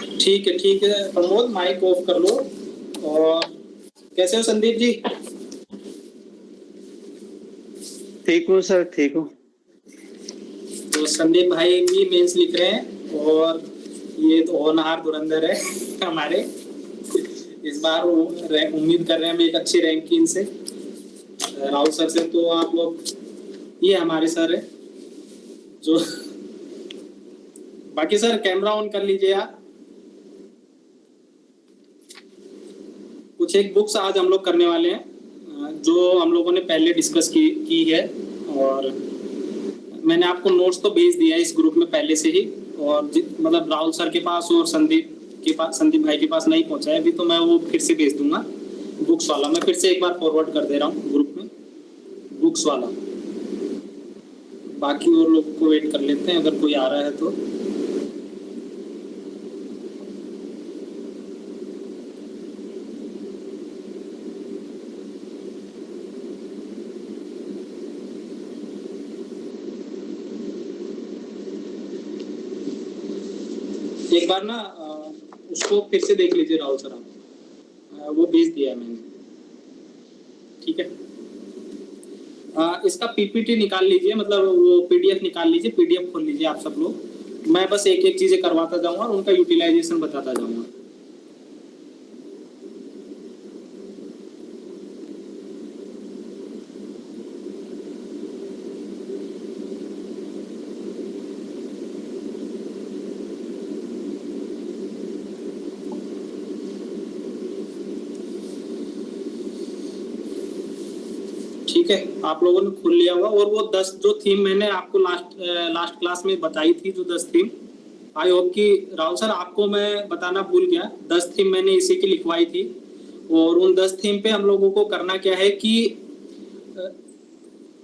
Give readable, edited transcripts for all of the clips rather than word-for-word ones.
ठीक है Pramod, mic off कर लो। और कैसे हो संदीप जी? ठीक हूँ सर, ठीक हूँ। तो संदीप भाई भी मेंस लिख रहे हैं, और ये तो होनहार धुरंधर है हमारे। इस बार उम्मीद कर रहे हैं हम एक अच्छी रैंकिंग से राहुल सर से। तो आप लोग, ये हमारे सर है जो बाकी सर कैमरा ऑन कर लीजिए आप। कुछ एक बुक्स आज हम लोग करने वाले हैं जो हम लोगों ने पहले डिस्कस की है, और मैंने आपको नोट्स तो भेज दिया है इस ग्रुप में पहले से ही। और मतलब राहुल सर के पास और संदीप भाई के पास नहीं पहुंचा है अभी, तो मैं वो फिर से भेज दूंगा बुक्स वाला। मैं फिर से एक बार फॉरवर्ड कर दे रहा हूँ ग्रुप में बुक्स वाला। बाकी और लोग को वेट कर लेते हैं अगर कोई आ रहा है तो। एक बार ना उसको फिर से देख लीजिए राहुल सर आप, वो भेज दिया है मैंने, ठीक है। इसका पीपीटी निकाल लीजिए, मतलब वो पीडीएफ निकाल लीजिए, पीडीएफ खोल लीजिए आप सब लोग। मैं बस एक एक चीजें करवाता जाऊंगा और उनका यूटिलाइजेशन बताता जाऊंगा। ठीक है, आप लोगों ने खोल लिया होगा। और वो 10 जो थीम मैंने आपको लास्ट क्लास में बताई थी, जो 10 थीम, आई होप कि राहुल सर आपको मैं बताना भूल गया, 10 थीम मैंने इसी की लिखवाई थी। और उन 10 थीम पे हम लोगों को करना क्या है कि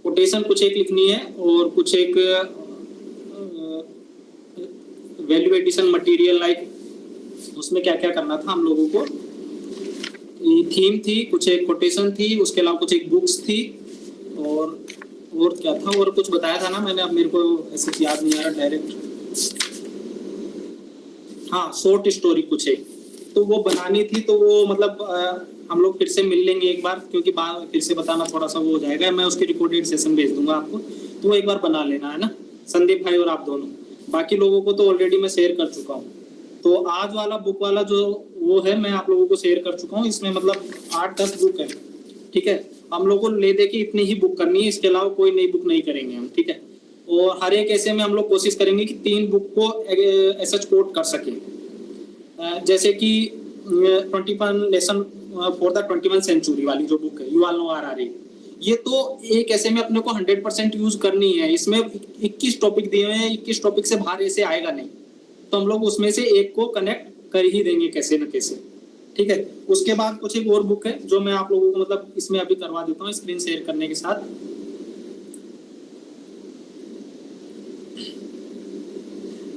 कोटेशन कुछ एक लिखनी है, और कुछ एक वैल्यू एडिशन मटेरियल लाइक, उसमें क्या क्या करना था हम लोगों को। थीम थी, कुछ एक कोटेशन थी, उसके अलावा कुछ एक बुक्स थी, और क्या था, और कुछ बताया था ना मैंने, अब मेरे को ऐसे याद नहीं आ रहा डायरेक्ट। हाँ, शॉर्ट स्टोरी कुछ एक तो वो बनानी थी। तो वो मतलब हम लोग फिर से मिल लेंगे एक बार, क्योंकि फिर से बताना थोड़ा सा वो हो जाएगा। मैं उसकी रिकॉर्डेड सेशन भेज दूंगा आपको, तो वो एक बार बना लेना है ना संदीप भाई और आप दोनों। बाकी लोगों को तो ऑलरेडी मैं शेयर कर चुका हूँ। तो आज वाला बुक वाला जो वो है, मैं आप लोगों को शेयर कर चुका हूँ। इसमें मतलब 8-10 बुक है, ठीक है। हम लोग को ले दे के इतनी ही बुक करनी है, इसके अलावा कोई नई बुक नहीं करेंगे हम, ठीक है। और हर एक ऐसे में हम लोग कोशिश करेंगे कि 3 बुक को ऐसा कोट कर सकें। जैसे कि 21 लेसन फॉर द 21 सेंचुरी वाली जो बुक है, यू ऑल नो RRA, ये तो एक ऐसे में अपने को 100% यूज करनी है। इसमें 21 टॉपिक दिए हुए हैं, 21 टॉपिक से बाहर ऐसे आएगा नहीं, तो हम लोग उसमें से एक को कनेक्ट कर ही देंगे कैसे न कैसे, ठीक है। उसके बाद कुछ एक और बुक है जो मैं आप लोगों को मतलब इसमें अभी करवा देता हूँ स्क्रीन शेयर करने के साथ।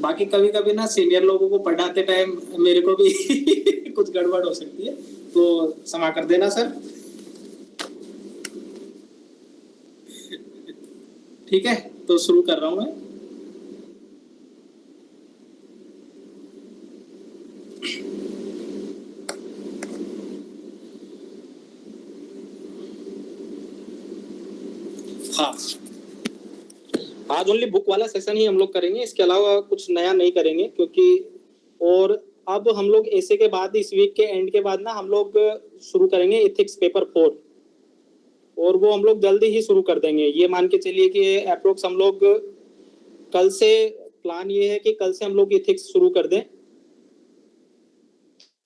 बाकी कभी कभी ना सीनियर लोगों को पढ़ाते टाइम मेरे को भी कुछ गड़बड़ हो सकती है, तो क्षमा कर देना सर, ठीक है। तो शुरू कर रहा हूं मैं। हाँ, आज ओनली बुक वाला सेशन ही हम लोग करेंगे, इसके अलावा कुछ नया नहीं करेंगे, क्योंकि और अब हम लोग ऐसे के बाद इस वीक के एंड के बाद ना हम लोग शुरू करेंगे एथिक्स पेपर 4, और वो हम लोग जल्दी ही शुरू कर देंगे। ये मान के चलिए कि अप्रोक्स हम लोग कल से, प्लान ये है कि कल से हम लोग एथिक्स शुरू कर दें।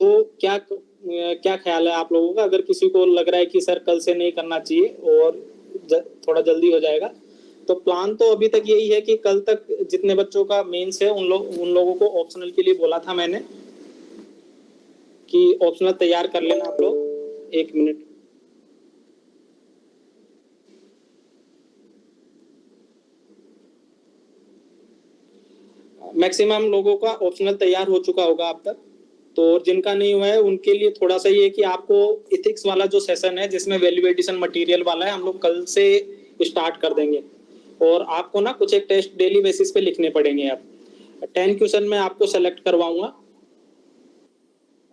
तो क्या क्या ख्याल है आप लोगों का? अगर किसी को लग रहा है कि सर कल से नहीं करना चाहिए और थोड़ा जल्दी हो जाएगा, तो प्लान तो अभी तक यही है कि कल तक जितने बच्चों का मेंस है उन लोगों को ऑप्शनल के लिए बोला था मैंने कि ऑप्शनल तैयार कर लेना आप लोग। 1 मिनट, मैक्सिमम लोगों का ऑप्शनल तैयार हो चुका होगा अब तक। तो जिनका नहीं हुआ है उनके लिए थोड़ा सा ये कि आपको इथिक्स वाला जो सेशन है जिसमें वैल्यू एडिशन मटेरियल वाला है, हम लोग कल से स्टार्ट कर देंगे। और आपको ना कुछ एक टेस्ट डेली बेसिस पे लिखने पड़ेंगे। अब 10 क्वेश्चन मैं आपको सेलेक्ट करवाऊंगा,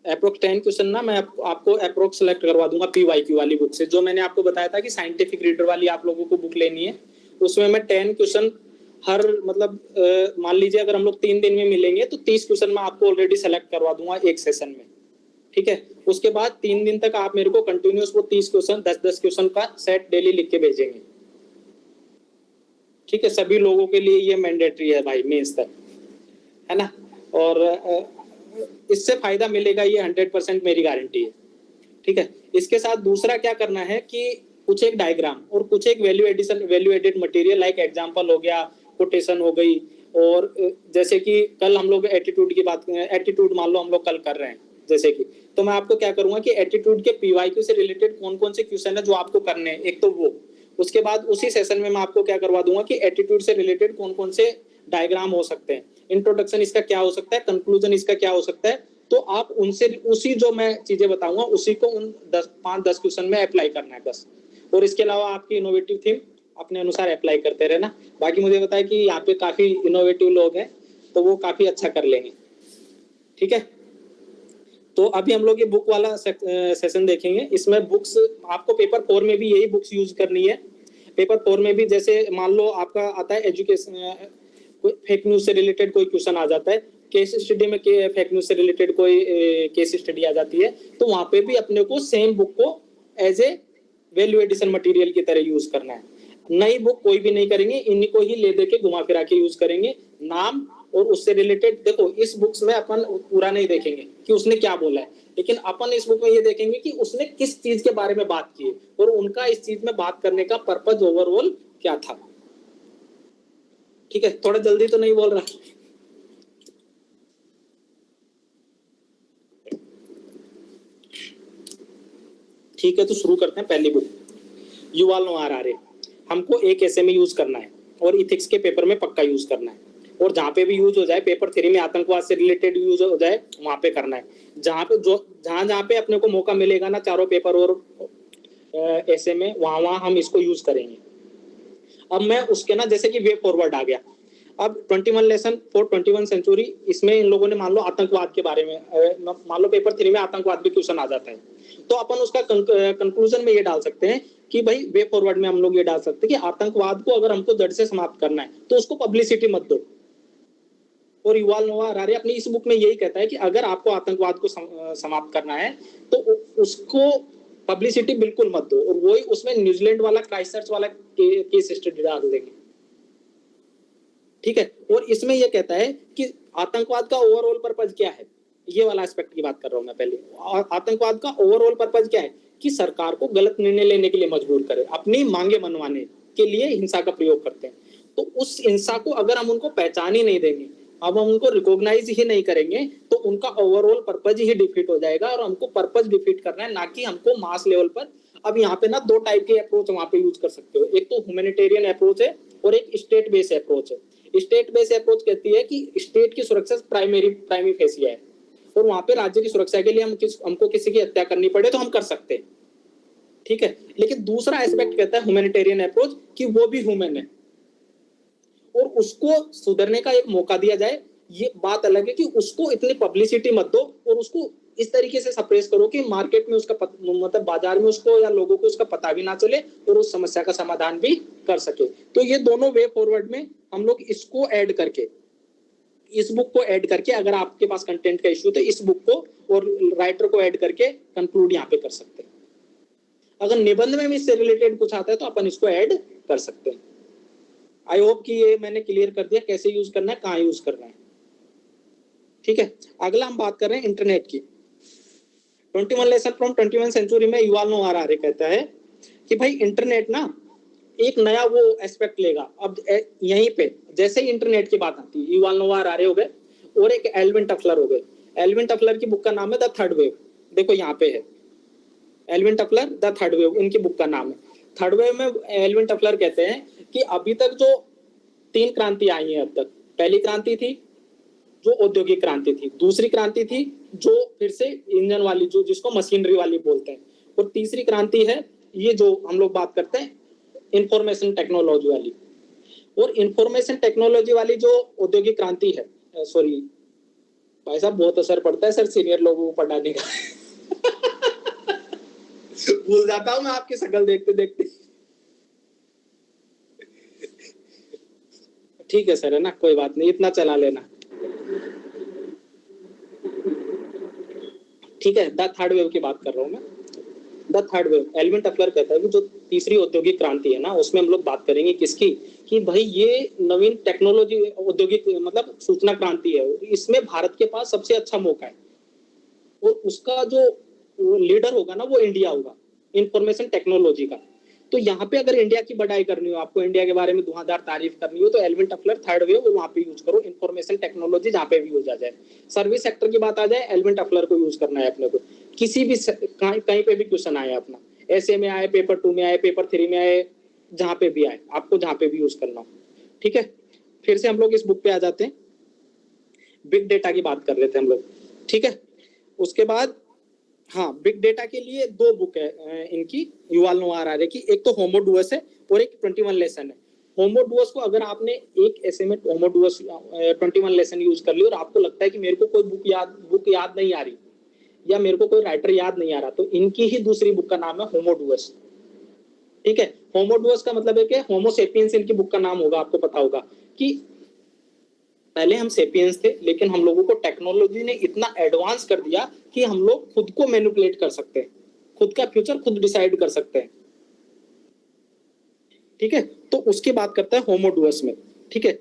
अप्रोक्स 10 क्वेश्चन ना मैं आपको अप्रोक्स सेलेक्ट करवा दूंगा PYQ वाली बुक से, जो मैंने आपको बताया था कि साइंटिफिक रीडर वाली आप लोगों को बुक लेनी है। उसमें मैं 10 क्वेश्चन हर मतलब मान लीजिए अगर हम लोग 3 दिन में मिलेंगे तो 30 क्वेश्चन मैं आपको ऑलरेडी सेलेक्ट करवा दूंगा एक सेशन में, ठीक है। उसके बाद 3 दिन तक आप मेरे को कंटिन्यूस वो 30 क्वेश्चन 10-10 क्वेश्चन का सेट डेली लिख के भेजेंगे, ठीक है। सभी लोगों के लिए ये मैंडेटरी है भाई, मेंस तक, है ना। और इससे फायदा मिलेगा ये 100% मेरी गारंटी है, ठीक है। इसके साथ दूसरा क्या करना है कि कुछ एक डायग्राम और कुछ एक value added material like example हो गया, कोटेशन हो गई, और जैसे कि कल हम लोग एटीट्यूड की बात करें, एटीट्यूड मान लो हम लोग कल कर रहे हैं जैसे कि, तो मैं आपको क्या करूंगा कि एटीट्यूड के PYQ से रिलेटेड कौन कौन से क्वेश्चन है जो आपको करने हैं, एक तो वो, उसके बाद उसी सेशन में मैं आपको क्या करवा दूंगा कि एटीट्यूड से रिलेटेड कौन कौन से डायग्राम हो सकते हैं, इंट्रोडक्शन इसका क्या हो सकता है, कंक्लूजन इसका क्या हो सकता है, तो आप उनसे उसी जो मैं चीजें बताऊंगा उसी को उन 5-10 क्वेश्चन में अप्लाई करना है बस। और इसके अलावा आपकी इनोवेटिव थीम अपने अनुसार अप्लाई करते रहना। बाकी मुझे पता है कि यहाँ पे काफी इनोवेटिव लोग हैं तो वो काफी अच्छा कर लेंगे, ठीक है। तो अभी हम लोग ये बुक वाला सेशन देखेंगे। इसमें बुक्स आपको पेपर 4 में भी यही बुक्स यूज करनी है। पेपर 4 में भी जैसे मान लो आपका आता है एजुकेशन, कोई फेक न्यूज से रिलेटेड कोई क्वेश्चन आ जाता है, केस स्टडी में फेक न्यूज से रिलेटेड कोई केस स्टडी आ जाती है, तो वहां पे भी अपने को सेम बुक को as a value addition material की तरह यूज करना है। नई बुक कोई भी नहीं करेंगे, इन्हीं को ही ले दे के घुमा फिरा के यूज करेंगे। नाम और उससे रिलेटेड देखो, इस बुक्स में अपन पूरा नहीं देखेंगे कि उसने क्या बोला है, लेकिन अपन इस बुक में ये देखेंगे कि उसने किस चीज के बारे में बात की है और उनका इस चीज में बात करने का पर्पज ओवरऑल क्या था, ठीक है। थोड़ा जल्दी तो नहीं बोल रहा, ठीक है। तो शुरू करते हैं। पहली बुक युवाल नोआ हरारे। हमको एक ऐसे में यूज करना है और इथिक्स के पेपर में पक्का यूज करना है, और जहाँ पे भी यूज हो जाए, पेपर 3 में आतंकवाद से रिलेटेड यूज हो जाए वहां पे करना है। जहाँ पे अपने को मौका मिलेगा ना चारों पेपर और ऐसे में, वहां हम इसको यूज करेंगे। अब मैं उसके ना जैसे कि वे फॉरवर्ड आ गया, अब 21 लेसन फॉर 21 सेंचुरी, इसमें इन लोगों ने मान लो आतंकवाद के बारे में, मान लो पेपर 3 में आतंकवाद भी क्वेश्चन आ जाता है, तो अपन उसका कंक्लूजन में ये डाल सकते हैं कि भाई वे फॉरवर्ड में हम लोग ये डाल सकते हैं कि आतंकवाद को अगर हमको जड़ से समाप्त करना है तो उसको पब्लिसिटी मत दो। और युवाल नोआ हरारे अपनी इस बुक में यही कहता है कि अगर आपको आतंकवाद को समाप्त करना है तो उसको पब्लिसिटी बिल्कुल मत दो, और वही उसमें न्यूजीलैंड वाला क्राइस्टचर्च वाला केस स्टडी डाल देंगे, ठीक है। और इसमें यह कहता है कि आतंकवाद का ओवरऑल पर्पज क्या है, ये वाला एस्पेक्ट की बात कर रहा हूं मैं पहले। आतंकवाद का ओवरऑल पर्पज क्या है कि सरकार को गलत निर्णय लेने के लिए मजबूर करे, अपनी मांगे मनवाने के लिए हिंसा का प्रयोग करते हैं। तो उस हिंसा को अगर हम उनको पहचान ही नहीं देंगे, अब हम उनको रिकॉग्नाइज ही नहीं करेंगे, तो उनका ओवरऑल पर्पज ही डिफीट हो जाएगा। और हमको पर्पज डिफीट करना है, ना कि हमको मास लेवल पर। अब यहाँ पे ना 2 टाइप के अप्रोच वहां पे यूज कर सकते हो, एक तो ह्यूमैनिटेरियन अप्रोच है और एक स्टेट बेस्ड अप्रोच है। स्टेट बेस्ड अप्रोच कहती है कि स्टेट की सुरक्षा प्राइमरी फेसिया है, और वहां पे राज्य की सुरक्षा के लिए हमको किसी की हत्या करनी पड़े तो हम कर सकते हैं, ठीक है। लेकिन दूसरा एस्पेक्ट कहता है ह्यूमैनिटेरियन अप्रोच कि वो भी ह्यूमन है और उसको सुधरने का एक मौका दिया जाए। ये बात अलग है कि उसको इतनी पब्लिसिटी मत दो और उसको इस तरीके से सप्रेस करो कि मार्केट में उसका मतलब बाजार में उसको या लोगों को उसका पता भी ना चले और उस समस्या का समाधान भी कर सके। तो ये दोनों वे फॉरवर्ड में हम लोग इसको ऐड करके, इस बुक को ऐड करके, अगर आपके पास कंटेंट का इश्यू तो इस बुक को और राइटर को ऐड करके कंक्लूड यहाँ पे कर सकते हैं। अगर निबंध में भी इससे रिलेटेड कुछ आता है तो अपन इसको ऐड कर सकते हैं। आई होप कि ये मैंने क्लियर कर दिया कैसे यूज करना है, कहाँ यूज करना है, ठीक है। अगला हम बात कर रहे हैं इंटरनेट की। 21 लेसन फ्रॉम 21 सेंचुरी में युवाल नोआ हरारे कहता है कि भाई इंटरनेट ना एक नया वो एस्पेक्ट लेगा। अब यहीं पे जैसे ही इंटरनेट की बात आती है, युवाल नोआ हरारे हो गए और एक एल्विन टफलर हो गए। एल्विन टफलर की बुक का नाम है द थर्ड वेव, देखो यहाँ पे है एल्विन टफलर द थर्ड वेव, इनकी बुक का नाम है। थर्ड वेव में एल्विन टफलर कहते हैं कि अभी तक जो 3 क्रांति आई हैं अब तक, पहली क्रांति थी जो औद्योगिक क्रांति थी, दूसरी क्रांति थी जो फिर से इंजन वाली, जो जिसको मशीनरी वाली बोलते हैं, और तीसरी क्रांति है ये जो हम लोग बात करते हैं इंफॉर्मेशन टेक्नोलॉजी वाली। और इंफॉर्मेशन टेक्नोलॉजी वाली जो औद्योगिक क्रांति है, सॉरी भाई साहब बहुत असर पड़ता है सर सीनियर लोगों को पढ़ाने का। भूल जाता हूँ मैं आपकी शक्ल देखते देखते। ठीक है सर, है ना, कोई बात नहीं, इतना चला लेना। ठीक है, द थर्ड वेव की बात कर रहा हूँ मैं। द थर्ड वेव, एल्विन टफलर कहता है कि जो तीसरी औद्योगिक क्रांति है ना, उसमें हम लोग बात करेंगे किसकी, कि भाई ये नवीन टेक्नोलॉजी औद्योगिक मतलब सूचना क्रांति है, इसमें भारत के पास सबसे अच्छा मौका है और उसका जो लीडर होगा ना वो इंडिया होगा इंफॉर्मेशन टेक्नोलॉजी का। तो यहाँ पे अगर इंडिया की बढ़ाई करनी हो, आपको इंडिया के बारे में धुआंधार तारीफ करनी हो, तो एल्विन टफलर थर्ड वेव वहां पे यूज करो। इंफॉर्मेशन टेक्नोलॉजी जहाँ पे भी यूज आ जाए, सर्विस सेक्टर की बात आ जाए, एल्विन टफलर को यूज करना है अपने को। किसी भी कहीं पे भी क्वेश्चन आए अपना, ऐसे में आए, पेपर 2 में आए, पेपर 3 में आए, जहाँ पे भी आए, आपको जहाँ पे भी यूज करना हो। ठीक है, फिर से हम लोग इस बुक पे आ जाते हैं, बिग डेटा की बात कर लेते हैं हम लोग। ठीक है, उसके बाद हाँ, बिग डेटा के लिए 2 बुक है इनकी, युval नोआ हरारे की। एक तो होमो डुअस है और एक 21 लेसन है। होमो डुअस को अगर आपने एक ऐसे में होमो डुअस 21 लेसन यूज कर ली और आपको लगता है कि मेरे को कोई बुक याद नहीं आ रही या मेरे को कोई राइटर याद नहीं आ रहा, तो इनकी ही दूसरी बुक का नाम है होमो डुअस। ठीक है, होमो डुअस का मतलब है कि होमो सेपियंस इनकी बुक का नाम होगा, आपको पता होगा कि पहले हम सेपियंस थे, लेकिन हम लोगों को टेक्नोलॉजी ने इतना एडवांस कर दिया कि हम लोग खुद को मैनिपुलेट कर सकते हैं, खुद का फ्यूचर खुद डिसाइड कर सकते हैं। ठीक है, तो उसकी बात करता है होमो डुअस में। ठीक है,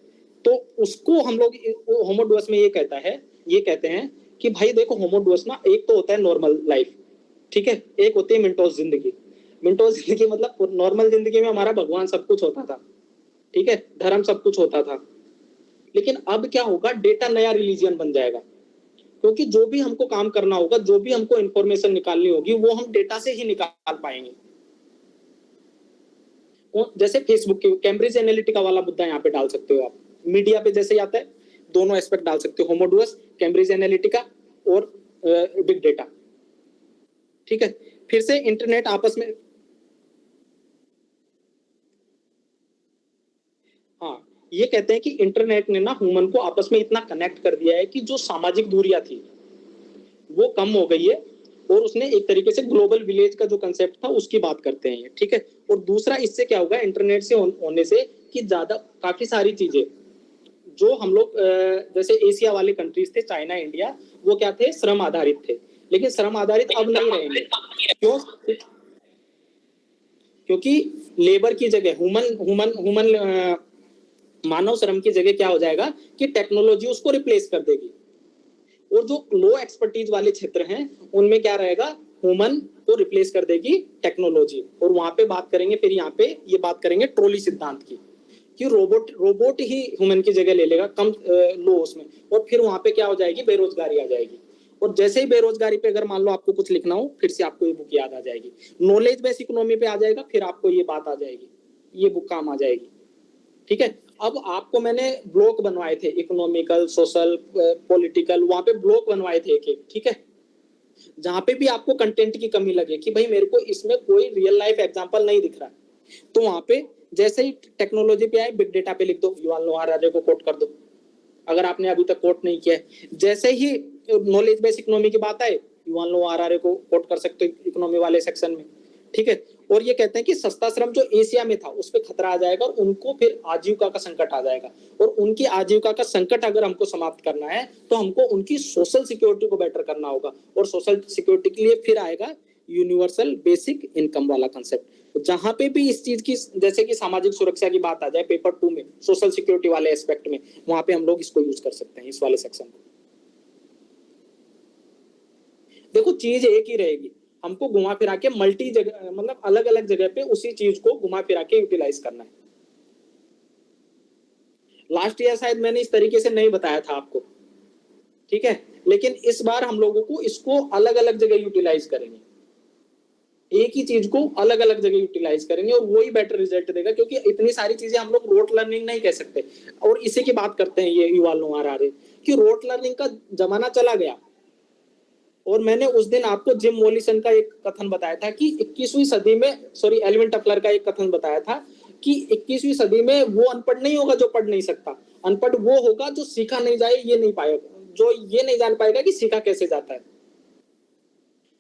तो उसको हम लोग होमो डुअस में ये कहते हैं कि भाई देखो, होमो डुअस ना, एक तो होता है नॉर्मल लाइफ, ठीक है, एक होती है मिंटोस जिंदगी। मिंटोस जिंदगी मतलब नॉर्मल जिंदगी में हमारा भगवान सब कुछ होता था, ठीक है, धर्म सब कुछ होता था। लेकिन अब क्या होगा, डेटा नया रिलीजियन बन जाएगा, क्योंकि जो भी हमको काम करना होगा, जो भी हमको इंफॉर्मेशन निकालनी होगी, वो हम डेटा से ही निकाल पाएंगे। जैसे फेसबुक के कैम्ब्रिज एनालिटिका वाला मुद्दा यहाँ पे डाल सकते हो आप, मीडिया पे जैसे आता है, दोनों एस्पेक्ट डाल सकते हो, होमो डुअस, कैम्ब्रिज एनालिटिका और बिग डेटा। ठीक है, फिर से इंटरनेट आपस में, हाँ, ये कहते हैं कि इंटरनेट ने ना ह्यूमन को आपस में इतना कनेक्ट कर दिया है कि जो सामाजिक दूरियां थी वो कम हो गई है, और उसने एक तरीके से ग्लोबल विलेज का जो कंसेप्ट था उसकी बात करते हैं ये। ठीक है, और दूसरा इससे क्या होगा, इंटरनेट से होने से कि ज्यादा काफी सारी चीजें जो हम लोग जैसे एशिया वाले कंट्रीज थे, चाइना, इंडिया, वो क्या थे, श्रम आधारित थे, लेकिन श्रम आधारित अब नहीं रहेंगे। क्यों? क्योंकि लेबर की जगह ह्यूमन ह्यूमन ह्यूमन मानव श्रम की जगह क्या हो जाएगा कि टेक्नोलॉजी उसको रिप्लेस कर देगी। और जो लो एक्सपर्टीज वाले क्षेत्र हैं उनमें क्या रहेगा, ह्यूमन को रिप्लेस कर देगी टेक्नोलॉजी। और वहां पे बात करेंगे, फिर यहाँ पे ये बात करेंगे ट्रॉली सिद्धांत की, कि रोबोट ही ह्यूमन की जगह ले लेगा कम लो उसमें, और फिर वहां पे क्या हो जाएगी, बेरोजगारी आ जाएगी। और जैसे ही बेरोजगारी पे अगर मान लो आपको कुछ लिखना हो, फिर से आपको ये बुक याद आ जाएगी। नॉलेज बेस इकोनॉमी पे आ जाएगा, फिर आपको ये बात आ जाएगी, ये बुक काम आ जाएगी। ठीक है, अब आपको मैंने ब्लॉक बनवाए थे, इकोनॉमिकल, सोशल, पॉलिटिकल, वहां पे ब्लॉक बनवाए थे एक एक। ठीक है, जहां पे भी आपको कंटेंट की कमी लगे कि भाई मेरे को इसमें कोई रियल लाइफ एग्जांपल नहीं दिख रहा, तो वहां पे जैसे ही टेक्नोलॉजी पे आए, बिग डेटा पे लिख दो, युval नोआ हरारे को कोट कर दो, अगर आपने अभी तक कोट नहीं किया है। जैसे ही नॉलेज बेस इकोनॉमी की बात आए, युval नोआ हरारे को कोट कर सकते हो इकोनॉमी वाले सेक्शन में। ठीक है, और ये कहते हैं कि सस्ता श्रम जो एशिया में था उस पर खतरा आ जाएगा और उनको फिर आजीविका का संकट आ जाएगा, और उनकी आजीविका का संकट अगर हमको समाप्त करना है तो हमको उनकी सोशल सिक्योरिटी को बेटर करना होगा, और सोशल सिक्योरिटी के लिए फिर आएगा यूनिवर्सल बेसिक इनकम वाला कंसेप्ट। जहां पे भी इस चीज की, जैसे कि सामाजिक सुरक्षा की बात आ जाए पेपर 2 में, सोशल सिक्योरिटी वाले एस्पेक्ट में, वहां पे हम लोग इसको यूज कर सकते हैं, इस वाले सेक्शन को। देखो चीज एक ही रहेगी, हमको घुमा फिरा के मल्टी जगह, मतलब अलग अलग जगह पे उसी चीज को घुमा फिरा के यूटिलाइज करना है। लास्ट ईयर शायद मैंने इस तरीके से नहीं बताया था आपको, ठीक है, लेकिन इस बार हम लोगों को इसको अलग अलग जगह यूटिलाइज करेंगे, एक ही चीज को अलग अलग जगह यूटिलाइज करेंगे, और वही बेटर रिजल्ट देगा, क्योंकि इतनी सारी चीजें हम लोग रोट लर्निंग नहीं कह सकते। और इसी की बात करते हैं ये युval नोआ हरारे, कि रोट लर्निंग का जमाना चला गया। और मैंने उस दिन आपको जिम मॉरिसन का एक कथन बताया था कि 21वीं सदी में, सॉरी, एल्विन टफलर का एक कथन बताया था कि 21वीं सदी में वो अनपढ़ नहीं होगा जो पढ़ नहीं सकता, अनपढ़ वो होगा जो सीखा नहीं जाए ये नहीं पाएगा, जो ये नहीं जान पाएगा कि सीखा कैसे जाता है।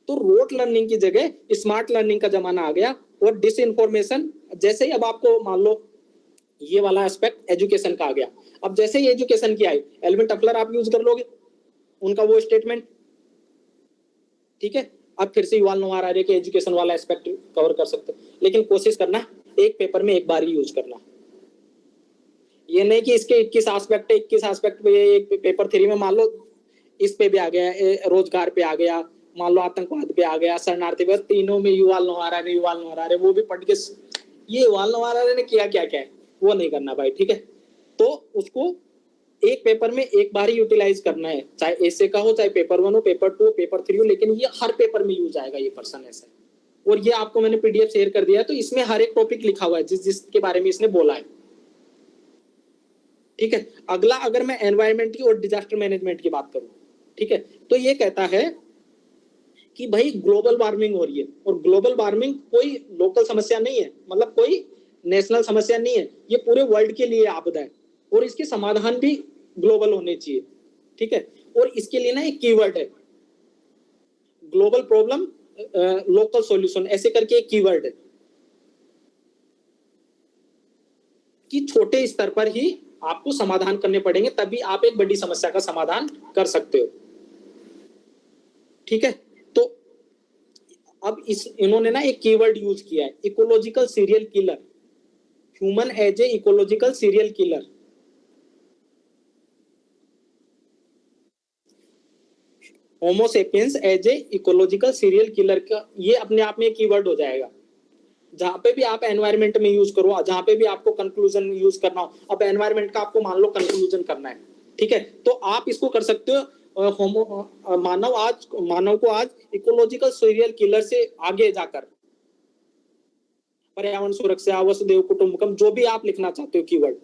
तो रोट लर्निंग की जगह स्मार्ट लर्निंग का जमाना आ गया। और डिसइंफॉर्मेशन, जैसे ही अब आपको मान लो ये वाला एस्पेक्ट एजुकेशन का आ गया, अब जैसे ही एजुकेशन की आई, एल्विन टफलर आप यूज कर लोगे, उनका वो स्टेटमेंट, ठीक है। अब फिर से युval नोआ हरारे के एजुकेशन वाला एस्पेक्ट कवर कर सकते हो, लेकिन कोशिश करना एक पेपर में एक बार ही यूज करना। ये नहीं कि इसके 21 एस्पेक्ट है, 21 एस्पेक्ट पे एक पेपर 3 में मान लो इस पे भी आ गया, रोजगार पे आ गया, मान लो आतंकवाद पे आ गया, शरणार्थी पे, तीनों में युval नोआ हरारे वो भी पढ़ के ये युval नोआ हरारे ने किया क्या क्या है वो नहीं करना भाई, ठीक है। तो उसको एक पेपर में एक बार ही यूटिलाइज करना है, चाहे ऐसे का हो, चाहे पेपर 1 हो, पेपर 2 हो, पेपर 3 हो, लेकिन ये हर पेपर में यूज आएगा ये पर्सन ऐसा है। और ये आपको मैंने पीडीएफ शेयर कर दिया है, तो इसमें हर एक टॉपिक लिखा हुआ है जिसके बारे में इसने बोला है, ठीक है। अगला अगर मैं एनवायरमेंट की और डिजास्टर मैनेजमेंट की बात करूं, ठीक है, तो ये कहता है कि भाई ग्लोबल वार्मिंग हो रही है, और ग्लोबल वार्मिंग कोई लोकल समस्या नहीं है, मतलब कोई नेशनल समस्या नहीं है, ये पूरे वर्ल्ड के लिए आपदा है, और इसके समाधान भी ग्लोबल होने चाहिए, ठीक है। और इसके लिए ना एक कीवर्ड है, ग्लोबल प्रॉब्लम लोकल सॉल्यूशन, ऐसे करके एक कीवर्ड है कि छोटे स्तर पर ही आपको समाधान करने पड़ेंगे, तभी आप एक बड़ी समस्या का समाधान कर सकते हो, ठीक है। तो अब इन्होंने ना एक कीवर्ड यूज किया है, ecological serial killer, human as a ecological serial killer. Homo sapiens as a ecological serial killer का ये अपने आप में एक कीवर्ड हो जाएगा। जहां पे भी आप एनवायरनमेंट में यूज करो, जहां पे भी आपको कंक्लूजन यूज करना हो, अब एनवायरनमेंट का आपको मान लो कंक्लूजन करना है, ठीक है, तो आप इसको कर सकते हो। मानव को आज इकोलॉजिकल सीरियल किलर से आगे जाकर पर्यावरण सुरक्षा, वसुधैव कुटुंबकम, जो भी आप लिखना चाहते हो कीवर्ड,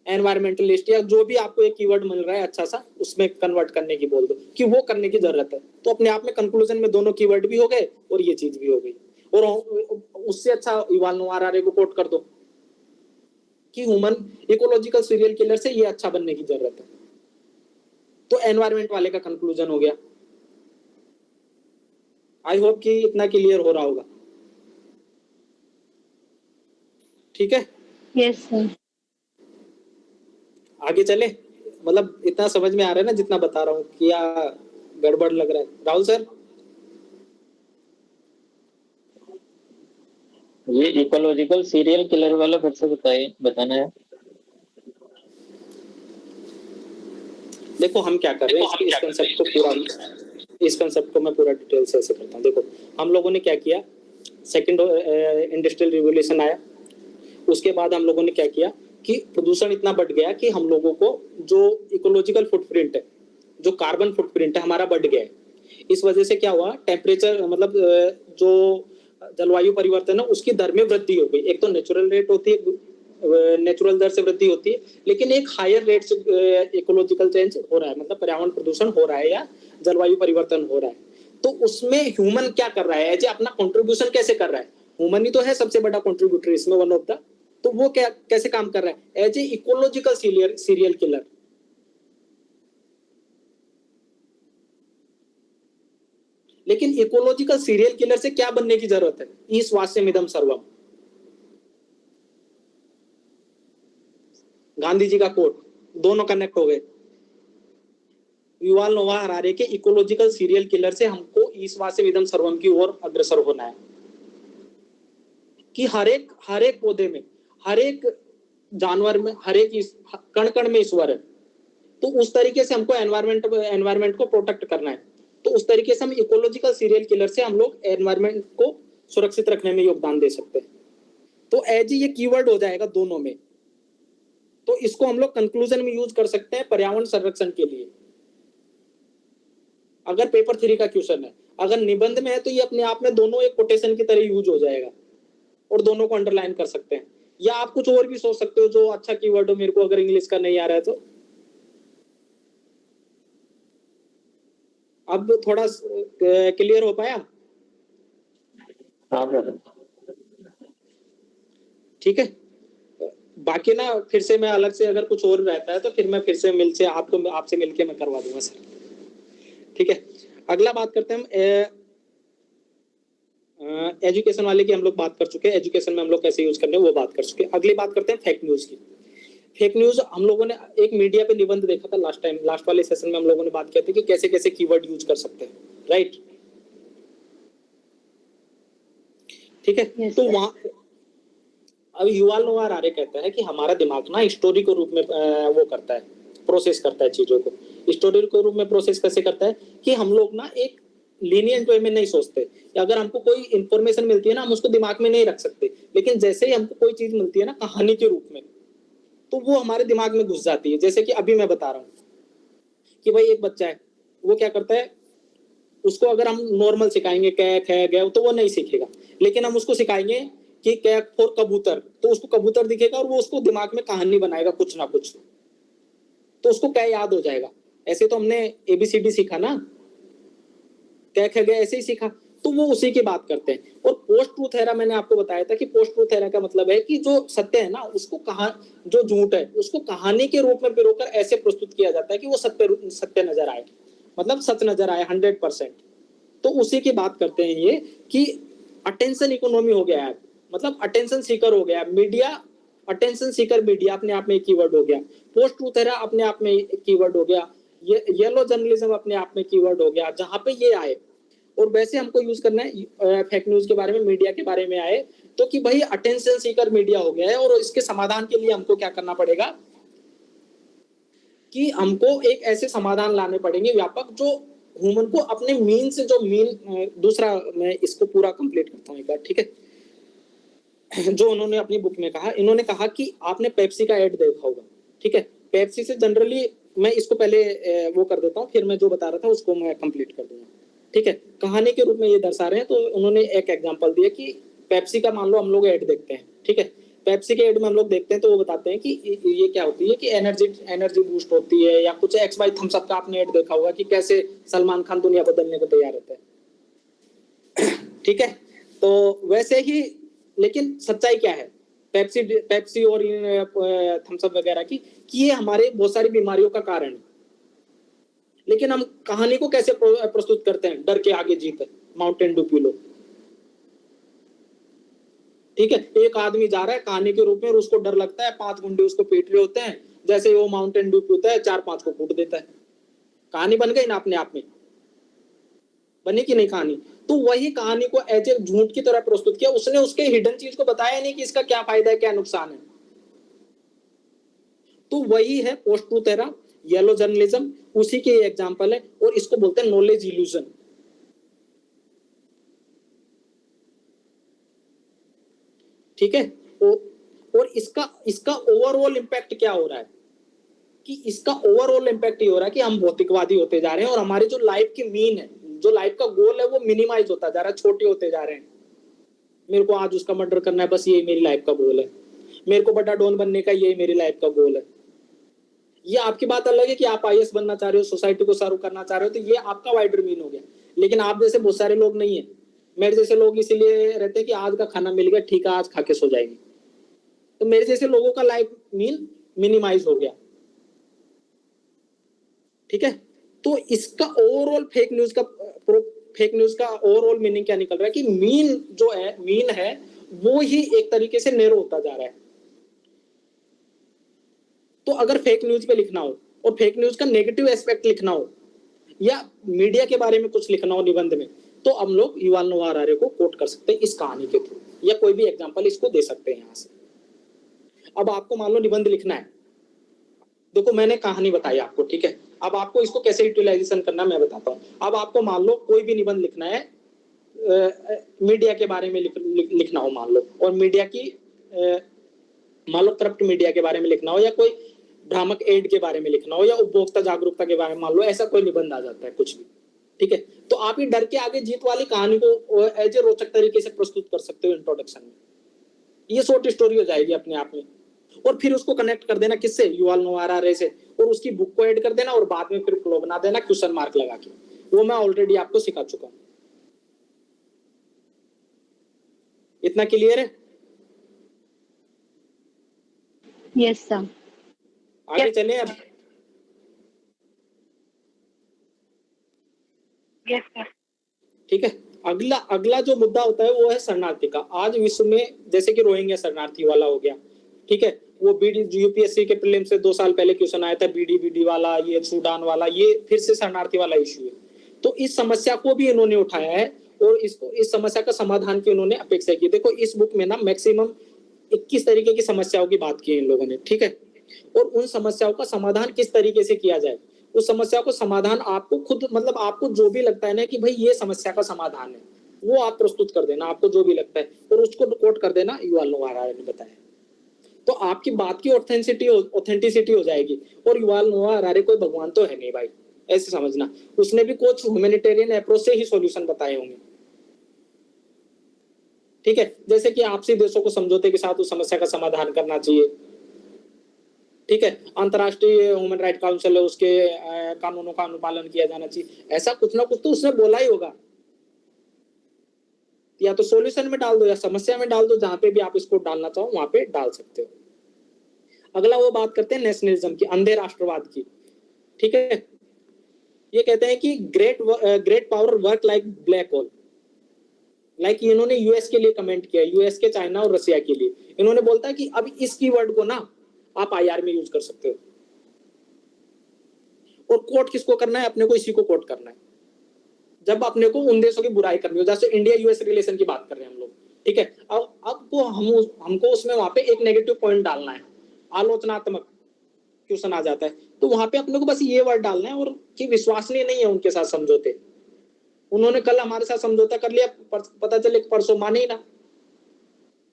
एनवायरमेंटलिस्ट या जो भी आपको एक कीवर्ड मिल रहा है अच्छा सा, उसमें कन्वर्ट करने की बोल दो कि वो करने की जरूरत है। तो अपने आप में कंक्लूजन में दोनों कीवर्ड भी हो गए और ये चीज भी हो गई। और उससे अच्छा युval नोआ हरारे को कोट कर दो कि ह्यूमन इकोलॉजिकल सीरियल किलर से ये अच्छा बनने की जरूरत है, तो एनवायरमेंट वाले का कंक्लूजन हो गया। आई होप कि इतना क्लियर हो रहा होगा, ठीक है। Yes sir. आगे चले, मतलब इतना समझ में आ रहा है ना जितना बता रहा हूँ, क्या गड़बड़ लग रहा है राहुल सर? ये इकोलॉजिकल सीरियल किलर वाला फिर से बताना है। देखो हम क्या कर रहे हैं, इस कंसेप्ट को मैं पूरा डिटेल से ऐसे करता हूँ। देखो हम लोगों ने क्या किया, सेकंड इंडस्ट्रियल रिवोल्यूशन आया, उसके बाद हम लोगों ने क्या किया कि प्रदूषण इतना बढ़ गया कि हम लोगों को जो इकोलॉजिकल फुटप्रिंट है, जो कार्बन फुटप्रिंट है हमारा बढ़ गया है। इस वजह से क्या हुआ, टेम्परेचर मतलब जो जलवायु परिवर्तन है उसकी दर में वृद्धि हो गई। एक तो नेचुरल रेट होती है, नेचुरल दर से वृद्धि होती है, लेकिन एक हायर रेट से इकोलॉजिकल चेंज हो रहा है, मतलब पर्यावरण प्रदूषण हो रहा है या जलवायु परिवर्तन हो रहा है। तो उसमें ह्यूमन क्या कर रहा है, एज अपना कंट्रीब्यूशन कैसे कर रहा है, ह्यूमन ही तो है सबसे बड़ा कंट्रीब्यूटर इसमें, वन ऑफ द। तो वो क्या कैसे काम कर रहा है, as a ecological serial killer. लेकिन इकोलॉजिकल सीरियल किलर से क्या बनने की जरूरत है, ईश वास्यम इदम सर्वम, गांधी जी का कोट, दोनों कनेक्ट हो गए। युval नोआ हरारे के इकोलॉजिकल सीरियल किलर से हमको ईश वास्यम इदम सर्वम की ओर अग्रसर होना है कि हर एक पौधे में, हर एक जानवर में, हर एक कण कण में ईश्वर है। तो उस तरीके से हमको एनवायरमेंट को प्रोटेक्ट करना है। तो उस तरीके से हम इकोलॉजिकल सीरियल किलर से हम लोग एनवायरमेंट को सुरक्षित रखने में योगदान दे सकते हैं। तो एज ये कीवर्ड हो जाएगा दोनों में। तो इसको हम लोग कंक्लूजन में यूज कर सकते हैं पर्यावरण संरक्षण के लिए, अगर पेपर 3 का क्वेश्चन है। अगर निबंध में है तो ये अपने आप में दोनों एक कोटेशन की तरह यूज हो जाएगा और दोनों को अंडरलाइन कर सकते हैं। या आप कुछ और भी सोच सकते हो जो अच्छा कीवर्ड हो, मेरे को अगर इंग्लिश का नहीं आ रहा है तो। अब थोड़ा क्लियर हो पाया? हाँ ब्रदर। ठीक है। बाकी ना फिर से मैं अलग से अगर कुछ और रहता है तो फिर मैं फिर से आपसे मिलके मैं करवा दूंगा सर। ठीक है, अगला बात करते हैं हम एजुकेशन वाले की हम लोग बात कर चुके हैं, एजुकेशन में हम लोग कैसे यूज करने हैं वो बात कर चुके हैं। अगली बात करते हैं फेक न्यूज की। फेक न्यूज हम लोगों ने एक मीडिया पे निबंध देखा था लास्ट वाले सेशन में हम लोगों ने बात की थी कि कैसे कैसे कीवर्ड यूज कर सकते हैं, राइट? ठीक है, Yes, तो sir. वहां अब युवाल नोआ हरारे कहता है कि हमारा दिमाग ना स्टोरी के रूप में वो करता है, प्रोसेस करता है चीजों को। स्टोरी के रूप में प्रोसेस कैसे करता है कि हम लोग ना एक लीनियंट वे में नहीं सोचते, या अगर हमको कोई इंफॉर्मेशन मिलती है ना हम उसको दिमाग में नहीं रख सकते, लेकिन जैसे ही हमको कोई चीज मिलती है ना कहानी के रूप में तो वो हमारे दिमाग में घुस जाती है। जैसे कि अभी मैं बता रहा हूँ कि भाई एक बच्चा है, वो क्या करता है, उसको अगर हम नॉर्मल सिखाएंगे कै खे गए तो वो नहीं सीखेगा, लेकिन हम उसको सिखाएंगे कि कै फॉर कबूतर, तो उसको कबूतर दिखेगा और वो उसको दिमाग में कहानी बनाएगा कुछ ना कुछ, तो उसको कै याद हो जाएगा। ऐसे तो हमने ABCD सीखा ना, कै खे गए ऐसे ही सीखा, तो वो उसी की बात करते हैं। और पोस्ट ट्रूथ एरा मैंने आपको बताया था कि पोस्ट ट्रूथ एरा का मतलब है कि जो सत्य है ना उसको जो झूठ है उसको कहानी के रूप में पिरोकर ऐसे प्रस्तुत किया जाता है कि वो सत्य नजर आए, मतलब सच नजर आए 100%। तो उसी की बात करते हैं ये कि अटेंशन इकोनॉमी हो गया है, मतलब अटेंशन सीकर हो गया मीडिया। अटेंशन सीकर मीडिया अपने आप में एक कीवर्ड हो गया, पोस्ट ट्रूथ एरा अपने आप में एक कीवर्ड हो गया, ये येलो जर्नलिज्म अपने आप में कीवर्ड हो गया। जहां पे ये आए और वैसे हमको यूज करना है फेक न्यूज के बारे में, मीडिया के बारे में आए तो कि भाई अटेंशन सीकर मीडिया हो गया है, और इसके समाधान के लिए हमको क्या करना पड़ेगा कि हमको एक ऐसे समाधान लाने पड़ेंगे व्यापक जो ह्यूमन को अपने मीन से जो मीन। दूसरा मैं इसको पूरा कंप्लीट करता हूँ एक बार, ठीक है। जो उन्होंने अपनी बुक में कहा, इन्होंने कहा कि आपने पेप्सी का एड देखा होगा, ठीक है। पेप्सी से जनरली मैं इसको पहले वो कर देता हूँ, फिर मैं जो बता रहा था उसको मैं कंप्लीट कर दूंगा, ठीक है। कहानी के रूप में ये दर्शा रहे हैं, तो उन्होंने एक एग्जांपल दिया कि पेप्सी का मान लो हम लोग ऐड देखते हैं, ठीक है। पेप्सी के ऐड में हम लोग देखते हैं तो वो बताते हैं कि ये क्या होती है कि एनर्जी बूस्ट होती है, या कुछ एक्स वाई थम्स अप का आपने ऐड देखा होगा कि कैसे सलमान खान दुनिया बदलने को तैयार होता है। ठीक है, तो वैसे ही, लेकिन सच्चाई क्या है पेप्सी और थम्स अप वगैरह की कि ये हमारे बहुत सारी बीमारियों का कारण है। लेकिन हम कहानी को कैसे प्रस्तुत करते हैं, डर के आगे जीत है, माउंटेन ड्यू पी लो, ठीक है। एक आदमी जा रहा है कहानी के रूप में और उसको डर लगता है, 5 गुंडे उसको पीट रहे होते हैं, जैसे वो माउंटेन ड्यू पीता है 4-5 को कूट देता है। कहानी बन गई ना अपने आप में, बनी कि नहीं कहानी? तो वही कहानी को एज ए झूठ की तरह प्रस्तुत किया, उसने उसके हिडन चीज को बताया नहीं कि इसका क्या फायदा है क्या नुकसान है। तो वही है post truth era, yellow journalism, उसी के एग्जांपल है, और इसको बोलते हैं नॉलेज इल्यूजन। ठीक है, और इसका ओवरऑल इंपैक्ट क्या हो रहा है कि इसका ओवरऑल इंपैक्ट ये हो रहा है कि हम भौतिकवादी होते जा रहे हैं, और हमारी जो लाइफ की मीन है, जो लाइफ का गोल है, वो मिनिमाइज होता जा रहा है, छोटे होते जा रहे हैं। मेरे को आज उसका मर्डर करना है, बस यही मेरी लाइफ का गोल है। मेरे को बड़ा डॉन बनने का, यही मेरी लाइफ का गोल है। ये आपकी बात अलग है कि आप IAS बनना चाह रहे हो, सोसाइटी को सर्व करना चाह रहे हो, तो ये आपका वाइडर मीन हो गया। लेकिन आप जैसे बहुत सारे लोग नहीं है, मेरे जैसे लोग इसीलिए रहते हैं कि आज का खाना मिल गया, ठीक है आज खा के सो जाएंगे। तो मेरे जैसे लोगों का लाइफ मीन मिनिमाइज हो गया, ठीक है। तो इसका ओवरऑल फेक न्यूज का ओवरऑल मीनिंग क्या निकल रहा है कि मीन है वो ही एक तरीके से नेरो होता जा रहा है। तो अगर फेक न्यूज पे लिखना हो और फेक न्यूज का नेगेटिव एस्पेक्ट लिखना हो, या मीडिया के बारे में कुछ लिखना हो निबंध में, तो हम लोग युवाल नोआ हरारे को कोट कर सकते हैं इस कहानी के थ्रू, या कोई भी एग्जांपल इसको दे सकते हैं यहाँ से। अब आपको मान लो निबंध लिखना है, देखो मैंने कहानी बताई आपको, ठीक है। अब आपको इसको कैसे यूटिलाइजेशन करना मैं बताता हूँ। अब आपको मान लो कोई भी निबंध लिखना है, मीडिया के बारे में लिखना हो मान लो, और मीडिया की मान लो करप्ट मीडिया के बारे में लिखना हो, या कोई भ्रामक एड के बारे में लिखना हो, या उपभोक्ता जागरूकता के बारे में मान लो ऐसा कोई निबंध आ जाता है कुछ भी, ठीक है। तो आप ये डर के आगे जीत वाली कहानी को एज ए रोचक तरीके से प्रस्तुत कर सकते हो इंट्रोडक्शन में। ये शॉर्ट स्टोरी हो जाएगी अपने आप में, और फिर उसको कनेक्ट कर देना किससे, युवाल नोआ हरारे से, और उसकी बुक को ऐड कर देना, और बाद में फिर फ्लो बना देना क्वेश्चन मार्क लगा के। वो मैं ऑलरेडी आपको सिखा चुका हूं। इतना क्लियर है? Yes sir. आगे चले अब। Yes sir. ठीक है, अगला अगला जो मुद्दा होता है वो है शरणार्थी का। आज विश्व में जैसे कि रोहिंग्या शरणार्थी वाला हो गया, ठीक है, वो बीडी यूपीएससी के प्रीलिम से 2 साल पहले क्वेश्चन आया था, बीडी वाला, ये सूडान वाला, ये फिर से शरणार्थी वाला इश्यू है। तो इस समस्या को भी इन्होंने उठाया है और इसको, इस समस्या का समाधान की उन्होंने अपेक्षा की। देखो इस बुक में ना मैक्सिमम 21 तरीके की समस्याओं की बात की है इन लोगों ने, ठीक है, और उन समस्याओं का समाधान किस तरीके से किया जाए, उस समस्या को समाधान आपको खुद, मतलब आपको जो भी लगता है ना कि भाई ये समस्या का समाधान है, वो आप प्रस्तुत कर देना, आपको जो भी लगता है, और उसको कोट कर देना, युवाल नोआ हरारे ने बताया। तो आपकी बात की ऑथेंटिसिटी हो जाएगी। और युवाल नोआ हरारे कोई भगवान तो है नहीं भाई, ऐसे समझना। उसने भी कुछ ह्यूमैनिटेरियन अप्रोच से ही सॉल्यूशन बताए होंगे, ठीक है, जैसे कि आपसी देशों को समझौते के साथ उस समस्या का समाधान करना चाहिए, ठीक है, अंतर्राष्ट्रीय ह्यूमन राइट काउंसिल है, उसके कानूनों का अनुपालन किया जाना चाहिए, ऐसा कुछ ना कुछ तो उसने बोला ही होगा। या तो सॉल्यूशन में डाल दो या समस्या में डाल दो, जहां पे भी आप इसको डालना चाहो वहां पे डाल सकते हो। अगला वो बात करते हैं नेशनलिज्म की, अंधे राष्ट्रवाद की, ठीक है। ये कहते हैं कि great power work like black hole. Like इन्होंने यूएस के लिए कमेंट किया, यूएस के, चाइना और रशिया के लिए। इन्होंने बोलता है कि अब इस कीवर्ड को ना आप आईआर में यूज कर सकते हो। और कोट किसको करना है? अपने को इसी को कोट करना है जब अपने को उन देशों की बुराई करनी हो, जैसे इंडिया यूएस रिलेशन की बात कर रहे हैं हम लोग, ठीक है। अब को हमको उसमें वहां पे एक नेगेटिव पॉइंट डालना है, आलोचनात्मक क्वेश्चन आ जाता है, तो वहां पे अपने को बस ये वर्ड डालना है, और कि विश्वसनीय नहीं है उनके साथ समझौते। उन्होंने कल हमारे साथ समझौता कर लिया, पता चले परसों माने ही ना,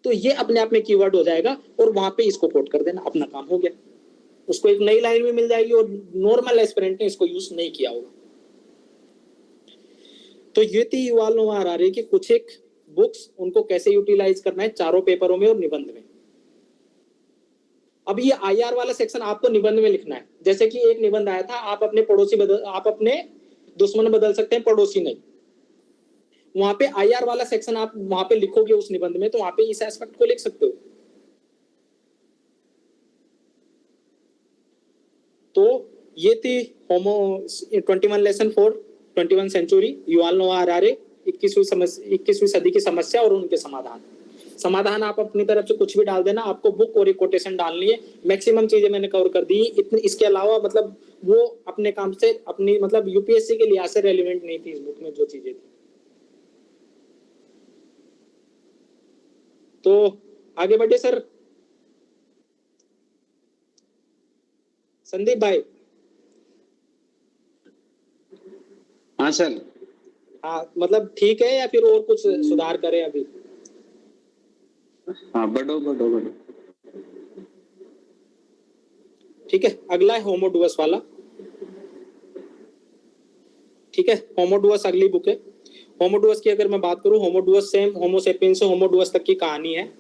तो ये अपने आप में कीवर्ड हो जाएगा, और वहां पे इसको कोट कर देना, अपना काम हो गया। उसको एक नई लाइन में मिल जाएगी, और नॉर्मल एस्पिरेंट ने इसको यूज नहीं किया होगा। तो ये थी युवाल नोआ हरारे की कुछ एक बुक्स, उनको कैसे यूटिलाइज करना है चारों पेपरों में और निबंध में। अब ये आईआर वाला सेक्शन आपको निबंध में लिखना है। जैसे कि एक निबंध आया था, आप अपने दुश्मन बदल सकते हैं, पड़ोसी नहीं। वहां पे आईआर वाला सेक्शन आप वहां पे लिखोगे उस निबंध में, तो वहां पे इस एस्पेक्ट को लिख सकते हो। तो ये थी होमो 21 लेसन फॉर 21 सेंचुरी, युवाल नोआ हरारे, 21वीं सदी की समस्या और उनके समाधान आप अपनी तरफ से कुछ भी डाल देना, आपको बुक और एक कोटेशन डालनी है। मैक्सिमम चीजें मैंने कवर कर दी। इतनी इसके अलावा मतलब वो अपने काम से, अपनी मतलब यूपीएससी के लिहाज से रेलिवेंट नहीं थी इस बुक में जो चीजें थी। तो आगे बढ़े सर। संदीप भाई। हाँ सर। हाँ, मतलब ठीक है या फिर और कुछ सुधार करें अभी? हाँ, बढ़ो। ठीक है, अगला है होमोडुअस वाला, ठीक है। होमोडुअस अगली बुक है। होमोडुअस की अगर मैं बात करूं, होमोडुअस सेम होमोसेपियंस से होमोडुअस तक की कहानी है।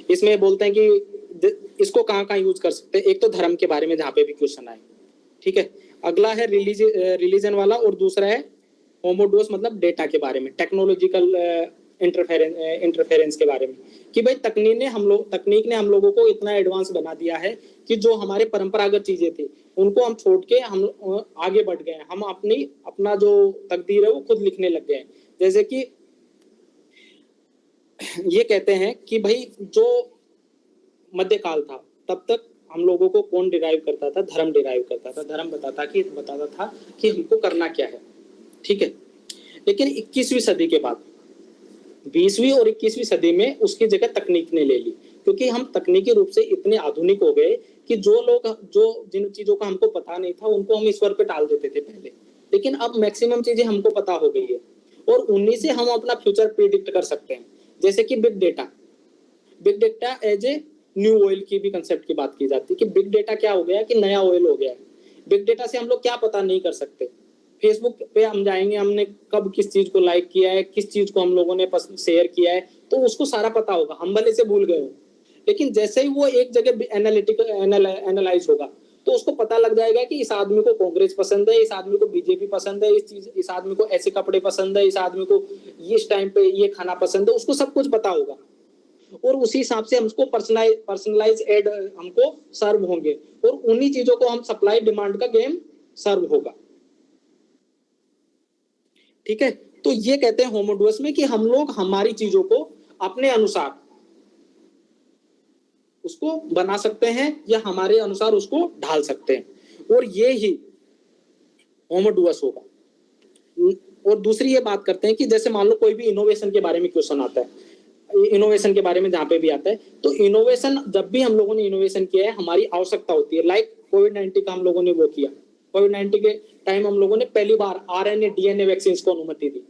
इसमें बोलते हैं कि इसको कहाँ यूज कर सकते हैं। एक तो धर्म के बारे में जहाँ पे भी क्वेश्चन आए, ठीक है। अगला है रिलीजन वाला, और दूसरा है होमोडुअस मतलब डेटा के बारे में, टेक्नोलॉजिकल इंटरफेरेंस के बारे में, कि भाई तकनीक ने हम लोगों को इतना एडवांस बना दिया है कि जो हमारे परंपरागत चीजें थी उनको हम छोड़ के हम आगे बढ़ गए हैं। हम अपना जो तकदीर है वो खुद लिखने लग गए हैं। जैसे कि ये कहते हैं कि भाई जो मध्यकाल था तब तक हम लोगों को कौन डिराइव करता था? धर्म डिराइव करता था। धर्म बताता था कि हमको करना क्या है, ठीक है। लेकिन 21वीं सदी के बाद 20वीं और 21वीं सदी में उसकी जगह तकनीक ने ले ली, क्योंकि हम तकनीकी रूप से इतने आधुनिक हो गए कि जिन चीजों का हमको पता नहीं था उनको हम ईश्वर पे टाल देते थे पहले। लेकिन अब मैक्सिमम चीजें हमको पता हो गई है, और उन्हीं से हम अपना फ्यूचर प्रिडिक्ट कर सकते हैं। जैसे कि big data as a new oil की भी कंसेप्ट की बात की जाती है कि बिग डेटा क्या हो गया कि नया ऑयल हो गया है। बिग डेटा से हम लोग क्या पता नहीं कर सकते। फेसबुक पे हम जाएंगे, हमने कब किस चीज को लाइक किया है, किस चीज को हम लोगों ने शेयर किया है, तो उसको सारा पता होगा, हम भले से भूल गए हो। लेकिन जैसे ही वो एक जगह एनालाइज होगा तो उसको पता लग जाएगा कि इस आदमी को कांग्रेस पसंद है, इस आदमी को बीजेपी पसंद है, इस आदमी को ऐसे कपड़े पसंद है, इस आदमी को इस टाइम पे ये खाना पसंद है, उसको सब कुछ पता होगा। और उसी हिसाब से हमको पर्सनलाइज एड हमको सर्व होंगे और उन्हीं चीजों को हम सप्लाई डिमांड का गेम सर्व होगा। ठीक है, तो ये कहते हैं होमोडुअस में कि हम लोग हमारी चीजों को अपने अनुसार उसको बना सकते हैं या हमारे अनुसार उसको ढाल सकते हैं और ये ही होमोडुअस होगा। और दूसरी ये बात करते हैं कि जैसे मान लो कोई भी इनोवेशन के बारे में क्वेश्चन आता है, इनोवेशन के बारे में जहां पे भी आता है, तो इनोवेशन जब भी हम लोगों ने इनोवेशन किया है हमारी आवश्यकता होती है। लाइक कोविड-19 का हम लोगों ने वो किया, कोविड-19 के टाइम हम लोगों ने पहली बार आरएनए डीएनए वैक्सीन को अनुमति दी।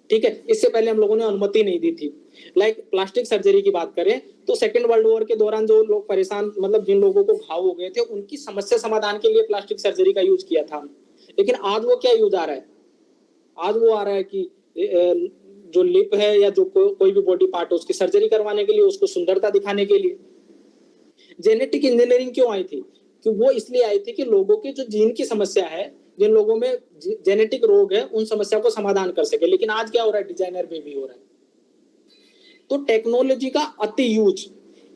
ठीक है, इससे पहले हम लोगों ने अनुमति नहीं दी थी। लाइक प्लास्टिक सर्जरी की बात करें तो सेकेंड वर्ल्ड वॉर के दौरान जो लोग परेशान, मतलब जिन लोगों को घाव हो गए थे, उनकी समस्या समाधान के लिए प्लास्टिक सर्जरी का यूज किया था। लेकिन आज वो क्या यूज आ रहा है? आज वो आ रहा है कि जो लिप है या जो कोई भी बॉडी पार्ट है उसकी सर्जरी करवाने के लिए, उसको सुंदरता दिखाने के लिए। जेनेटिक इंजीनियरिंग क्यों आई थी? कि वो इसलिए आई थी कि लोगों के जो जीन की समस्या है, जिन लोगों में जेनेटिक रोग है, उन समस्या को समाधान कर सके। लेकिन आज क्या हो रहा है? डिजाइनर बेबी हो रहा है। तो टेक्नोलॉजी का अति यूज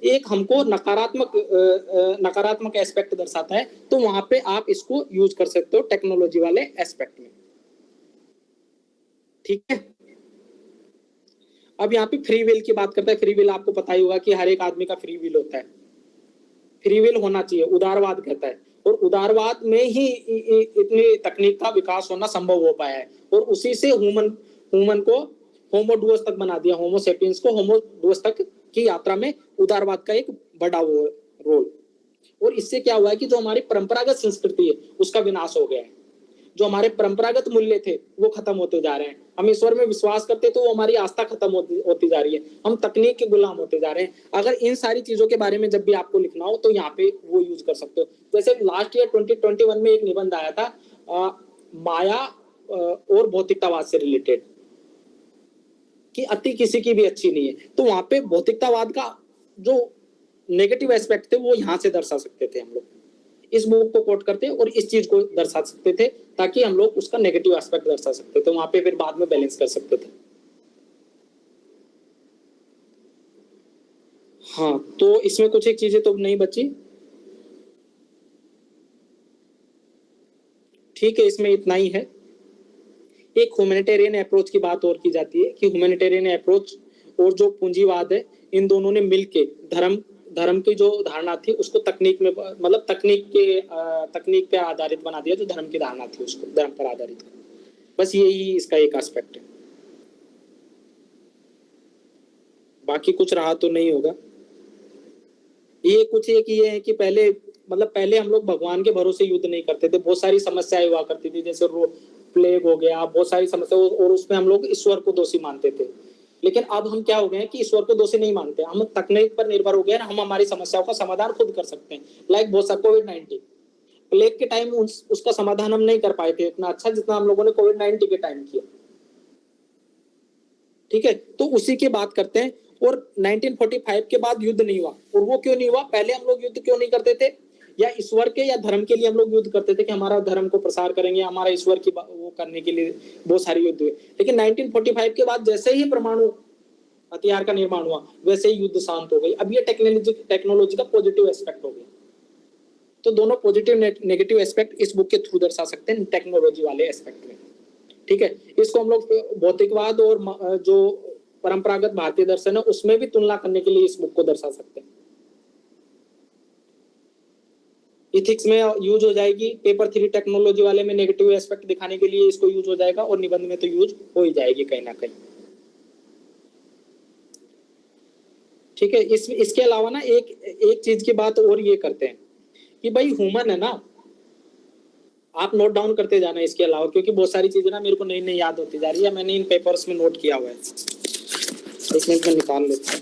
एक हमको नकारात्मक एस्पेक्ट दर्शाता है, तो वहां पे आप इसको यूज कर सकते हो टेक्नोलॉजी वाले एस्पेक्ट में। ठीक है, अब यहाँ पे फ्री विल की बात करते हैं। फ्री विल आपको पता ही होगा कि हर एक आदमी का फ्री विल होता है, फ्री विल होना चाहिए, उदारवाद कहता है। और उदारवाद में ही इतनी तकनीक का विकास होना संभव हो पाया है और उसी से ह्यूमन को होमोडुअस तक बना दिया, होमो सेपियंस को होमोडुअस तक की यात्रा में उदारवाद का एक बड़ा रोल। और इससे क्या हुआ है कि जो हमारी परंपरागत संस्कृति है उसका विनाश हो गया है। जो हमारे परंपरागत मूल्य थे वो खत्म होते जा रहे हैं। हम ईश्वर में विश्वास करते तो वो हमारी आस्था खत्म होती जा रही है। हम तकनीक के गुलाम होते जा रहे हैं। अगर इन सारी चीजों के बारे में जब भी आपको लिखना हो तो यहाँ पे वो यूज कर सकते हो। जैसे लास्ट ईयर 2021 में एक निबंध आया था माया और भौतिकतावाद से रिलेटेड, कि अति किसी की भी अच्छी नहीं है। तो वहां पे भौतिकतावाद का जो नेगेटिव एस्पेक्ट थे वो यहाँ से दर्शा सकते थे। हम लोग इस बुक को कोट करते और इस चीज को दर्शा सकते थे ताकि हम लोग उसका नेगेटिव एस्पेक्ट दर्शा सकते थे। वहां पे फिर बाद में बैलेंस कर सकते थे। हाँ, तो इसमें कुछ एक चीजें तो नहीं बची। ठीक है, इसमें इतना ही है। एक ह्यूमैनिटेरियन अप्रोच की बात और की जाती है कि ह्यूमैनिटेरियन अप्रोच और जो पूंजीवाद है, इन दोनों ने मिलके धर्म की जो धारणा थी उसको तकनीक में, मतलब तकनीक पे आधारित बना दिया। जो धर्म की धारणा थी उसको धर्म पर आधारित। बस यही इसका एक एस्पेक्ट है, बाकी कुछ रहा तो नहीं होगा। ये कुछ एक ये है कि पहले हम लोग भगवान के भरोसे युद्ध नहीं करते थे। बहुत सारी समस्याएं हुआ करती थी, जैसे प्लेग हो गया, बहुत सारी समस्या, और उसमें हम लोग ईश्वर को दोषी मानते थे। लेकिन अब हम क्या हो गए हैं कि ईश्वर को दोषी नहीं मानते, हम तकनीक पर निर्भर हो गए। हम हमारी समस्याओं का समाधान खुद कर सकते हैं। लाइक बहुत सारा कोविड-19 प्लेग के टाइम उसका समाधान हम नहीं कर पाए थे इतना अच्छा जितना हम लोगों ने कोविड-19 के टाइम किया। ठीक है, तो उसी की बात करते हैं। और 1945 के बाद युद्ध नहीं हुआ, और वो क्यों नहीं हुआ? पहले हम लोग युद्ध क्यों नहीं करते थे? या ईश्वर के या धर्म के लिए हम लोग युद्ध करते थे कि हमारा धर्म को प्रसार करेंगे, हमारा ईश्वर की वो करने के लिए बहुत सारे युद्ध हुए। लेकिन 1945 के बाद जैसे ही परमाणु हथियार का निर्माण हुआ वैसे ही युद्ध शांत हो गई। अब ये टेक्नोलॉजी का पॉजिटिव एस्पेक्ट हो गया। तो दोनों पॉजिटिव नेगेटिव एस्पेक्ट इस बुक के थ्रू दर्शा सकते हैं टेक्नोलॉजी वाले एस्पेक्ट में। ठीक है, इसको हम लोग भौतिकवाद और जो परंपरागत भारतीय दर्शन है उसमें भी तुलना करने के लिए इस बुक को दर्शा सकते हैं। इथिक्स में यूज हो जाएगी, पेपर 3 टेक्नोलॉजी वाले में नेगेटिव एस्पेक्ट दिखाने के लिए इसको यूज हो जाएगा, और निबंध में तो यूज हो ही जाएगी कहीं ना कहीं। ठीक है, इसके अलावा ना एक चीज की बात और ये करते हैं कि भाई ह्यूमन है ना, आप नोट डाउन करते जाना इसके अलावा, क्योंकि बहुत सारी चीजें ना मेरे को नई नई याद होती जा रही है। मैंने इन पेपर्स में नोट किया हुआ है, एक मिनट में निकाल लेता हूँ।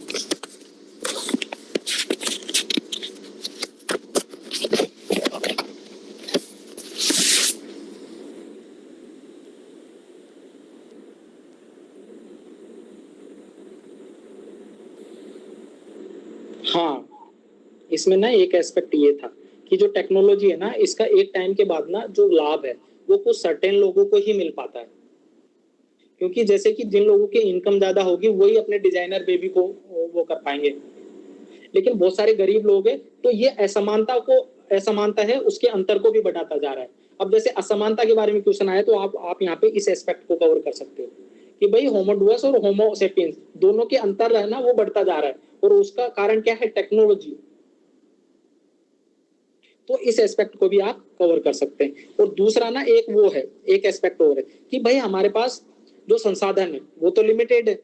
हाँ, इसमें ना एक एस्पेक्ट ये था कि जो टेक्नोलॉजी है ना, इसका एक टाइम के बाद ना जो लाभ है वो कुछ सर्टेन लोगों को ही मिल पाता है। क्योंकि जैसे कि जिन लोगों की इनकम ज्यादा होगी वही अपने डिजाइनर बेबी को वो कर पाएंगे, लेकिन बहुत सारे गरीब लोग हैं, तो ये असमानता है उसके अंतर को भी बढ़ाता जा रहा है। अब जैसे असमानता के बारे में क्वेश्चन आया तो आप यहाँ पे इस एस्पेक्ट को कवर कर सकते हो कि भाई होमोडुअस और होमोसेपियंस दोनों के अंतर है ना वो बढ़ता जा रहा है, और उसका कारण क्या है? टेक्नोलॉजी। तो इस एस्पेक्ट को भी आप कवर कर सकते हैं। और दूसरा ना एक एस्पेक्ट और है कि भाई हमारे पास जो संसाधन है वो तो लिमिटेड है,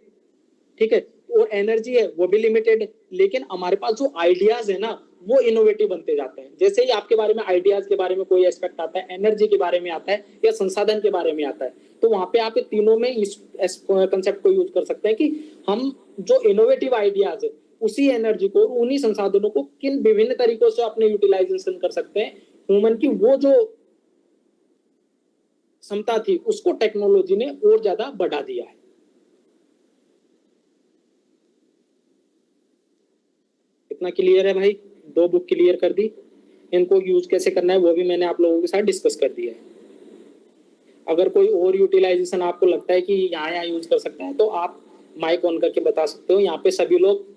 ठीक है, और एनर्जी है वो भी लिमिटेड है, लेकिन हमारे पास जो आइडियाज है ना वो इनोवेटिव बनते जाते हैं। जैसे ही आपके बारे में आइडियाज के बारे में कोई एस्पेक्ट आता है, एनर्जी के बारे में आता है या संसाधन के बारे में आता है, तो वहां पे आप तीनों में इस कंसेप्ट को यूज कर सकते हैं कि हम जो इनोवेटिव आइडियाज है उसी एनर्जी को और उन्हीं संसाधनों को किन विभिन्न तरीकों से अपने यूटिलाइजेशन कर सकते हैं। ह्यूमन की वो जो क्षमता थी उसको टेक्नोलॉजी ने और ज्यादा बढ़ा दिया है। इतना क्लियर है भाई? 2 बुक क्लियर कर दी, इनको यूज कैसे करना है वो भी मैंने आप लोगों के साथ डिस्कस कर दिया है। अगर कोई और यूटिलाइजेशन आपको लगता है कि यहाँ यूज कर सकते हैं तो आप माइक ऑन करके बता सकते हो। यहाँ पे सभी लोग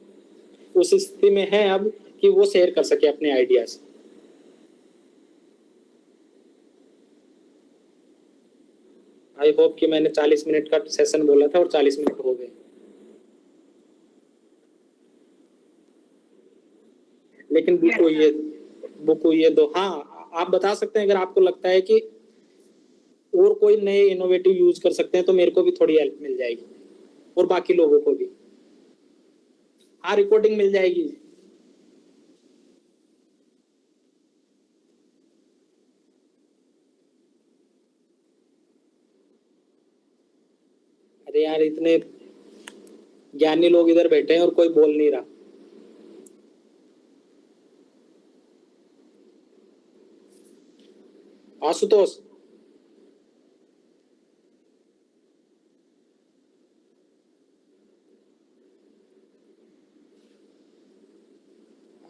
उस स्थिति में हैं अब कि वो शेयर कर सके अपने आइडियाज। आई होप कि मैंने 40 मिनट का सेशन बोला था और 40 मिनट हो गए, लेकिन बुक हुई है 2। हाँ, आप बता सकते हैं अगर आपको लगता है कि और कोई नए इनोवेटिव यूज कर सकते हैं तो मेरे को भी थोड़ी हेल्प मिल जाएगी और बाकी लोगों को भी। हाँ, रिकॉर्डिंग मिल जाएगी। अरे यार, इतने ज्ञानी लोग इधर बैठे हैं और कोई बोल नहीं रहा। आशुतोष,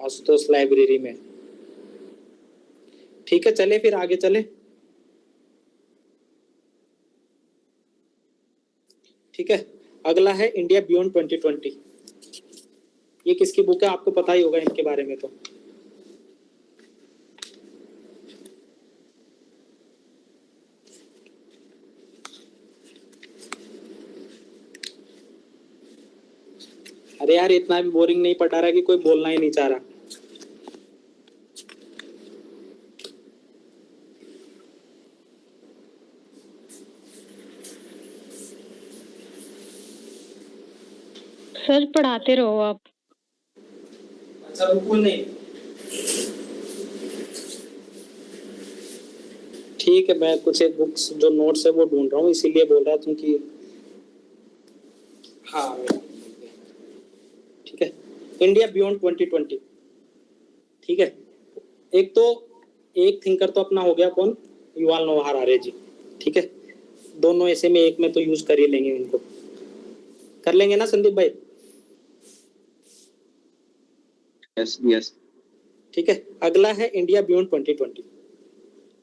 आशुतोष लाइब्रेरी में। ठीक है, चले फिर आगे चले। ठीक है, अगला है इंडिया बियॉन्ड 2020। ये किसकी बुक है आपको पता ही होगा इनके बारे में तो। अरे यार, इतना भी बोरिंग नहीं पढ़ा रहा कि कोई बोलना ही नहीं चाह रहा। सर पढ़ाते रहो आप। अच्छा, बिल्कुल नहीं। ठीक है, मैं कुछ एक बुक्स जो नोट्स है वो ढूंढ रहा हूँ, इसीलिए बोल रहा था कि हाँ ठीक है। India beyond 2020। ठीक है, एक थिंकर तो अपना हो गया, कौन? युval नोआ हरारे जी। ठीक है, दोनों ऐसे में एक में तो यूज कर ही लेंगे, उनको कर लेंगे ना संदीप भाई? यस। ठीक है, अगला है इंडिया बियॉन्ड 2020।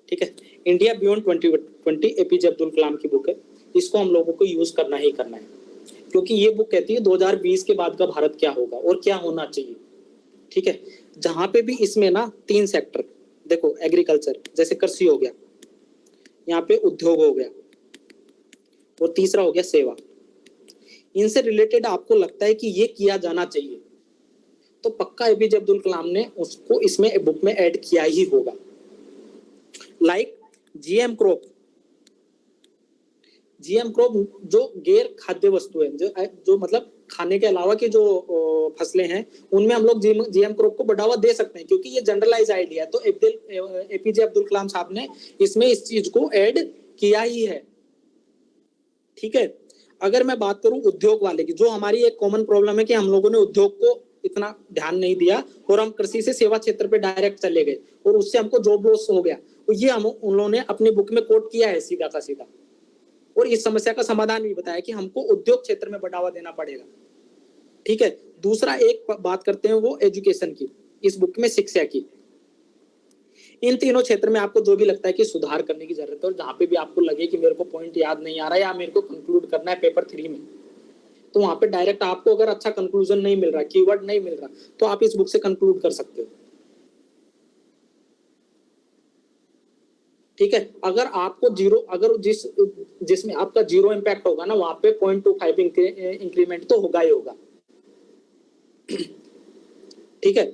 ठीक है, India beyond 2020 APJ Abdul Kalam की बुक है। इसको हम लोगों को यूज करना ही करना है, क्योंकि ये बुक कहती है 2020 के बाद का भारत क्या होगा और क्या होना चाहिए। ठीक है, जहां पे भी इसमें ना 3 सेक्टर देखो, एग्रीकल्चर जैसे कृषि हो गया, यहाँ पे उद्योग हो गया, और तीसरा हो गया सेवा। इनसे रिलेटेड आपको लगता है कि ये किया जाना चाहिए तो पक्का एपीजे अब्दुल कलाम ने उसको इसमें बुक में ऐड किया ही होगा। लाइक जीएम क्रॉप जो गैर खाद्य वस्तु है, जो मतलब खाने के अलावा की जो फसलें हैं उनमें हम लोग जीएम क्रॉप को बढ़ावा दे सकते हैं, क्योंकि ये जनरलाइज आइडिया है। तो एपीजे अब्दुल कलाम साहब ने इसमें इस चीज को ऐड किया ही है। ठीक है, अगर मैं बात करूं उद्योग वाले की, जो हमारी एक कॉमन प्रॉब्लम है कि हम लोगों ने उद्योग को इतना ध्यान नहीं दिया और हम कृषि से सेवा क्षेत्र पे डायरेक्ट चले गए और उससे हमको जॉब लॉस हो गया। तो ये हम उन्होंने अपनी बुक में कोट किया है सीधा का सीधा, और इस समस्या का समाधान भी बताया कि हमको उद्योग क्षेत्र में बढ़ावा देना पड़ेगा। ठीक है, दूसरा एक बात करते हैं वो एजुकेशन की, इस बुक में शिक्षा की। इन तीनों क्षेत्र में आपको जो भी लगता है कि सुधार करने की जरूरत है, और जहाँ पे भी आपको लगे कि मेरे को पॉइंट याद नहीं आ रहा या मेरे को कंक्लूड करना है पेपर 3 में, तो वहां पे डायरेक्ट आपको अगर अच्छा कंक्लूजन नहीं मिल रहा, कीवर्ड नहीं मिल रहा, तो आप इस बुक से कंक्लूड कर सकते हो। ठीक है, अगर आपको जीरो, अगर जिसमें आपका जीरो इम्पैक्ट होगा ना, वहां पे 0.25 इंक्रीमेंट तो होगा ही होगा। ठीक है,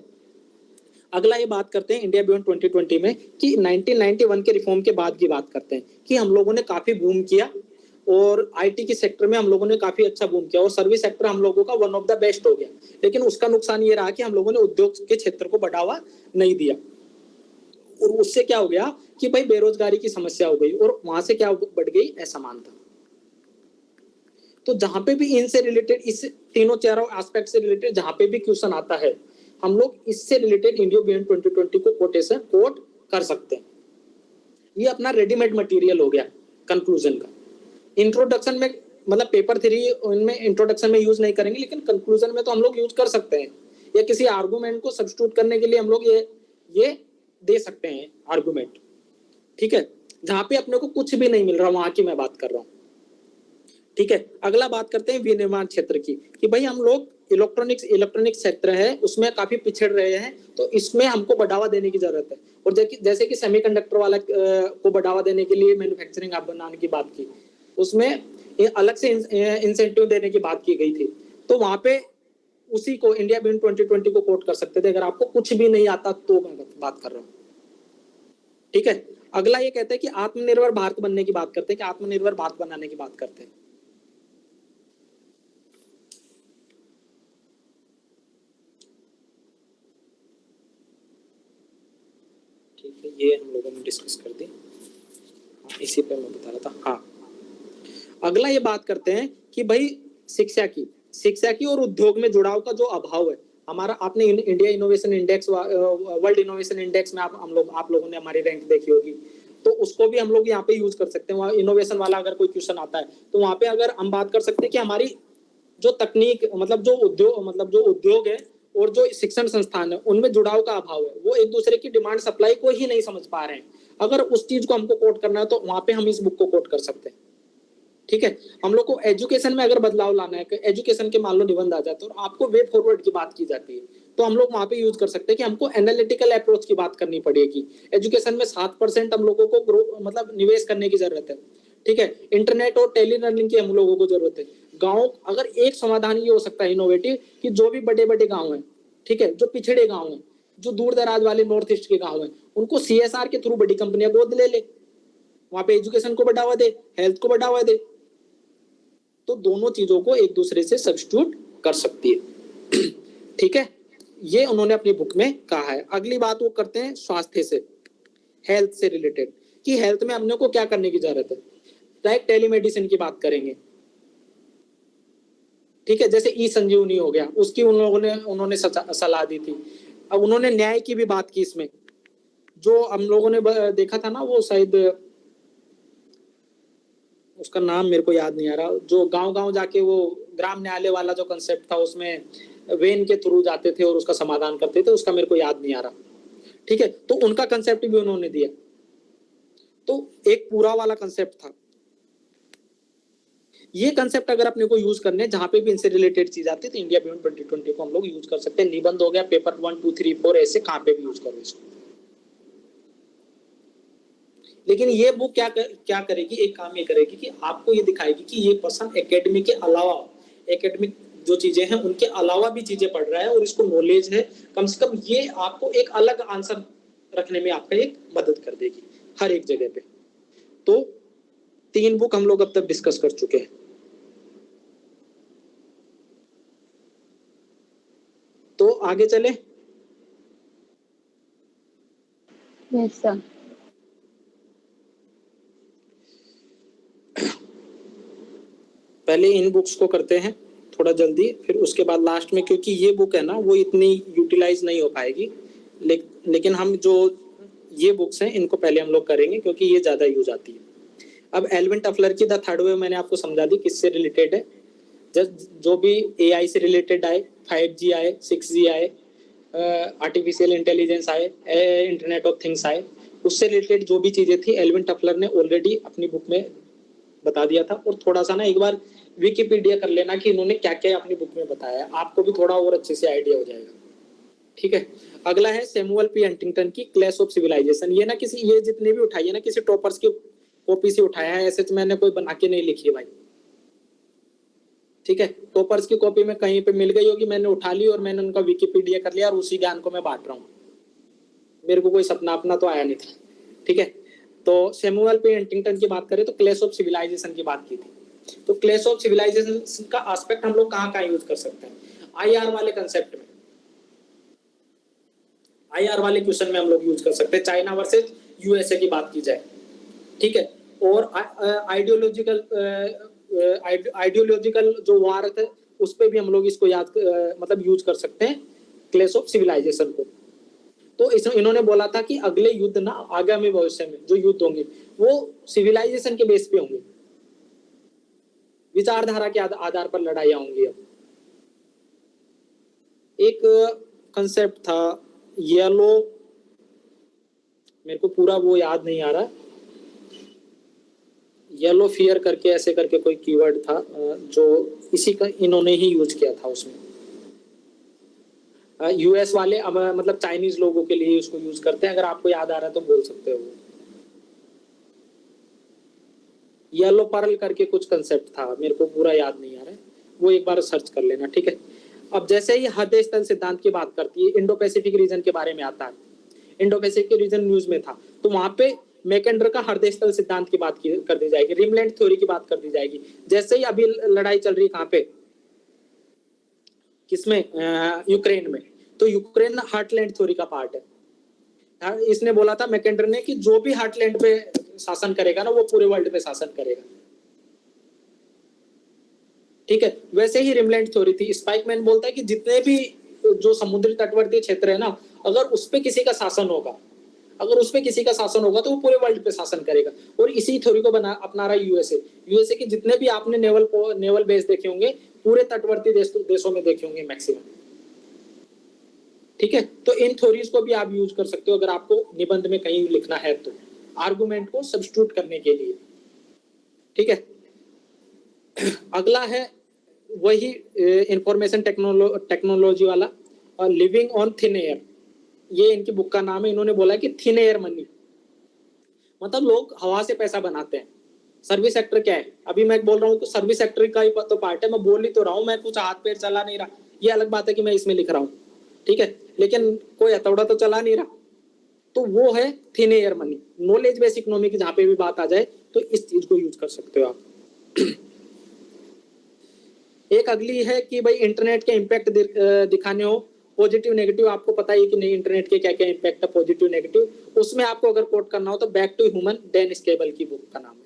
अगला ये बात करते हैं इंडिया बियॉन्ड 2020 में कि 1991 के रिफॉर्म के बाद की बात करते हैं कि हम लोगों ने काफी बूम किया, और आईटी के सेक्टर में हम लोगों ने काफी अच्छा बूम किया, और सर्विस सेक्टर हम लोगों का वन ऑफ द बेस्ट हो गया। लेकिन उसका नुकसान ये रहा कि हम लोगों ने उद्योग के क्षेत्र को बढ़ावा नहीं दिया, और उससे क्या हो गया कि भाई बेरोजगारी की समस्या हो गई, और वहां से क्या बढ़ गई, असमानता। तो जहां पे भी इनसे रिलेटेड, इस तीनों चारों एस्पेक्ट से रिलेटेड जहां पे भी क्वेश्चन आता है, हम लोग इससे रिलेटेड इंडिया बियॉन्ड 2020 को कोटेशन कोट कर सकते हैं। ये अपना रेडीमेड मटेरियल हो गया कंक्लूजन का। इंट्रोडक्शन में, मतलब पेपर 3 इनमें इंट्रोडक्शन में यूज नहीं करेंगे, लेकिन कंक्लूजन में तो हम लोग यूज कर सकते हैं, या किसी आर्गुमेंट को सब्स्टिट्यूट करने के लिए हम लोग ये दे सकते हैं आर्गुमेंट। ठीक है, जहां पे अपने को कुछ भी नहीं मिल रहा वहां की मैं बात कर रहा हूँ। ठीक है, अगला बात करते हैं विनिर्माण क्षेत्र की, कि भाई हम लोग इलेक्ट्रॉनिक क्षेत्र है उसमें काफी पिछड़ रहे हैं, तो इसमें हमको बढ़ावा देने की जरूरत है। और जैसे कि सेमीकंडक्टर वाला को बढ़ावा देने के लिए मैन्युफैक्चरिंग हब बनाने की बात की, उसमें अलग से इंसेंटिव देने की बात की गई थी। तो वहां पे उसी को इंडिया बियॉन्ड 2020 को कोट कर सकते थे, अगर आपको कुछ भी नहीं आता तो मैं बात कर रहा हूँ। ठीक है, अगला ये कहते हैं कि आत्मनिर्भर भारत बनने की बात करते हैं, कि आत्मनिर्भर भारत बनाने की बात करते हैं। ठीक है, ये हम लोगों ने डिस्कस कर दी, इसी पे मैं बता रहा था। हाँ, अगला ये बात करते हैं कि भाई शिक्षा की और उद्योग में जुड़ाव का जो अभाव है हमारा। आपने India innovation index, world innovation index में आप लोगों ने हमारी रैंक देखी होगी, तो उसको भी हम लोग यहाँ पे यूज कर सकते हैं। वहाँ इनोवेशन वाला अगर कोई क्वेश्चन आता है तो वहाँ पे अगर हम बात कर सकते हैं कि हमारी जो तकनीक, मतलब जो उद्योग है और जो शिक्षण संस्थान है, उनमें जुड़ाव का अभाव है, वो एक दूसरे की डिमांड सप्लाई को ही नहीं समझ पा रहे हैं। अगर उस चीज को हमको कोट करना है तो वहां पे हम इस बुक को कोट कर सकते हैं। ठीक है, हम लोग को एजुकेशन में अगर बदलाव लाना है, एजुकेशन के मान लो निबंध आ जाते हैं और आपको वे फॉरवर्ड की बात की जाती है, तो हम लोग वहां पे यूज कर सकते हैं कि हमको एनालिटिकल अप्रोच की बात करनी पड़ेगी। एजुकेशन में 7% हम लोगों को मतलब निवेश करने की जरूरत है। ठीक है, इंटरनेट और टेली लर्निंग की हम लोगों को जरूरत है। गाँव, अगर एक समाधान ये हो सकता है इनोवेटिव, कि जो भी बड़े बड़े गाँव हैं, ठीक है, जो पिछड़े गाँव हैं, जो दूर दराज वाले नॉर्थ ईस्ट के गाँव हैं, उनको CSR के थ्रू बड़ी कंपनियां गोद ले ले, वहां पे एजुकेशन को बढ़ावा दे, हेल्थ को बढ़ावा दे, तो दोनों चीजों को एक दूसरे से सब्स्टिट्यूट कर सकती है। ठीक है, ये उन्होंने अपनी बुक में कहा है। अगली बात वो करते हैं स्वास्थ्य से, हेल्थ से रिलेटेड, कि हेल्थ में अपने को क्या करने की जरूरत है। डायरेक्ट टेलीमेडिसिन की बात करेंगे। ठीक है, जैसे ई संजीवनी हो गया, उसकी उन्होंने सलाह दी थी। अब उन्होंने न्याय की भी बात की इसमें, जो हम लोगों ने देखा था ना, वो शायद उसका नाम मेरे को याद नहीं आ रहा, जो गांव-गांव जाके वो ग्राम न्यायालय वाला जो कंसेप्ट था, उसमें वेन के थ्रू जाते थे और उसका समाधान करते थे, उसका मेरे को याद नहीं आ रहा। ठीक है, तो उनका कंसेप्ट भी उन्होंने दिया, तो एक पूरा वाला कंसेप्ट था। ये कंसेप्ट अगर अपने को यूज करने, जहां पे भी इनसे रिलेटेड चीज आती है, तो इंडिया बियॉन्ड 2020 को हम लोग यूज कर सकते हैं। निबंध हो गया, पेपर 1, 2, 3, 4, ऐसे कहां पे भी यूज करो इसको। लेकिन ये बुक क्या करेगी, एक काम ये करेगी कि आपको ये दिखाएगी कि ये पर्सन एकेडमी के अलावा, एकेडमिक जो चीजें हैं उनके अलावा भी चीजें पढ़ रहा है और इसको नॉलेज है। कम से कम ये आपको एक अलग आंसर रखने में आपका एक मदद कर देगी हर एक जगह पे। तो 3 बुक हम लोग अब तक डिस्कस कर चुके हैं। तो आगे चले। Yes sir. पहले इन बुक्स को करते हैं थोड़ा जल्दी, फिर उसके बाद लास्ट में, क्योंकि ये बुक है ना वो इतनी यूटिलाइज नहीं हो पाएगी, लेकिन हम जो ये बुक्स हैं इनको पहले हम लोग करेंगे क्योंकि ये ज्यादा यूज आती है। अब एल्विन टफलर की द थर्ड वेव मैंने आपको समझा दी किससे रिलेटेड है। जो भी AI से रिलेटेड आए, 5G आए, 6G आए, आर्टिफिशियल इंटेलिजेंस आए, इंटरनेट ऑफ थिंग्स आए, उससे रिलेटेड जो भी चीजें थी एल्विन टफलर ने ऑलरेडी अपनी बुक में बता दिया था। और थोड़ा सा ना एक बार विकिपीडिया कर लेना कि इन्होंने क्या क्या अपनी बुक में बताया है, आपको भी थोड़ा और अच्छे से आइडिया हो जाएगा। ठीक है, अगला है सैमुअल पी हंटिंगटन की क्लैश ऑफ सिविलाइजेशन। ये ना किसी, ये जितने भी उठाइए ना किसी टॉपर्स की कॉपी से उठाया है, ऐसे तो मैंने कोई बना के नहीं लिखी है भाई। ठीक है, टॉपर्स की कॉपी में कहीं पे मिल गई होगी, मैंने उठा ली और मैंने उनका विकिपीडिया कर लिया और उसी ज्ञान को मैं बांट रहा हूँ। मेरे को कोई सपना अपना तो आया नहीं था। ठीक है, तो सैमुअल पी हंटिंगटन की बात करें तो क्लैश ऑफ सिविलाइजेशन की बात की थी। तो क्लैश ऑफ सिविलाइजेशन का एस्पेक्ट हम लोग कहाँ यूज कर सकते हैं? आईआर वाले कंसेप्ट में, आईआर वाले क्वेश्चन में हम लोग यूज कर सकते हैं, चाइना वर्सेस यूएसए की बात की जाए। ठीक है, और आइडियोलॉजिकल जो वार थे उस पे भी हम लोग इसको याद मतलब यूज कर सकते हैं क्लैश ऑफ सिविलाइजेशन को। तो इन्होंने बोला था कि अगले युद्ध ना आगामी भविष्य में जो युद्ध होंगे वो सिविलाइजेशन के बेस पे होंगे, विचारधारा के आधार पर लड़ाइयां होंगी। अब एक कंसेप्ट था येलो, मेरे को पूरा वो याद नहीं आ रहा, येलो फियर करके ऐसे करके कोई कीवर्ड था जो इसी का इन्होंने ही यूज किया था उसमें। यूएस वाले अब मतलब चाइनीज लोगों के लिए उसको यूज करते हैं, अगर आपको याद आ रहा है तो बोल सकते हो। येलो पर्ल करके कुछ कंसेप्ट था, मेरे को पूरा याद नहीं आ रहा है, वो एक बार सर्च कर लेना। ठीक है, अब जैसे ही हृदय स्थल सिद्धांत की बात करती है, इंडो पैसिफिक रीजन के बारे में आता है, इंडो पैसिफिक रीजन न्यूज में था, तो वहां पे मैकेंडर का हृदय स्थल सिद्धांत की बात कर दी जाएगी, रिमलैंड थ्योरी की बात कर दी जाएगी। जैसे ही अभी लड़ाई चल रही है कहाँ पे, किसमें, यूक्रेन में, तो यूक्रेन हार्टलैंड थ्योरी का पार्ट है। इसने बोला था मैकेंडर ने कि जो भी हार्टलैंड पे शासन करेगा ना वो पूरे वर्ल्ड पे शासन करेगा। ठीक है, वैसे ही रिमलैंड थ्योरी थी। स्पाइकमैन बोलता है कि जितने भी जो समुद्री तटवर्ती क्षेत्र है ना, अगर उस पे किसी का शासन होगा, अगर उस पे किसी का शासन होगा तो वो पूरे वर्ल्ड पे शासन करेगा। और इसी थ्योरी को अपना रहा है यूएसए। यूएसए के जितने भी आपने नेवल बेस देखे होंगे पूरे तटवर्ती देशों में देखे होंगे मैक्सिमम। ठीक है, तो इन थ्योरीज को भी आप यूज कर सकते हो अगर आपको निबंध में कहीं लिखना है तो, आर्गुमेंट को सब्स्टिट्यूट करने के लिए। ठीक है, अगला है वही इंफॉर्मेशन टेक्नोलॉजी वाला, लिविंग ऑन थिन एयर, ये इनकी बुक का नाम है। इन्होंने बोला कि थिन एयर मनी, मतलब लोग हवा से पैसा बनाते हैं। सर्विस सेक्टर क्या है, अभी मैं बोल रहा हूँ तो सर्विस सेक्टर का ही तो पार्ट है, मैं बोल ही तो रहा हूँ, मैं कुछ हाथ पैर चला नहीं रहा। ये अलग बात है कि मैं इसमें लिख रहा हूँ, ठीक है, लेकिन कोई हथौड़ा तो चला नहीं रहा। तो वो है thin air money, knowledge base economy की जहाँ पे भी बात आ जाए तो इस चीज को यूज कर सकते हो आप। एक अगली है कि भाई इंटरनेट के इम्पैक्ट दिखाने हो, पॉजिटिव नेगेटिव, आपको पता ही कि नहीं इंटरनेट के क्या क्या इम्पैक्ट है, पॉजिटिव नेगेटिव। उसमें आपको अगर कोट करना हो तो back to human, Dan Schawbel की बुक का नाम है।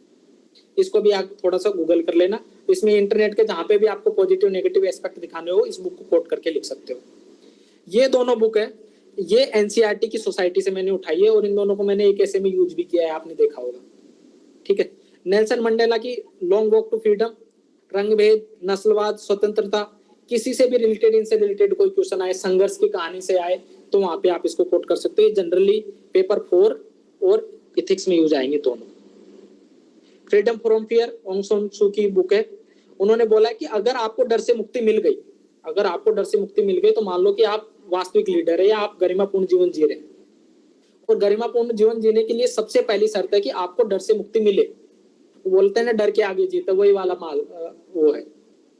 इसको भी आप थोड़ा सा गूगल कर लेना, इसमें इंटरनेट के जहाँ पे भी आपको पॉजिटिव नेगेटिव एस्पेक्ट दिखाने हो इस बुक को कोट करके लिख सकते हो। ये दोनों बुक है, ये एनसीईआरटी की सोसाइटी से मैंने उठाई है और इन दोनों को मैंने एक ऐसे में यूज भी किया है, आपने देखा होगा। ठीक है, नेल्सन मंडेला की लॉन्ग वॉक टू फ्रीडम, रंगभेद, नस्लवाद, स्वतंत्रता, किसी से भी रिलेटेड, इनसे रिलेटेड कोई क्वेश्चन आए, संघर्ष की कहानी से आए तो वहां पे आप इसको कोट कर सकते हैं। जनरली पेपर 4 और इथिक्स में यूज आएंगे दोनों। फ्रीडम फ्रॉम फियर, ऑंग सान सू की बुक है। उन्होंने बोला कि अगर आपको डर से मुक्ति मिल गई, अगर आपको डर से मुक्ति मिल गई तो मान लो कि आप वास्तविक लीडर है या आप गरिमापूर्ण जीवन जी रहे हैं। और गरिमापूर्ण जीवन जीने के लिए सबसे पहली शर्त है कि आपको डर से मुक्ति मिले। बोलते हैं ना डर के आगे जीता, वही वाला वो है,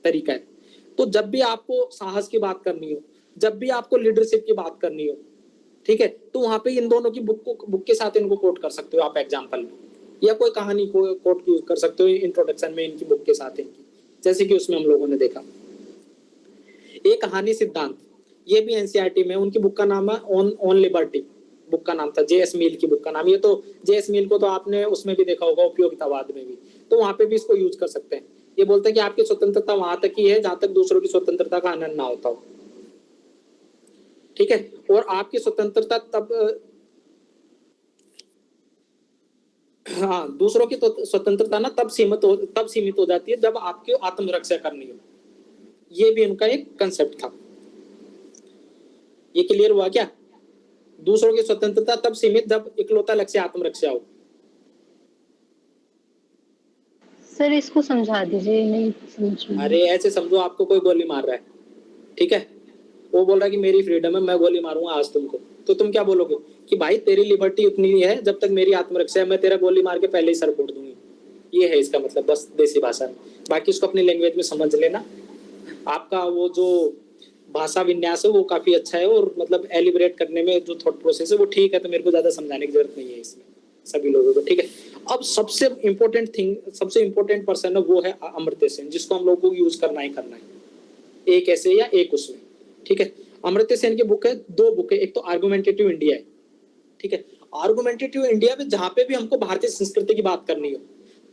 तरीका है। तो जब भी आपको साहस की बात करनी हो, जब भी आपको लीडरशिप की बात करनी हो, ठीक है, तो वहां पे इन दोनों की बुक के साथ इनको कोट कर सकते हो आप एग्जाम्पल में, या कोई कहानी को कोट यूज कर सकते हो इंट्रोडक्शन में इनकी बुक के साथ इनकी, जैसे कि उसमें हम लोगों ने देखा। एक कहानी सिद्धांत, ये भी एनसीईआरटी में, उनकी बुक का नाम है ऑन लिबर्टी, बुक का नाम था, जेएस मिल की बुक का नाम। ये तो जेएस मिल को तो आपने उसमें भी देखा होगा, उपयोगितावाद में भी, तो वहां पे भी इसको यूज कर सकते हैं। ये बोलते हैं कि आपकी स्वतंत्रता वहां तक ही है जहां तक दूसरों की स्वतंत्रता का आनंद ना होता हो। ठीक है, और आपकी स्वतंत्रता तब हाँ, दूसरों की स्वतंत्रता ना तब सीमित हो जाती है जब आपकी आत्मरक्षा करनी हो। ये भी उनका एक कंसेप्ट था। ये क्लियर हुआ क्या? दूसरों की स्वतंत्रता तब सीमित जब इकलौता लक्ष्य आत्मरक्षा हो। सर इसको समझा दीजिए, नहीं समझ में। अरे ऐसे समझो आपको कोई गोली मार रहा है, ठीक है, वो बोल रहा है कि मेरी फ्रीडम है, मैं गोली मारूंगा आज तुमको, तो तुम क्या बोलोगे कि भाई तेरी लिबर्टी उतनी ही है जब तक मेरी आत्मरक्षा है, मैं तेरा गोली मार के पहले ही सर फोड़ दूंगी। ये है इसका मतलब, बस देसी भाषा में। बाकी इसको अपनी लैंग्वेज में समझ लेना। आपका वो जो भाषा विन्यास है वो काफी अच्छा है, और मतलब एलिब्रेट करने में जो थॉट प्रोसेस है वो ठीक है, तो मेरे को ज्यादा समझाने की जरूरत नहीं है इसमें सभी लोगों को, ठीक है। अब सबसे इंपॉर्टेंट थिंग, सबसे इंपॉर्टेंट पर्सन है वो है अमर्त्य सेन, जिसको हम लोगों को यूज करना ही करना है, एक ऐसे या एक उसमें, ठीक है। अमर्त्य सेन की बुक है, 2 बुक है, एक तो आर्गुमेंटेटिव इंडिया है, ठीक है। आर्गुमेंटेटिव इंडिया में जहां पे भी हमको भारतीय संस्कृति की बात करनी हो,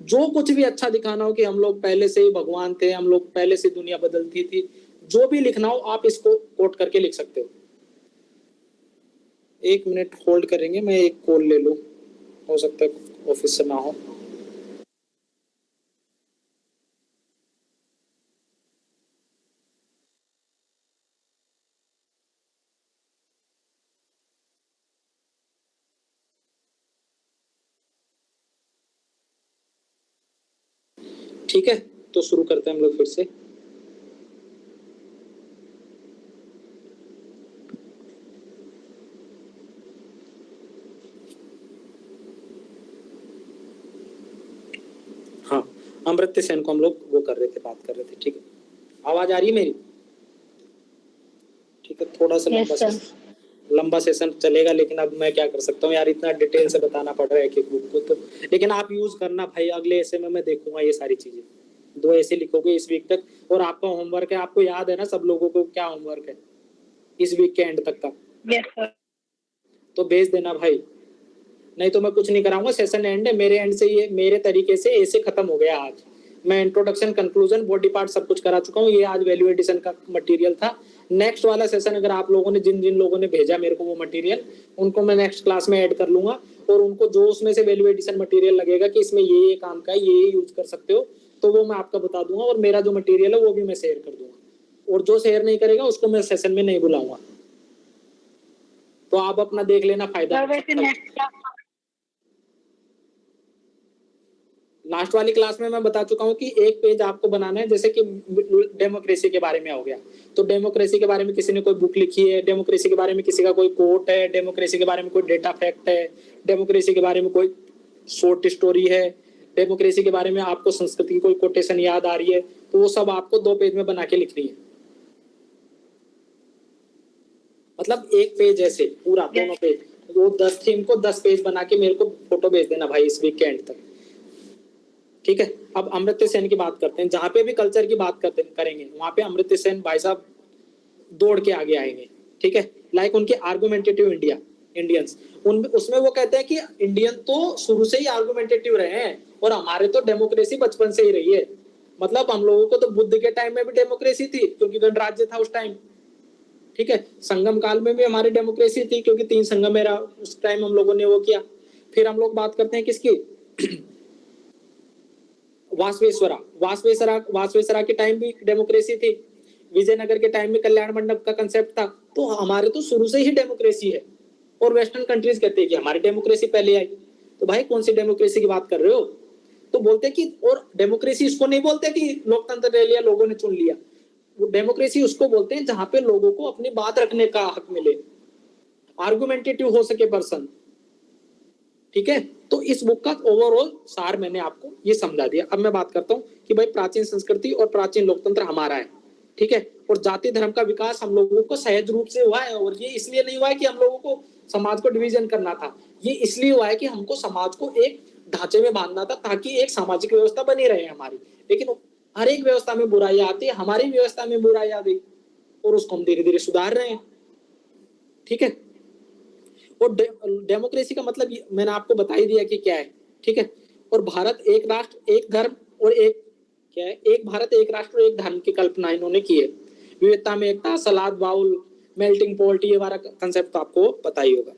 जो कुछ भी अच्छा दिखाना हो कि हम लोग पहले से ही भगवान थे, हम लोग पहले से दुनिया बदलती थी, जो भी लिखना हो आप इसको कोट करके लिख सकते हो। 1 मिनट होल्ड करेंगे, मैं एक कॉल ले लूं, हो सकता है ऑफिस से ना हो। ठीक है, तो शुरू करते हैं हम लोग फिर से। हाँ, अमर्त्य सेन को हम लोग वो कर रहे थे, बात कर रहे थे, ठीक है। आवाज आ रही है मेरी? ठीक है, थोड़ा सा Yes, sir. लंबा सेशन चलेगा, लेकिन अब मैं क्या कर सकता हूँ यार, इतना डिटेल से बताना पड़ रहा है एक एक बुक को, तो लेकिन आप यूज करना भाई, अगले ऐसे में मैं देखूंगा ये सारी चीजें। 2 ऐसे लिखोगे इस वीक तक, और आपका होमवर्क है, आपको याद है ना सब लोगों को क्या होमवर्क है इस वीक के एंड तक का, Yes, sir. तो भेज देना भाई, नहीं तो मैं कुछ नहीं कराऊंगा। सेशन एंड है मेरे एंड से, ये मेरे तरीके से ऐसे खत्म हो गया आज। मैं इंट्रोडक्शन, कंक्लूजन, बॉडी पार्ट सब कुछ करा चुका हूँ, ये आज वैल्यू एडिशन का मटेरियल था। नेक्स्ट वाला सेशन अगर आप लोगों ने जिन जिन लोगों ने भेजा मेरे को वो मटेरियल, उनको मैं नेक्स्ट क्लास में ऐड कर लूंगा, और उनको जो उसमें से वैल्यू एडिशन मटेरियल लगेगा कि इसमें ये काम का है, ये यूज कर सकते हो, तो वो मैं आपका बता दूंगा, और मेरा जो मटेरियल है वो भी मैं शेयर कर दूंगा, और जो शेयर नहीं करेगा उसको मैं सेशन में नहीं बुलाऊंगा। तो आप अपना देख लेना फायदा। लास्ट वाली क्लास में मैं बता चुका हूँ कि एक पेज आपको बनाना है, जैसे कि डेमोक्रेसी के बारे में हो गया, तो डेमोक्रेसी के बारे में किसी ने कोई बुक लिखी है, डेमोक्रेसी के बारे में किसी का कोई कोट है, डेमोक्रेसी के बारे में कोई डेटा फैक्ट है, डेमोक्रेसी के बारे में कोई शॉर्ट स्टोरी है, डेमोक्रेसी के बारे में आपको संस्कृत की कोई कोटेशन याद आ रही है, तो वो सब आपको 2 पेज में बना के लिखनी है। मतलब एक पेज ऐसे पूरा, दोनों पेज, वो 10 थीम को 10 पेज बना के मेरे को फोटो भेज देना भाई इस वीक के एंड तक, ठीक है। अब अमर्त्य सेन की बात करते हैं, जहां पे भी कल्चर की बात करेंगे वहां पे अमर्त्य सेन भाई साहब दौड़ के आगे आएंगे, ठीक है। लाइक उनके आर्गुमेंटेटिव इंडियंस, उसमें वो कहते हैं कि इंडियन तो शुरू से ही आर्गुमेंटेटिव रहे हैं, और हमारे तो डेमोक्रेसी बचपन से ही रही है। मतलब हम लोगों को तो बुद्ध के टाइम में भी डेमोक्रेसी थी क्योंकि गणराज्य था उस टाइम, ठीक है। संगम काल में भी हमारी डेमोक्रेसी थी क्योंकि 3 संगम मेरा उस टाइम हम लोगों ने वो किया। फिर हम लोग बात करते हैं किसकी, वासवेश्वरा के टाइम भी डेमोक्रेसी थी, विजयनगर के टाइम में कल्याण मंडप का कंसेप्ट था। तो हमारे तो शुरू से ही डेमोक्रेसी है, और वेस्टर्न कंट्रीज कहते हैं कि हमारी डेमोक्रेसी पहले आई। तो भाई कौन सी डेमोक्रेसी की बात कर रहे हो? तो बोलते हैं कि, और डेमोक्रेसी इसको नहीं बोलते कि लोकतंत्र ले लिया, लोगों ने चुन लिया, वो डेमोक्रेसी उसको बोलते हैं जहां पे लोगों को अपनी बात रखने का हक मिले, आर्गुमेंटेटिव हो सके पर्सन, ठीक है। तो इस बुक का ओवरऑल सार मैंने आपको ये समझा दिया। अब मैं बात करता हूँ कि भाई प्राचीन संस्कृति और प्राचीन लोकतंत्र हमारा है, ठीक है, और जाति धर्म का विकास हम लोगों को सहज रूप से हुआ है, और ये इसलिए नहीं हुआ है कि हम लोगों को समाज को डिवीजन करना था, ये इसलिए हुआ है कि हमको समाज को एक ढांचे में बांधना था ताकि एक सामाजिक व्यवस्था बनी रहे हमारी। लेकिन हर एक व्यवस्था में बुराई आती है, हमारी व्यवस्था में बुराई आ गई, और उसको हम धीरे धीरे सुधार रहे हैं, ठीक है। और डेमोक्रेसी का मतलब मैंने आपको बता ही दिया कि क्या है, ठीक है। और भारत एक राष्ट्र एक धर्म और एक क्या है, एक भारत एक राष्ट्र और एक धर्म की कल्पना इन्होंने की है। विविधता में एकता, सलाद बाउल, मेल्टिंग पॉट, ये वाला कंसेप्ट तो आपको पता ही होगा,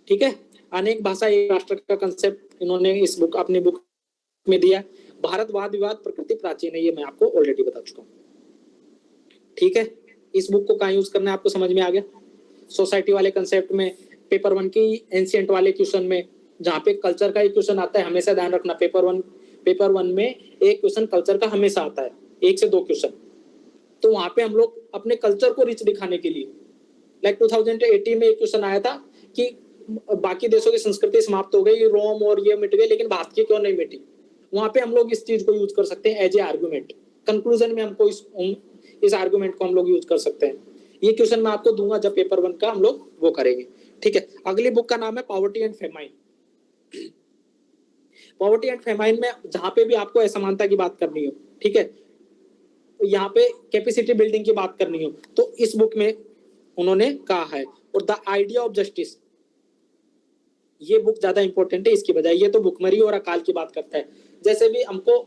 ठीक है। अनेक भाषा एक राष्ट्र का कंसेप्ट इन्होंने इस बुक, अपनी बुक में दिया। भारत वाद विवाद प्रकृति प्राचीन है, ये मैं आपको ऑलरेडी बता चुका हूँ, ठीक है। इस बुक को कहाँ यूज करना है आपको समझ में आ गया। सोसाइटी वाले कंसेप्ट में, पेपर 1 की एंशिएंट वाले क्वेश्चन में, जहाँ पे कल्चर का एक क्वेश्चन आता है, हमेशा ध्यान रखना पेपर 1 में एक क्वेश्चन कल्चर का हमेशा आता है, 1 से 2 क्वेश्चन। तो वहां पे हम लोग अपने कल्चर को रिच दिखाने के लिए, लाइक 2018 में एक क्वेश्चन आया था कि बाकी देशों की संस्कृति समाप्त हो गई, रोम और ये मिट गए, लेकिन भारत की क्यों नहीं मिटी। वहां पे हम लोग इस चीज को यूज कर सकते हैं एज ए आर्गुमेंट। कंक्लूजन में हमको इस आर्गुमेंट को हम लोग यूज कर सकते हैं। ये क्वेश्चन मैं आपको दूंगा जब पेपर 1 का हम लोग वो करेंगे, ठीक है। अगली बुक का नाम है poverty and famine. Poverty and famine में जहां पे भी आपको असमानता की बात करनी हो, ठीक है, यहाँ पे कैपेसिटी बिल्डिंग की बात करनी हो, तो इस बुक में उन्होंने कहा है। और द आइडिया ऑफ जस्टिस, ये बुक ज्यादा इंपॉर्टेंट है इसकी बजाय। ये तो भुखमरी और अकाल की बात करता है। जैसे भी हमको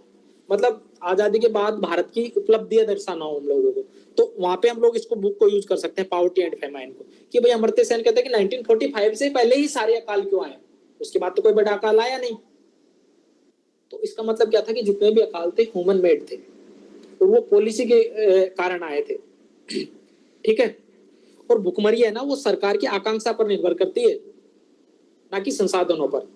मतलब आजादी के बाद भारत की उपलब्धियां दर्शाना हो हम लोगों को, तो वहां पे हम लोग इसको बुक को यूज कर सकते हैं, पॉवर्टी एंड फेमाइन को, कि भाई अमर्त्य सेन कहते हैं कि 1945 से पहले ही सारे अकाल क्यों आए, उसके बाद तो कोई बड़ा अकाल आया नहीं। तो इसका मतलब क्या था कि जितने भी अकाल थे ह्यूमन मेड थे और वो पॉलिसी के कारण आए थे, ठीक है। और भुखमरी है ना, वो सरकार की आकांक्षा पर निर्भर करती है, ना कि संसाधनों पर,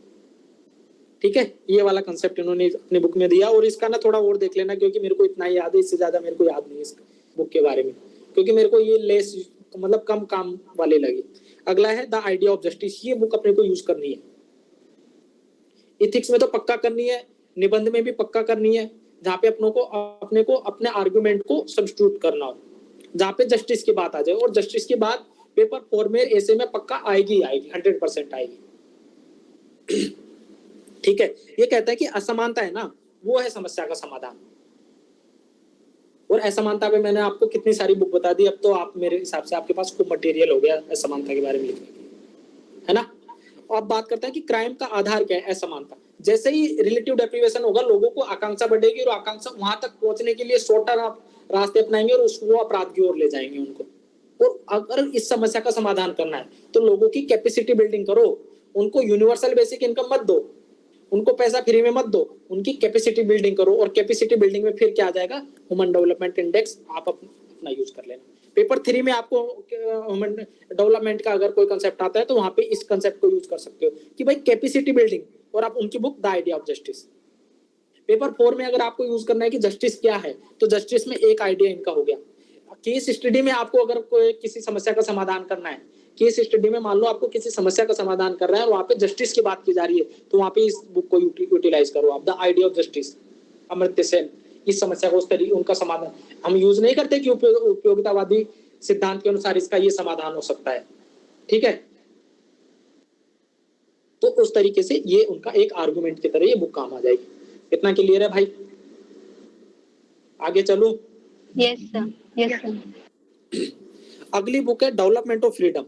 ठीक है। ये वाला कंसेप्ट इन्होंने अपनी बुक में दिया। और इसका ना थोड़ा और देख लेना, क्योंकि मेरे को इतना ही याद है, इससे ज्यादा मेरे को याद नहीं है इस बुक के बारे में, क्योंकि मेरे को ये लेस मतलब कम काम वाले लगी। अगला है द आइडिया ऑफ जस्टिस। ये बुक अपने को यूज करनी है। इथिक्स में तो पक्का करनी है, निबंध में भी पक्का करनी है, जहाँ पे अपने को अपने आर्गुमेंट को सब्स्टिट्यूट करना हो, जहाँ पे जस्टिस की बात आ जाए। और जस्टिस की बात पेपर 4 में ऐसे में पक्का आएगी 100% आएगी, ठीक है। ये कहता है कि असमानता है ना, वो है समस्या का समाधान। और असमानता पे मैंने आपको कितनी सारी बुक बता दी। अब तो आप मेरे हिसाब से आपके पास खूब मटेरियल हो गया असमानता के बारे में लिखने के लिए, है ना। अब बात करते हैं कि क्राइम का आधार क्या है, असमानता। जैसे ही रिलेटिव डेप्रिवेशन होगा, लोगों को आकांक्षा बढ़ेगी और आकांक्षा वहां तक पहुंचने के लिए शॉर्टर रास्ते अपनाएंगे और उसको अपराध की ओर ले जाएंगे उनको। और अगर इस समस्या का समाधान करना है तो लोगों की कैपेसिटी बिल्डिंग करो, उनको यूनिवर्सल बेसिक इनकम मत दो, उनको पैसा फ्री में मत दो, उनकी कैपेसिटी बिल्डिंग करो। और कैपेसिटी बिल्डिंग में फिर क्या आ जाएगा, ह्यूमन डेवलपमेंट इंडेक्स, आप अपना यूज कर लेना। पेपर 3 में आपको ह्यूमन डेवलपमेंट का अगर कोई कंसेप्ट आता है तो वहां पे इस कंसेप्ट को यूज कर सकते हो कि भाई कैपेसिटी बिल्डिंग, और आप उनकी book the idea of justice. Paper 4 में अगर आपको यूज करना है कि जस्टिस क्या है, तो जस्टिस में एक आइडिया इनका हो गया। केस स्टडी में आपको अगर कोई किसी समस्या का समाधान करना है, केस स्टडी में मान लो आपको किसी समस्या का समाधान कर रहा है और वहां पे जस्टिस की बात की जा रही है, तो वहां पे इस बुक को यूटिलाइज करो आप, the idea of justice, Amartya Sen. इस समस्या को उस तरीके उनका समाधान हम यूज नहीं करते कि उपयोगितावादी सिद्धांत के अनुसार इसका ये समाधान हो सकता है, ठीक है। तो उस तरीके से ये उनका एक आर्गुमेंट की तरह ये बुक काम आ जाएगी। इतना क्लियर है भाई? आगे चलूं? Yes sir, yes sir. अगली बुक है डेवलपमेंट ऑफ फ्रीडम,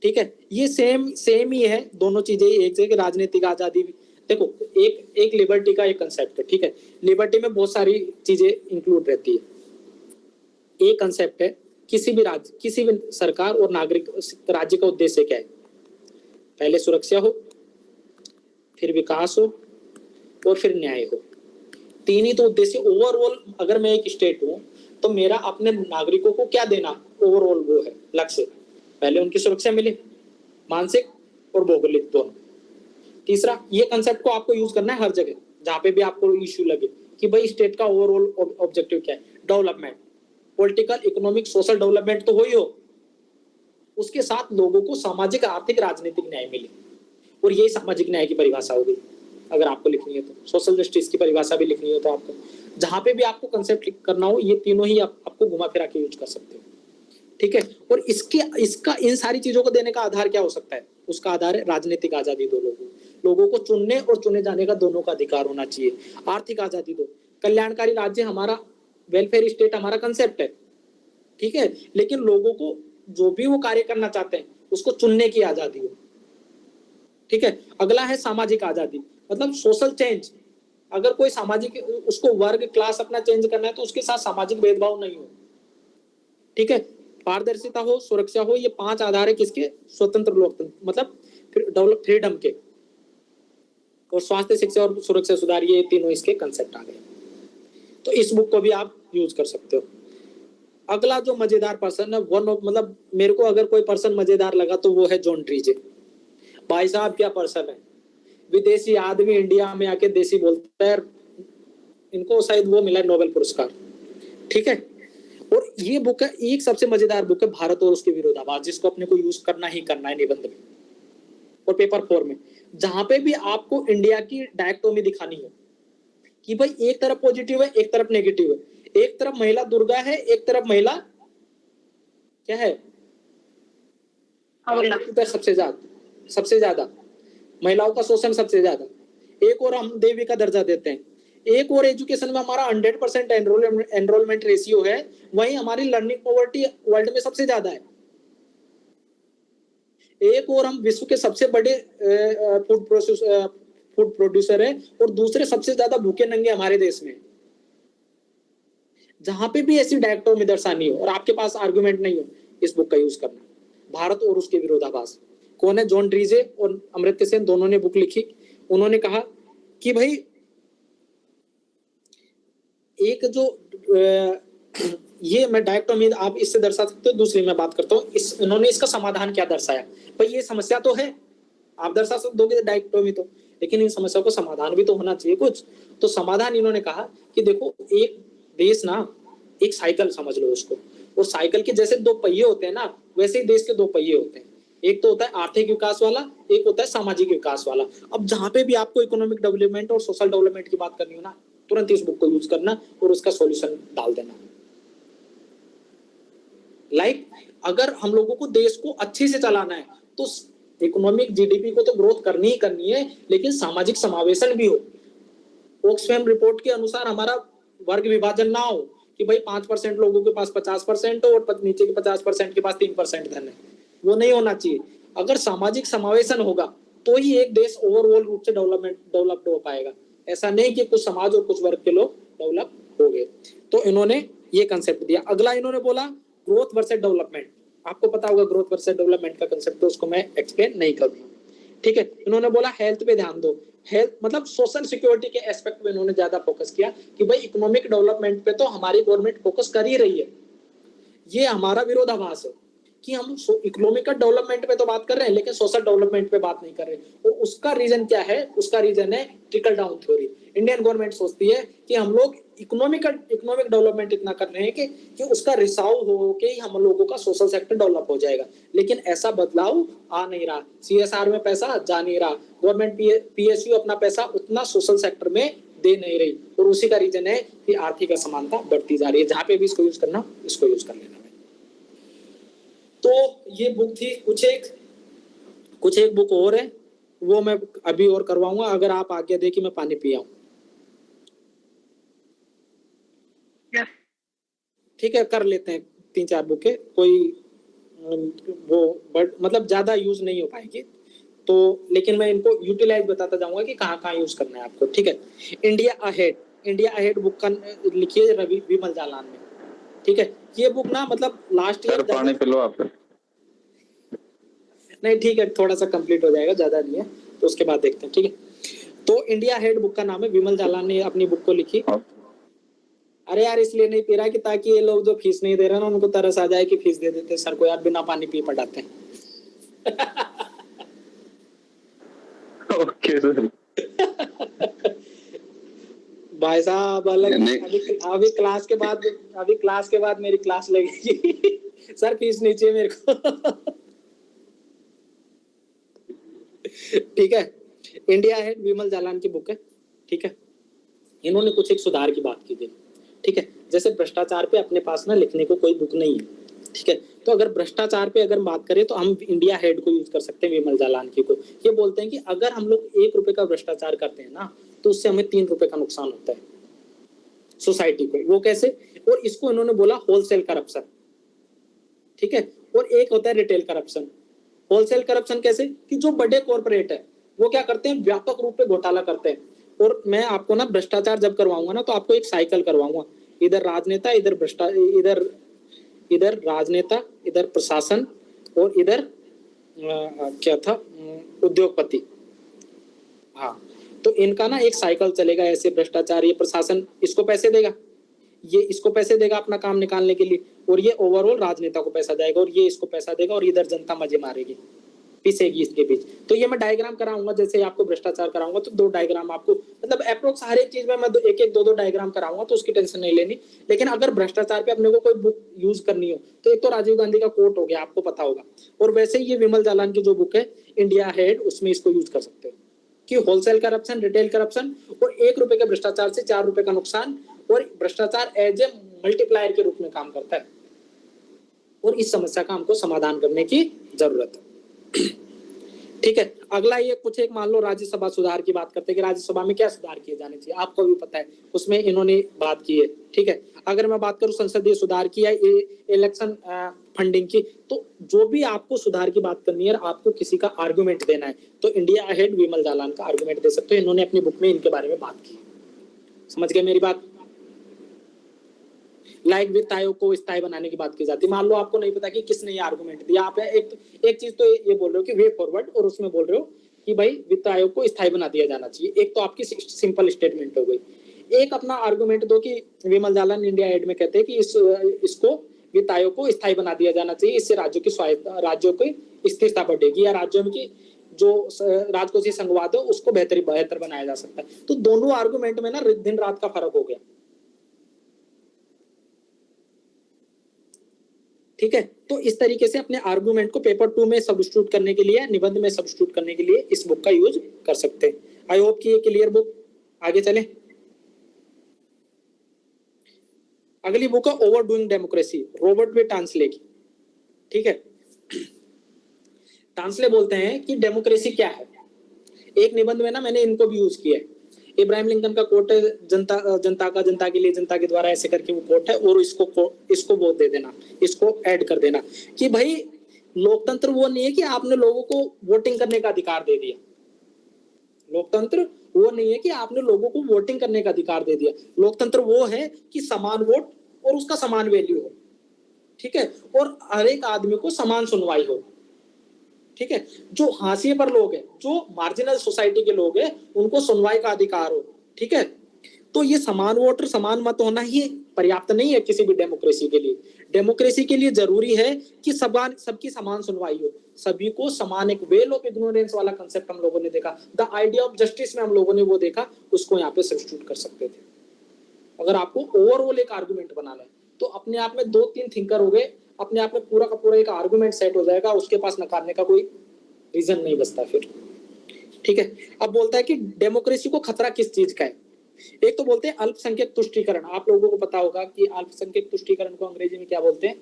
ठीक है। ये सेम ही है, दोनों चीजें एक जगह। राजनीतिक आजादी भी देखो, एक लिबर्टी का एक कंसेप्ट है, ठीक है। लिबर्टी में बहुत सारी चीजें इंक्लूड रहती है। एक कंसेप्ट है किसी भी सरकार और नागरिक राज्य का उद्देश्य क्या है, पहले सुरक्षा हो, फिर विकास हो और फिर न्याय हो। तीन ही तो उद्देश्य ओवरऑल। अगर मैं एक स्टेट हूं तो मेरा अपने नागरिकों को क्या देना, ओवरऑल वो है लक्ष्य। पहले उनकी सुरक्षा मिले, मानसिक और भौगोलिक दोनों। तीसरा, ये कंसेप्ट को आपको यूज करना है हर जगह जहां पे भी आपको इश्यू लगे कि भाई स्टेट का ओवरऑल ऑब्जेक्टिव क्या है। Development, political, economic, social development तो हो ही हो, उसके साथ लोगों को सामाजिक, आर्थिक, राजनीतिक न्याय मिले। और यही सामाजिक न्याय की परिभाषा हो गई अगर आपको लिखनी है तो। सोशल जस्टिस की परिभाषा भी लिखनी हो तो आपको जहां पे भी आपको कंसेप्ट करना हो, ये तीनों ही आपको घुमा फिरा के यूज कर सकते हो, ठीक है। और इसका इन सारी चीजों को देने का आधार क्या हो सकता है? उसका आधार है राजनीतिक आजादी दो लोगों को चुनने और चुने जाने का दोनों का अधिकार होना चाहिए। आर्थिक आजादी दो, कल्याणकारी राज्य हमारा, वेलफेयर स्टेट हमारा कंसेप्ट है, ठीक है। लेकिन लोगों को जो भी वो कार्य करना चाहते हैं उसको चुनने की आजादी हो, ठीक है। अगला है सामाजिक आजादी, मतलब सोशल चेंज। अगर कोई सामाजिक, उसको वर्ग, क्लास अपना चेंज करना है तो उसके साथ सामाजिक भेदभाव नहीं हो, ठीक है। पारदर्शिता हो, सुरक्षा हो, ये 5 आधार है किसके? स्वतंत्र लोकतंत्र, मतलब डेवलप फ्रीडम के। और स्वास्थ्य, शिक्षा और सुरक्षा सुधार, ये तीनों इसके कंसेप्ट आ गए। तो इस बुक को भी आप यूज कर सकते हो। अगला जो मजेदार पर्सन है मतलब मेरे को अगर कोई पर्सन मजेदार लगा तो वो है जॉन ट्रीजे। भाई साहब क्या पर्सन है, विदेशी आदमी इंडिया में आके देसी बोलता है, इनको शायद वो मिला नोबेल पुरस्कार, ठीक है। और ये बुक है, एक सबसे मजेदार बुक है भारत और उसके विरोधाभास, जिसको अपने को यूज करना ही करना है निबंध में और पेपर 4 में, जहां पे भी आपको इंडिया की डायकोटोमी दिखानी हो कि भाई एक तरफ पॉजिटिव है एक तरफ नेगेटिव है, एक तरफ महिला दुर्गा है एक तरफ महिला क्या है, सबसे ज्यादा महिलाओं का शोषण सबसे ज्यादा, एक और हम देवी का दर्जा देते हैं, एक और एजुकेशन में हमारा 100% एनरोलमेंट रेशियो है, वहीं हमारी लर्निंग पॉवर्टी वर्ल्ड में सबसे ज्यादा है, एक और हम विश्व के सबसे बड़े फूड प्रोड्यूसर है और दूसरे सबसे ज्यादा भूखे नंगे हमारे देश में। जहां पे भी ऐसी डायकोटोमी दर्शानी हो और आपके पास आर्गुमेंट नहीं हो, इस बुक का यूज करना। भारत और उसके विरोधाभास कौन है? जॉन ट्रीजे और अमर्त्य सेन दोनों ने बुक लिखी। उन्होंने कहा कि भाई एक जो ये मैं डायकोटोमी आप इससे दर्शा सकते हो, दूसरी मैं बात करता हूँ इन्होंने इसका समाधान क्या दर्शाया। भाई ये समस्या तो है, आप दर्शा दोगे डायकोटोमी तो, लेकिन इन समस्याओं को समाधान भी तो होना चाहिए कुछ। तो समाधान इन्होंने कहा कि देखो एक देश ना एक साइकिल समझ लो उसको, और साइकिल के जैसे 2 पहिए होते हैं ना, वैसे ही देश के 2 पहिए होते हैं, एक तो होता है आर्थिक विकास वाला, एक होता है सामाजिक विकास वाला। अब जहां पे भी आपको इकोनॉमिक डेवलपमेंट और सोशल डेवलपमेंट की बात करनी हो ना, तुरंत इस बुक को यूज करना और उसका सॉल्यूशन डाल देना। अगर हम लोगों को देश को अच्छे से चलाना है तो इकोनॉमिक जीडीपी को तो ग्रोथ करनी ही करनी है, लेकिन सामाजिक समावेशन भी हो। ऑक्सफैम रिपोर्ट के अनुसार हमारा वर्ग विभाजन ना हो कि भाई 5% लोगों के पास 50% हो और नीचे के 50% के पास 3% धन है, वो नहीं होना चाहिए। अगर सामाजिक समावेशन होगा तो ही एक देश ओवरऑल रूप से डेवलप्ड हो पाएगा, ऐसा नहीं कि कुछ समाज और कुछ वर्ग के लोग डेवलप हो गए। तो इन्होंने ये कंसेप्ट दिया। अगला इन्होंने बोला ग्रोथ वर्सेस डेवलपमेंट। आपको पता होगा ग्रोथ वर्सेस डेवलपमेंट का कंसेप्ट, तो उसको मैं एक्सप्लेन नहीं करूंगा, ठीक है। इन्होंने बोला हेल्थ पे ध्यान दो। हेल्थ मतलब सोशल सिक्योरिटी के एस्पेक्ट में इन्होंने ज्यादा फोकस किया कि भाई इकोनॉमिक डेवलपमेंट पे तो हमारी गवर्नमेंट फोकस कर ही रही है। ये हमारा विरोधाभास है कि हम इकोनॉमिक डेवलपमेंट पे तो बात कर रहे हैं लेकिन सोशल डेवलपमेंट पे बात नहीं कर रहे। और उसका रीजन क्या है? उसका रीजन है trickle down theory. Indian government सोचती है कि हम लोग इकोनॉमिक डेवलपमेंट इतना कर रहे हैं कि उसका रिसाव हो के हम लोगों का सोशल सेक्टर डेवलप हो जाएगा, लेकिन ऐसा बदलाव आ नहीं रहा। सीएसआर में पैसा जा नहीं रहा, गवर्नमेंट पीएसयू अपना पैसा उतना सोशल सेक्टर में दे नहीं रही, और उसी का रीजन है कि आर्थिक असमानता बढ़ती जा रही है। जहां पे भी इसको यूज करना, इसको यूज कर लेना। तो ये बुक थी। कुछ एक बुक और है, वो मैं अभी और करवाऊंगा, अगर आप आज्ञा दे कि मैं पानी पी आऊं। ठीक है, कर लेते हैं 3-4 बुकें, कोई वो मतलब ज्यादा यूज नहीं हो पाएगी तो, लेकिन मैं इनको यूटिलाइज बताता जाऊंगा कि कहाँ कहाँ यूज करना है आपको, ठीक है। इंडिया अहेड बुक का लिखिए रवि विमल जालान में, ठीक है। ये बुक ना मतलब लास्ट ईयर पानी पिलो आप। नहीं ठीक है, थोड़ा सा कंप्लीट हो जाएगा, ज्यादा नहीं है, तो उसके बाद देखते हैं, ठीक है। तो इंडिया हेड बुक का नाम है, विमल जालान ने अपनी बुक को लिखी। अरे यार इसलिए नहीं पी रहा कि ताकि ये लोग जो फीस नहीं दे रहे ना उनको तरस आ जाए कि फीस दे देते सर को, यार बिना पानी पी पढ़ाते हैं। Okay sir. भाई साहब अभी क्लास के बाद मेरी क्लास लगेगी। सर फीस नहीं चाहिए मेरे को। ठीक है, इंडिया हेड विमल जालान की बुक है, ठीक है। इन्होंने कुछ एक सुधार की बात की थी, ठीक है। जैसे भ्रष्टाचार पे अपने पास ना लिखने को कोई बुक नहीं है, ठीक है। तो अगर भ्रष्टाचार पे अगर बात करें तो हम इंडिया हेड को यूज कर सकते हैं, विमल जालान की को। ये बोलते हैं कि अगर हम लोग 1 रुपए का भ्रष्टाचार करते हैं ना तो उससे हमें 3 रुपए का नुकसान होता है सोसाइटी को। वो कैसे? और इसको इन्होंने बोला होलसेल करप्शन, ठीक है। और एक होता है रिटेल करप्शन। होलसेल करप्शन कैसे? कि जो बड़े कॉर्पोरेट है वो क्या करते हैं, व्यापक रूप से घोटाला करते हैं। और मैं आपको ना भ्रष्टाचार जब करवाऊंगा ना तो आपको एक साइकिल करवाऊंगा, इधर राजनेता, इधर राजनेता, इधर प्रशासन और इधर क्या था, उद्योगपति। हाँ, तो इनका ना एक साइकिल चलेगा ऐसे। भ्रष्टाचार, ये प्रशासन इसको पैसे देगा, ये इसको पैसे देगा अपना काम निकालने के लिए, और ये ओवरऑल राजनेता को पैसा देगा, और ये इसको पैसा देगा, और इधर जनता मजे मारेगी, पिसेगी इसके बीच। तो ये मैं डायग्राम कराऊंगा, जैसे आपको भ्रष्टाचार कराऊंगा तो 2 डायग्राम आपको, मतलब अप्रोक्स हर एक चीज में मैं एक एक 2 डायग्राम कराऊंगा, तो उसकी टेंशन नहीं लेनी। लेकिन अगर भ्रष्टाचार पे अपने को कोई बुक यूज करनी हो तो एक तो राजीव गांधी का कोट हो गया, आपको पता होगा, और वैसे ही ये विमल जालान की जो बुक है इंडिया हेड, उसमें इसको यूज कर सकते हो कि होलसेल करप्शन, रिटेल करप्शन और 1 रुपए के भ्रष्टाचार से 4 रुपए का नुकसान, और भ्रष्टाचार एज ए मल्टीप्लायर के रूप में काम करता है, और इस समस्या का हमको समाधान करने की जरूरत है। ठीक है, अगला ये कुछ एक मान लो राज्यसभा सुधार की बात करते हैं कि राज्यसभा में क्या सुधार किए जाने चाहिए, आपको भी पता है उसमें इन्होंने बात की है। ठीक है, अगर मैं बात करूं संसदीय सुधार की या इलेक्शन फंडिंग की, तो जो भी आपको सुधार की बात करनी है, आपको किसी का आर्गुमेंट देना है, तो इंडिया अहेड विमल जालान का आर्गुमेंट दे सकते हो। इन्होंने अपनी बुक में इनके बारे में बात की, समझ गए मेरी बात। लाइक वित्त आयोग को स्थायी बनाने की बात की जाती है। मान लो आपको नहीं पता कि किसने ये आर्गुमेंट दिया, आप एक चीज तो ये बोल रहे हो कि वे फॉरवर्ड, और उसमें बोल रहे हो कि भाई वित्त आयोग को स्थायी बना दिया जाना चाहिए। एक तो आपकी सिंपल स्टेटमेंट हो गई। एक अपना आर्गुमेंट दो कि विमल जालान इंडिया हेड में कहते हैं कि इसको वित्त आयोग को स्थायी बना दिया जाना चाहिए, इससे राज्यों की स्वायत्ता, राज्यों की स्थिरता बढ़ेगी, या राज्यों की जो राजकोषीय संघवाद है उसको बेहतर बनाया जा सकता है। तो दोनों आर्गुमेंट में ना दिन रात का फर्क हो गया। ठीक है, तो इस तरीके से अपने आर्गुमेंट को पेपर 2 में सब्स्टिट्यूट करने के लिए, निबंध में सब्स्टिट्यूट करने के लिए इस बुक का यूज कर सकते हैं। आई होप कि ये क्लियर बुक। आगे चले, अगली बुक है ओवरडूइंग डेमोक्रेसी, रॉबर्ट बी टांसले की। ठीक है, टांसले बोलते हैं कि डेमोक्रेसी क्या है। एक निबंध में ना मैंने इनको भी यूज किया है। इब्राहिम लिंकन का कोट है, जनता के लिए, जनता के द्वारा, ऐसे करके वो कोट है, और इसको वो दे देना, इसको ऐड कर देना कि भाई लोकतंत्र वो नहीं है कि आपने लोगों को वोटिंग करने का अधिकार दे दिया। लोकतंत्र वो नहीं है कि आपने लोगों को वोटिंग करने का अधिकार दे दिया। लोकतंत्र वो है कि समान वोट और उसका समान वैल्यू हो। ठीक है, और हर एक आदमी को समान सुनवाई हो। ठीक है, जो हाशिए पर लोग हैं, जो मार्जिनल सोसाइटी के लोग हैं, उनको सुनवाई का अधिकार हो। ठीक है, तो ये समान वोट और समान मत होना ही पर्याप्त नहीं है किसी भी डेमोक्रेसी के लिए। डेमोक्रेसी के लिए जरूरी है कि सबकी समान सुनवाई हो, सभी को समान, एक वेल ऑफ इग्नोरेंस वाला कंसेप्ट हम लोगों ने देखा, द आइडिया ऑफ जस्टिस में हम लोगों ने वो देखा, उसको यहाँ पे सब्स्टिट्यूट कर सकते थे। अगर आपको ओवरऑल एक आर्गुमेंट बनाना है तो अपने आप में 2-3 थिंकर हो गए, अपने आप में पूरा का पूरा एक आर्गुमेंट सेट हो जाएगा, उसके पास नकारने का कोई रीजन नहीं बचता फिर। ठीक है, अब बोलता है कि डेमोक्रेसी को खतरा किस चीज का है। एक तो बोलते हैं अल्पसंख्यक तुष्टीकरण। आप लोगों को पता होगा कि अल्पसंख्यक तुष्टीकरण को अंग्रेजी में क्या बोलते हैं।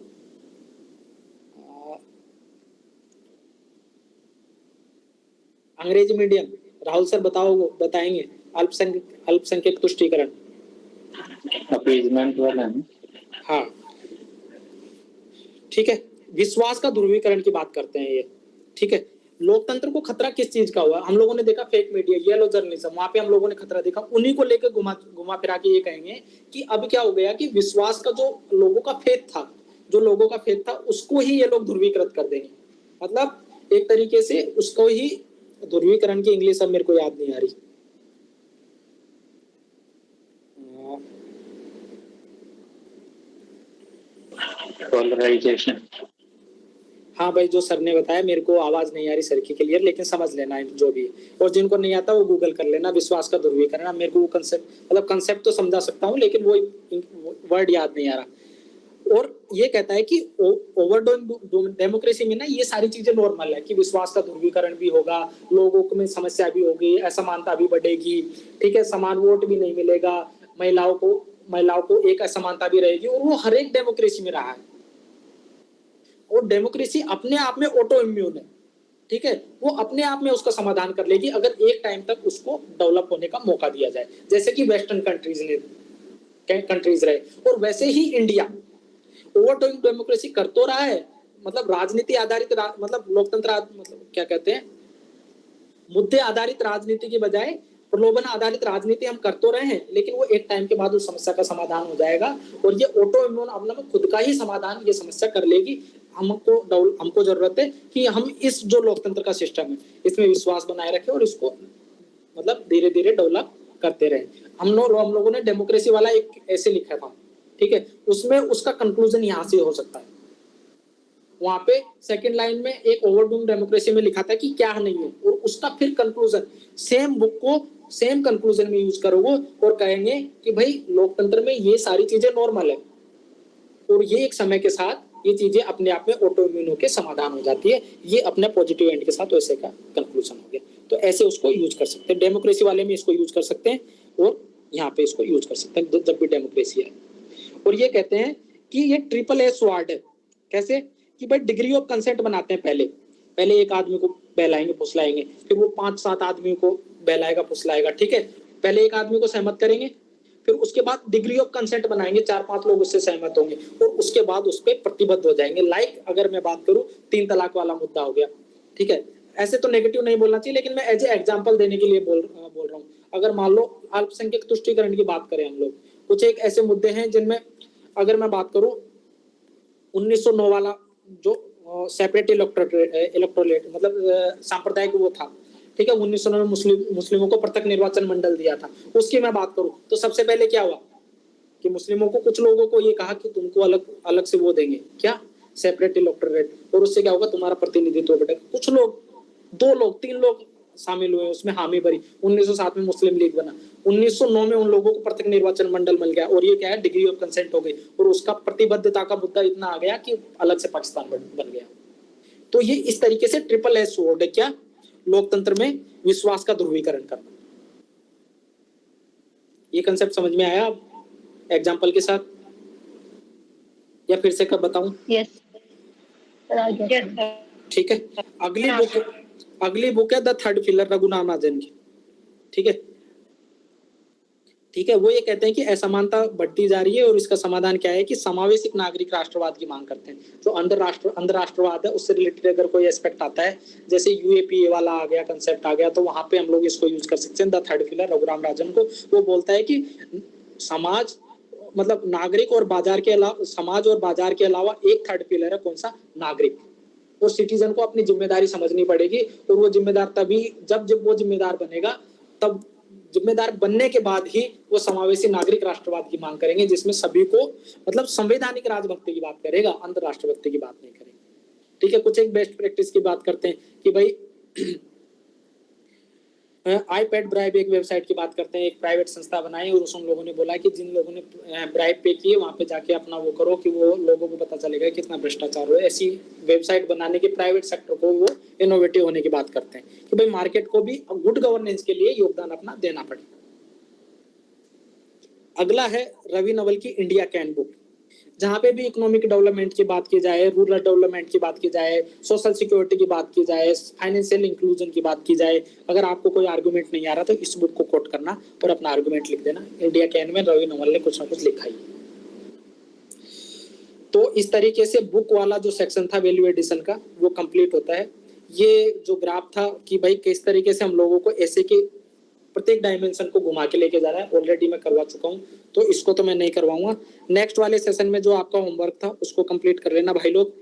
अंग्रेजी मीडियम राहुल सर बताएंगे अल्पसंख्यक तुष्टीकरण। अपीजमेंट वाला है। हाँ, ठीक है, विश्वास का ध्रुवीकरण की बात करते हैं ये। ठीक है, लोकतंत्र को खतरा किस चीज का हुआ। हम लोगों ने देखा फेक मीडिया, येलो जर्नलिज्म, वहां पे हम लोगों ने खतरा देखा। उन्हीं को लेकर घुमा फिरा के ये कहेंगे कि अब क्या हो गया कि विश्वास का जो लोगों का फेथ था उसको ही ये लोग ध्रुवीकृत कर देंगे। मतलब एक तरीके से उसको ही, ध्रुवीकरण की इंग्लिश अब मेरे को याद नहीं आ रही। पोलराइजेशन। हाँ भाई, जो सर ने बताया, मेरे को आवाज नहीं आ रही सर की क्लियर, लेकिन समझ लेना है जो भी, और जिनको नहीं आता वो गूगल कर लेना, विश्वास का ध्रुवीकरण। मेरे को वो कंसेप्ट तो समझा सकता हूँ, लेकिन वो वर्ड याद नहीं आ रहा। और ये कहता है कि ओवरडूइंग डेमोक्रेसी में ना ये सारी चीजें नॉर्मल है कि विश्वास का ध्रुवीकरण भी होगा, लोगों में समस्या भी होगी, असमानता भी बढ़ेगी। ठीक है, समान वोट भी नहीं मिलेगा, महिलाओं को एक असमानता भी रहेगी, और वो हर एक डेमोक्रेसी में रहा है। और डेमोक्रेसी अपने आप में ऑटो इम्यून है। ठीक है, वो अपने आप में उसका समाधान कर लेगी अगर एक टाइम तक उसको डेवलप होने का मौका दिया जाए, जैसे कि वेस्टर्न कंट्रीज रहे। और वैसे ही इंडिया ओवरडूइंग डेमोक्रेसी कर तो रहा है, मतलब राजनीति आधारित, मतलब लोकतंत्र, मतलब क्या कहते हैं, मुद्दे आधारित राजनीति की बजाय प्रलोभन आधारित राजनीति हम कर तो रहे हैं, लेकिन वो एक टाइम के बाद उस समस्या का समाधान हो जाएगा, और ये ऑटो इम्यून अपना खुद का ही समाधान ये समस्या कर लेगी। हमको जरूरत है कि हम इस जो लोकतंत्र का सिस्टम है इसमें विश्वास बनाए रखें, और इसको मतलब धीरे धीरे डेवलप करते रहे। हम लोगों ने डेमोक्रेसी वाला एक ऐसे लिखा था। ठीक है, उसमें उसका कंक्लूजन यहाँ से हो सकता है। वहां पे सेकंड लाइन में एक ओवरडूम डेमोक्रेसी में लिखा था कि क्या नहीं है, और उसका फिर कंक्लूजन सेम बुक को सेम कंक्लूजन में यूज करोगे और कहेंगे कि भाई लोकतंत्र में ये सारी चीजें नॉर्मल है, और ये एक समय के साथ ये चीजें अपने आप में ऑटोइम्यून होकर समाधान हो जाती है। ये अपने पॉजिटिव एंड के साथ वैसे का कंक्लूजन हो गया। तो ऐसे उसको यूज कर सकते हैं, डेमोक्रेसी वाले में इसको यूज कर सकते हैं, और यहाँ पे इसको यूज कर सकते हैं जब भी डेमोक्रेसी है। और ये कहते हैं कि ये ट्रिपल ए स्वार्ड है। कैसे कि भाई डिग्री ऑफ कंसेंट बनाते हैं, पहले एक आदमी को बहलाएंगे फुसलाएंगे, फिर वो 5-7 आदमी को बहलाएगा फुसलाएगा, ठीक है, पहले एक आदमी को सहमत करेंगे, फिर उसके बाद डिग्री ऑफ कंसेंट बनाएंगे, 4-5 लोग उससे सहमत होंगे, और उसके बाद उस पर प्रतिबद्ध हो जाएंगे। लाइक अगर मैं बात करूं 3 तलाक वाला मुद्दा हो गया, ठीक है, ऐसे तो नेगेटिव नहीं बोलना चाहिए, लेकिन मैं एज ए एग्जांपल देने के लिए बोल रहा हूँ। अगर मान लो अल्पसंख्यक तुष्टीकरण की बात करें हम लोग, कुछ एक ऐसे मुद्दे हैं जिनमें अगर मैं बात करूं 1909 वाला जो सेपरेट इलेक्टोरेट मतलब सांप्रदायिक वो था, ठीक है, 1909 में मुस्लिमों को पृथक निर्वाचन मंडल दिया था, उसकी मैं बात करूं तो सबसे पहले क्या हुआ कि मुस्लिमों को कुछ लोगों को ये कहा कि तुमको अलग से वो देंगे, क्या, सेपरेट इलेक्टोरेट, और उससे क्या होगा तुम्हारा प्रतिनिधित्व बढ़ेगा। कुछ लोग 2 लोग 3 लोग शामिल हुए उसमें, हामी भरी। 1907 में मुस्लिम लीग बना, 1909 में उन लोगों को पृथक निर्वाचन मंडल मिल गया, और ये क्या है, डिग्री ऑफ कंसेंट हो गई, और उसका प्रतिबद्धता का मुद्दा इतना आ गया कि अलग से पाकिस्तान बन गया। तो ये इस तरीके से ट्रिपल एस स्वॉर्ड है, क्या, लोकतंत्र में विश्वास का ध्रुवीकरण करना। ये कंसेप्ट समझ में आया एग्जाम्पल के साथ, या फिर से कब बताऊं? यस ठीक है, अगली बुक है द थर्ड पिलर, रघुनाथ महाजन की, ठीक है, वो ये कहते हैं कि असमानता बढ़ती जा रही है, और इसका समाधान क्या है कि समावेशिक नागरिक राष्ट्रवाद की मांग करते हैं। जो अंतर राष्ट्रवाद है उससे रिलेटेड अगर कोई एस्पेक्ट आता है, जैसे यूएपीए वाला आ गया, कंसेप्ट आ गया, तो वहां पे हम लोग इसको यूज कर सकते हैं। The third pillar Raghuram Rajan को, वो बोलता है कि समाज मतलब नागरिक और बाजार के अलावा, समाज और बाजार के अलावा एक थर्ड पिलर है, कौन सा, नागरिक, और सिटीजन को अपनी जिम्मेदारी समझनी पड़ेगी, और वो जिम्मेदार तभी जब वो जिम्मेदार बनेगा, तब जिम्मेदार बनने के बाद ही वो समावेशी नागरिक राष्ट्रवाद की मांग करेंगे, जिसमें सभी को मतलब संवैधानिक राजभक्ति की बात करेगा, अंतरराष्ट्रभक्ति की बात नहीं करेगा, ठीक है। कुछ एक बेस्ट प्रैक्टिस की बात करते हैं कि भाई आईपैड ब्राइब एक वेबसाइट की बात करते हैं, एक प्राइवेट संस्था बनाई, और उन लोगों ने बोला कि जिन लोगों ने ब्राइब पे किए वहां पे जाके अपना वो करो कि वो लोगों को पता चलेगा कितना भ्रष्टाचार हो। ऐसी वेबसाइट बनाने के प्राइवेट सेक्टर को वो इनोवेटिव होने की बात करते हैं कि भाई मार्केट को भी गुड गवर्नेंस के लिए योगदान अपना देना पड़े। अगला है रवि नवल की इंडिया कैन बुक, जहां पे भी इकोनॉमिक डेवलपमेंट की बात की जाए, रूरल डेवलपमेंट की बात की जाए, सोशल सिक्योरिटी की बात की जाए, फाइनेंशियल इंक्लूजन की बात की जाए, अगर आपको कोई आर्गुमेंट नहीं आ रहा तो इस बुक को कोट करना और अपना आर्गुमेंट लिख देना। इंडिया कैन में रवि नवल ने कुछ ना कुछ लिखा ही। तो इस तरीके से बुक वाला जो सेक्शन था वैल्यू एडिशन का वो कंप्लीट होता है। ये जो ग्राफ था कि भाई किस तरीके से हम लोगों को ऐसे के प्रत्येक डायमेंशन को घुमा के लेके जा रहा है, ऑलरेडी मैं करवा चुका हूं, तो इसको तो मैं नहीं करवाऊंगा। नेक्स्ट वाले सेशन में जो आपका होमवर्क था उसको कंप्लीट कर लेना भाई लोग,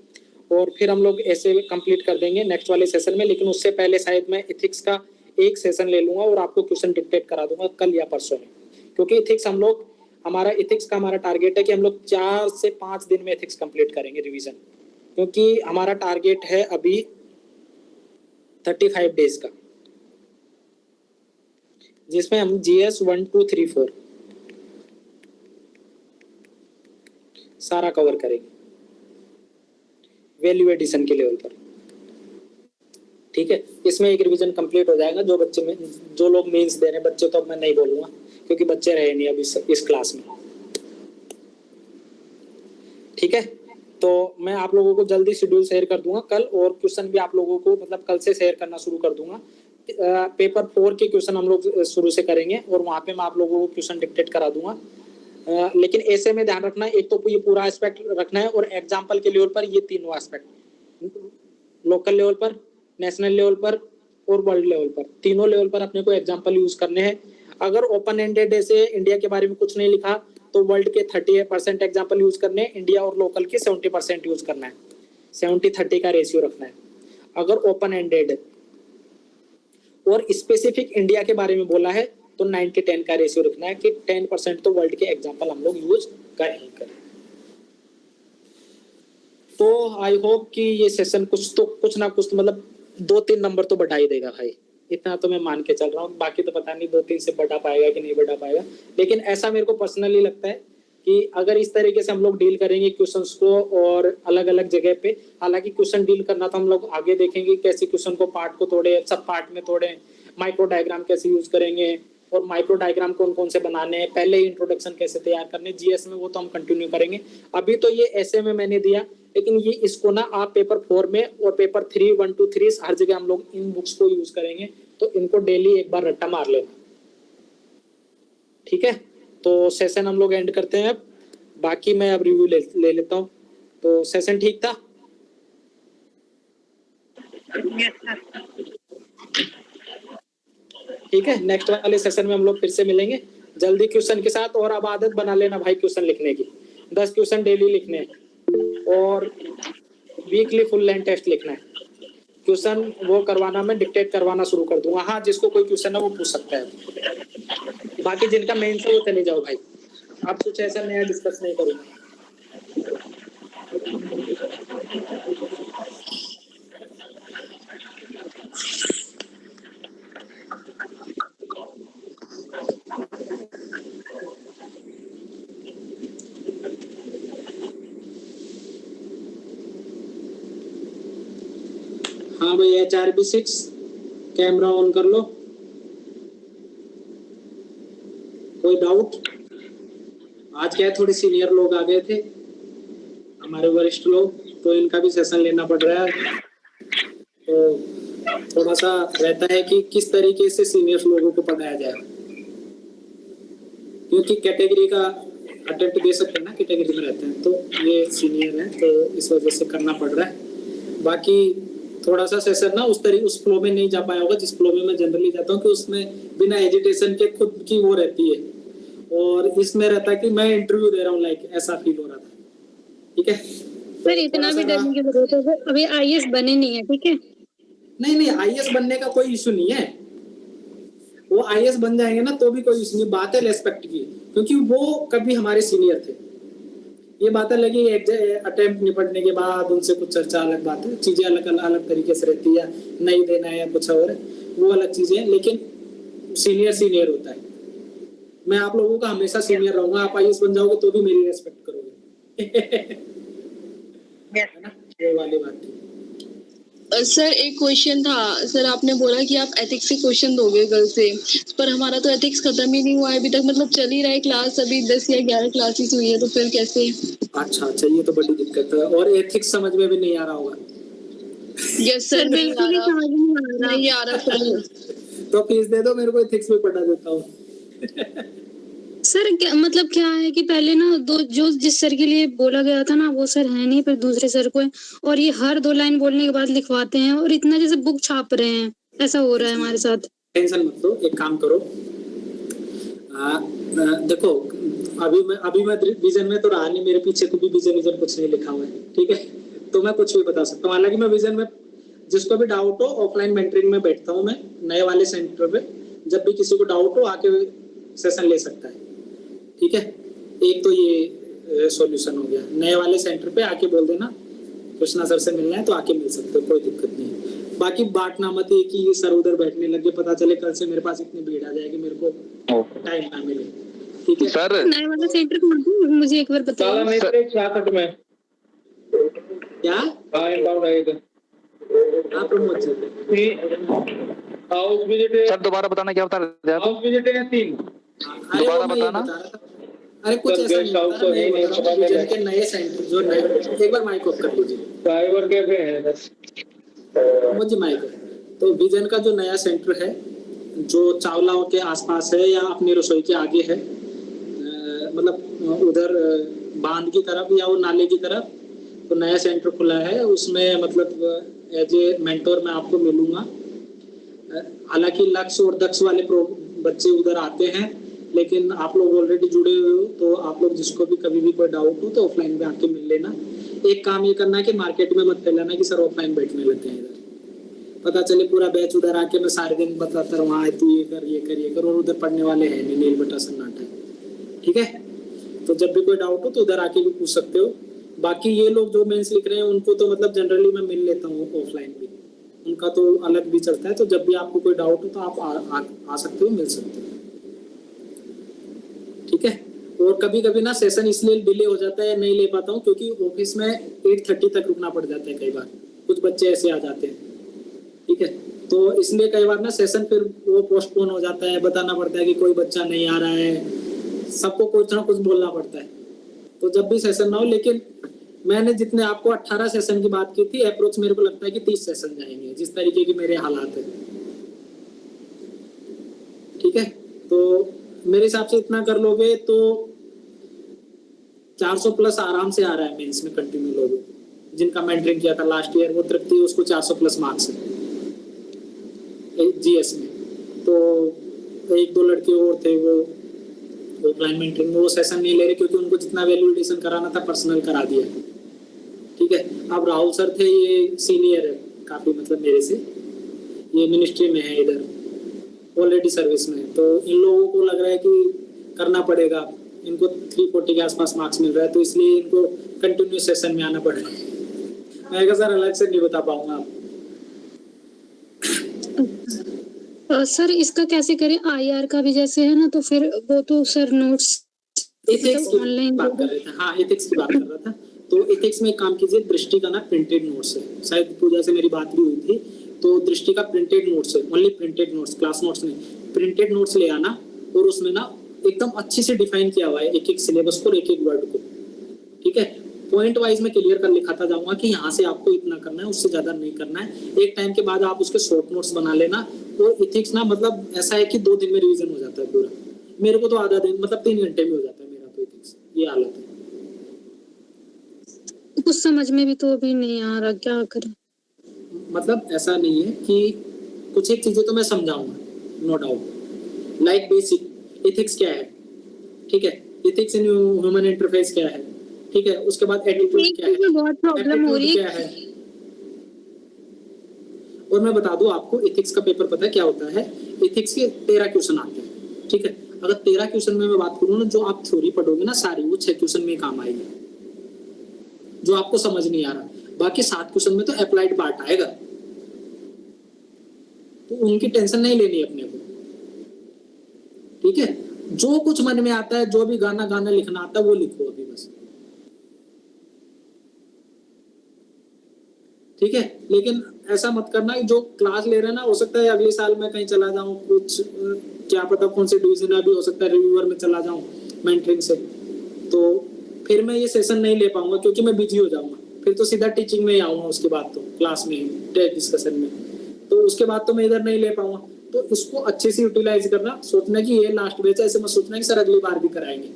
और फिर हम लोग ऐसे कंप्लीट कर देंगे नेक्स्ट वाले सेशन में। लेकिन उससे पहले शायद मैं इथिक्स का एक सेशन ले लूंगा और आपको क्वेश्चन डिक्टेट करा दूंगा कल या परसों में, क्योंकि इथिक्स हम लोग इथिक्स का हमारा टारगेट है कि हम लोग 4 से 5 दिन में इथिक्स कंप्लीट करेंगे रिवीजन, क्योंकि हमारा टारगेट है अभी 35 डेज का, जिसमें हम GS 1, 2, 3, 4 सारा कवर करेंगे वैल्यू एडिशन के लेवल पर, ठीक है। इसमें एक रिवीजन कंप्लीट हो जाएगा। जो लोग मेंस दे रहे हैं बच्चे, तो अब मैं नहीं बोलूंगा क्योंकि बच्चे रहे नहीं अभी इस क्लास में, ठीक है। तो मैं आप लोगों को जल्दी शेड्यूल शेयर कर दूंगा कल, और क्वेश्चन भी आप लोगों को मतलब कल से शेयर करना शुरू कर दूंगा। पेपर 4 के क्वेश्चन हम लोग शुरू से करेंगे, और वहां पे मैं आप लोगों को क्वेश्चन डिक्टेट करा दूंगा। लेकिन ऐसे में ध्यान रखना, एक तो ये पूरा एस्पेक्ट रखना है, और एग्जाम्पल के लेवल पर ये तीनों एस्पेक्ट, लोकल लेवल पर, नेशनल लेवल पर और वर्ल्ड लेवल पर, तीनों लेवल पर अपने को एग्जाम्पल यूज करने हैं। अगर ओपन एंडेड ऐसे इंडिया के बारे में कुछ नहीं लिखा तो वर्ल्ड के 30% एग्जाम्पल यूज करने हैं, इंडिया और लोकल के 70% यूज करना है, 70-30 का रेशियो रखना है अगर ओपन एंडेड। और स्पेसिफिक इंडिया के बारे में बोला है तो 90-10 का रेशियो रखना है कि 10% तो वर्ल्ड के एग्जाम्पल हम लोग यूज कर ही करें। तो आई होप कि ये सेशन कुछ ना कुछ तो मतलब 2-3 नंबर तो बढ़ा ही देगा भाई, इतना तो मैं मान के चल रहा हूँ। बाकी तो पता नहीं 2-3 से बढ़ा पाएगा कि नहीं बढ़ा पाएगा, लेकिन ऐसा मेरे को पर्सनली लगता है कि अगर इस तरीके से हम लोग डील करेंगे क्वेश्चंस को और अलग अलग जगह पे, हालांकि क्वेश्चन डील करना तो हम लोग आगे देखेंगे कैसे क्वेश्चन को पार्ट को तोड़े, सब पार्ट में तोड़े, माइक्रो डायग्राम कैसे यूज करेंगे और माइक्रो डायग्राम कौन कौन से बनाने हैं, पहले ही इंट्रोडक्शन कैसे तैयार करने जीएस में, वो तो हम कंटिन्यू करेंगे। अभी तो ये ऐसे में मैंने दिया, लेकिन ये इसको ना आप पेपर 4 में और पेपर 3 1 2 3 हर जगह हम लोग इन बुक्स को यूज करेंगे, तो इनको डेली एक बार रट्टा मार लेना, ठीक है। तो सेशन हम लोग एंड करते हैं अब, बाकी मैं अब रिव्यू ले लेता हूँ। तो सेशन ठीक था? ठीक है, नेक्स्ट वाले सेशन में हम लोग फिर से मिलेंगे जल्दी क्वेश्चन के साथ। और अब आदत बना लेना भाई क्वेश्चन लिखने की, 10 क्वेश्चन डेली लिखने हैं और वीकली फुल लेंथ टेस्ट लिखना है। क्वेश्चन वो करवाना, मैं डिक्टेट करवाना शुरू कर दूंगा। हाँ, जिसको कोई क्वेश्चन है वो पूछ सकता है, बाकी जिनका मेन से वो चले जाओ भाई, अब कुछ ऐसा नया डिस्कस नहीं करूंगा। हाँ भाई, HRB6 कैमरा ऑन कर लो। कोई डाउट? आज क्या है, थोड़े सीनियर लोग आ गए थे, हमारे वरिष्ठ लोग, तो इनका भी सेशन लेना पड़ रहा है। तो थोड़ा सा रहता है कि किस तरीके से सीनियर लोगों को पढ़ाया जाए, क्योंकि कैटेगरी का अटेम्प्ट दे सकते हैं ना, कैटेगरी में रहते हैं, तो ये सीनियर है तो इस वजह से करना पड़ रहा है। बाकी थोड़ा सा सेशन ना उस फ्लो में नहीं जा पाया होगा जिस फ्लो में मैं जनरली जाता हूँ, कि उसमें बिना एजिटेशन के खुद की वो रहती है, और इसमें रहता है कि मैं इंटरव्यू दे रहा हूँ, लाइक ऐसा फील हो रहा था। ठीक है सर, इतना भी डरने की जरूरत है सर, अभी आईएएस बने नहीं है, ठीक है। नहीं, आईएएस बनने का कोई इशू नहीं है, वो आईएएस बन जाएंगे ना तो भी कोई इशू नहीं। बात है रेस्पेक्ट की, क्योंकि वो कभी हमारे सीनियर थे। ये बातें लगी अटेम्प्ट निपटने के बाद उनसे कुछ चर्चा, अलग बात है, चीजें अलग तरीके से रहती है, नहीं देना है या कुछ और, वो अलग चीजें हैं, लेकिन सीनियर होता है। मैं आप लोगों का हमेशा सीनियर रहूंगा, आप आईएएस बन जाओगे तो भी मेरी रेस्पेक्ट करोगे। है ना, वो वाली बात थी। सर एक क्वेश्चन था सर, आपने बोला कि आप एथिक्स के क्वेश्चन दोगे कल से, पर हमारा तो एथिक्स खत्म ही नहीं हुआ है अभी तक, मतलब चल ही रहा है क्लास, अभी 10 या 11 क्लासेस हुई है, तो फिर कैसे? अच्छा, ये तो बड़ी दिक्कत है, और एथिक्स समझ में भी नहीं आ रहा होगा। यस सर, बिल्कुल ही समझ नहीं आ रहा सर। तो फीस दे दो मेरे को, एथिक्स में पढ़ा देता हूँ। सर। क्या है कि पहले ना जो जिस सर के लिए बोला गया था ना वो सर है नहीं, फिर दूसरे सर को है, और ये हर 2 लाइन बोलने के बाद लिखवाते हैं, और इतना जैसे बुक छाप रहे हैं, ऐसा हो रहा है हमारे साथ। टेंशन मत लो, एक काम करो, देखो अभी मैं विजन में तो रहा नहीं, मेरे पीछे को भी विजन कुछ नहीं लिखा हुआ है, ठीक है, तो मैं कुछ भी बता सकता हूँ। हालांकि मैं विजन में जिसको भी डाउट हो, ऑफलाइन मेंटरिंग में बैठता हूँ मैं नए वाले सेंटर पे, जब भी किसी को डाउट हो आके सेशन ले सकता है, ठीक है। एक तो ये सॉल्यूशन हो गया, नए वाले सेंटर पे आके बोल देना कृष्णा सर से मिलना है तो आके मिल सकते हो, कोई दिक्कत नहीं है। बाकी बांटना मत है कि सर उधर बैठने लगे, पता चले कल से मेरे पास इतनी भीड़ आ जाएगी, मेरे को टाइम ना मिले, ठीक है सर। नए वाला सेंटर कौन सा, मुझे एक बार बताओ। क्या आप प्रमोद सर दोबारा बताना, क्या बता रहे थे आप? दोबारा बताना। अरे कुछ ऐसा नहीं होता, विजन के नए सेंटर जो नए, एक बार माइक ऑफ कर लीजिए, साइबर कैफे है मुझे माइक। तो विजन का जो नया सेंटर है जो चावला के आसपास है या अपनी रसोई के आगे है, मतलब उधर बांध की तरफ या वो नाले की तरफ, तो नया सेंटर खुला है, उसमें मतलब एज ए मेंटोर मैं आपको मिलूंगा। हालांकि लक्ष्य और दक्ष वाले बच्चे उधर आते हैं, लेकिन आप लोग ऑलरेडी जुड़े हुए हो, तो आप लोग जिसको भी कभी भी कोई डाउट हो तो ऑफलाइन में आके मिल लेना। एक काम ये करना है कि मार्केट में मत फैलाना कि सर ऑफलाइन बैठने लगते हैं इधर, पता चले पूरा बैच उधर आके मैं सारे दिन बताता रहूँ हाँ तू ये कर ये कर ये कर, और उधर पढ़ने वाले हैं नहीं, नील बटा सन्नाटा है। ठीक है, तो जब भी कोई डाउट हो तो उधर आके भी पूछ सकते हो। बाकी ये लोग जो मेंस लिख रहे हैं उनको तो मतलब जनरली मैं मिल लेता हूँ ऑफलाइन भी, उनका तो अलग भी चलता है। तो जब भी आपको कोई डाउट हो तो आप आ सकते हो, मिल सकते हो। ठीक है, और कभी कभी ना सेशन इसलिए डिले हो जाता है, नहीं ले पाता हूँ क्योंकि ऑफिस में 8:30 तक रुकना पड़ जाता है कई बार, कुछ बच्चे ऐसे आ जाते हैं। ठीक है, तो इसलिए कई बार ना सेशन फिर वो पोस्टपोन हो जाता है, बताना पड़ता है कि कोई बच्चा नहीं आ रहा है, सबको कुछ ना कुछ बोलना पड़ता है। तो जब भी सेशन ना हो, लेकिन मैंने जितने आपको 18 सेशन की बात की थी, अप्रोच मेरे को लगता है कि 30 सेशन जाएंगे जिस तरीके की मेरे हालात है। ठीक है, तो मेरे हिसाब से इतना कर लोगे तो 400 प्लस आराम से आ रहा है मेंस में कंटिन्यू लोगों, जिनका मेंटरिंग किया था लास्ट ईयर वो तृप्ति, उसको 400 प्लस मार्क्स है जीएस में। तो 1-2 लड़के और थे वो ऑफलाइन मेंटरिंग में वो सेशन नहीं ले रहे क्योंकि उनको जितना वैल्यूडेशन कराना था पर्सनल करा दिया। ठीक है, अब राहुल सर थे, ये सीनियर है काफी, मतलब मेरे से, ये मिनिस्ट्री में है इधर, ऑलरेडी सर्विस में है। तो इन लोगों को लग रहा है कि करना पड़ेगा, इनको 340 के आसपास मार्क्स मिल रहा है, तो इसलिए इनको कंटिन्यू सेशन में आना पड़ेगा। मैं कहा सर अलग से नहीं बता पाऊंगा आप। सर इसका कैसे करें, आईआर का भी जैसे है ना, तो फिर वो तो सर नोट्स एथिक्स की ऑनलाइन बात कर रहे थे, हाँ एथिक्स की बात कर रहा था। तो एथिक्स में एक काम कीजिए, दृष्टि का ना प्रिंटेड नोट्स है, शायद पूजा से मेरी बात भी हुई थी, तो दृष्टि का प्रिंटेड नोट्स है, only printed notes, class notes नहीं, प्रिंटेड नोट्स ले आना, और उसमें ना एकदम अच्छे से डिफाइन किया हुआ है एक एक सिलेबस को, एक एक वर्ड को। ठीक है, पॉइंट वाइज में क्लियर कर लिखाता जाऊंगा कि यहाँ से आपको इतना करना है, उससे ज्यादा नहीं करना है। एक टाइम के बाद आप उसके शॉर्ट नोट्स बना लेना। और इथिक्स ना मतलब ऐसा है कि 2 दिन में रिवीजन हो जाता है पूरा, मेरे को तो आधा दिन मतलब 3 घंटे में हो जाता है मेरा तो इथिक्स, ये हालत है। कुछ समझ में भी तो अभी नहीं आ रहा, क्या करें। मतलब ऐसा नहीं है कि कुछ एक चीजें तो मैं समझाऊंगा, no doubt, like basic ethics क्या है। ठीक है, इथिक्स इन ह्यूमन इंटरफेस क्या है। ठीक है, उसके बाद एटीट्यूड क्या है, बहुत प्रॉब्लम हो रही क्या है। और मैं बता दूं आपको, इथिक्स का पेपर पता है क्या होता है, इथिक्स के 13 क्वेश्चन आते हैं। ठीक है, अगर 13 क्वेश्चन में मैं बात करूँ ना, जो आप थ्योरी पढ़ोगे ना सारी, वो 6 क्वेश्चन में काम आएगी जो आपको समझ नहीं आ रहा। बाकी 7 क्वेश्चन में तो अप्लाइड पार्ट आएगा, तो उनकी टेंशन नहीं लेनी अपने को। ठीक है, जो कुछ मन में आता है, जो भी गाना लिखना आता है वो लिखो अभी बस। ठीक है, लेकिन ऐसा मत करना कि जो क्लास ले रहे हैं ना, हो सकता है अगले साल मैं कहीं चला जाऊं, कुछ क्या पता कौन से डिवीजन है, भी हो सकता है रिव्यूअर में चला जाऊं मेंटरिंग से, तो फिर मैं ये सेशन नहीं ले पाऊंगा क्योंकि मैं बिजी हो जाऊंगा। फिर तो सीधा टीचिंग में ही आऊंगा, उसके बाद तो क्लास में ही टेस्ट डिस्कशन में, तो उसके बाद तो मैं इधर नहीं ले पाऊंगा। तो इसको अच्छे से यूटिलाइज करना, सोचना कि ये लास्ट बैच है, ऐसे मत सोचना कि सर अगली बार भी कराएंगे।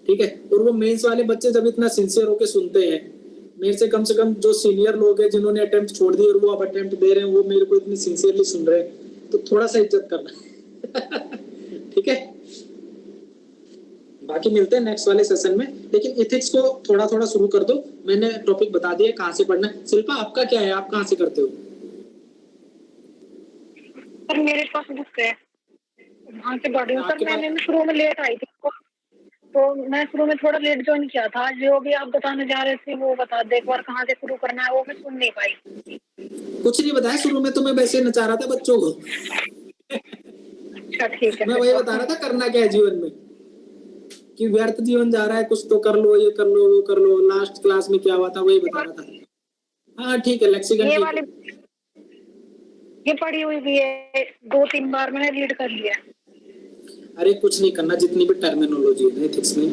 ठीक है, और वो मेंस वाले बच्चे जब इतना सिंसियर होकर सुनते हैं, मेरे से कम जो सीनियर लोग हैं जिन्होंने अटेम्प्ट छोड़ दिए और वो अब अटेम्प्ट दे रहे हैं, वो मेरे को इतनी सिंसियरली सुन रहे हैं, तो थोड़ा सा इज्जत करना। ठीक है, बाकी मिलते हैं नेक्स्ट वाले सेशन में, लेकिन इथिक्स को थोड़ा थोड़ा शुरू कर दो। मैंने टॉपिक बता दिया कहाँ से पढ़ना है। शिल्पा आपका क्या है, आप कहाँ से करते हो? सर मेरे पास बुक है, वहाँ से पढ़ रही हूँ सर। मैंने शुरू में लेट आई थी, तो मैं शुरू में थोड़ा लेट ज्वाइन किया था। जो भी आप बताने जा रहे थे वो बता दे, एक बार कहाँ से शुरू करना है वो मैं सुन नहीं पाई। कुछ नहीं बताया शुरू में, तो मैं वैसे नचा रहा था बच्चों को। अच्छा ठीक है, मैं वही बता रहा था करना क्या है जीवन में, कि व्यर्थ जीवन जा रहा है, कुछ तो कर लो, ये कर लो, वो कर लो। लास्ट क्लास में क्या हुआ था वही बता रहा था। हाँ ठीक है, लेक्सिकन ये वाली ये पढ़ी हुई भी है, 2-3 बार मैंने रीड कर लिया। अरे कुछ नहीं करना, जितनी भी टर्मिनोलॉजी है एथिक्स में,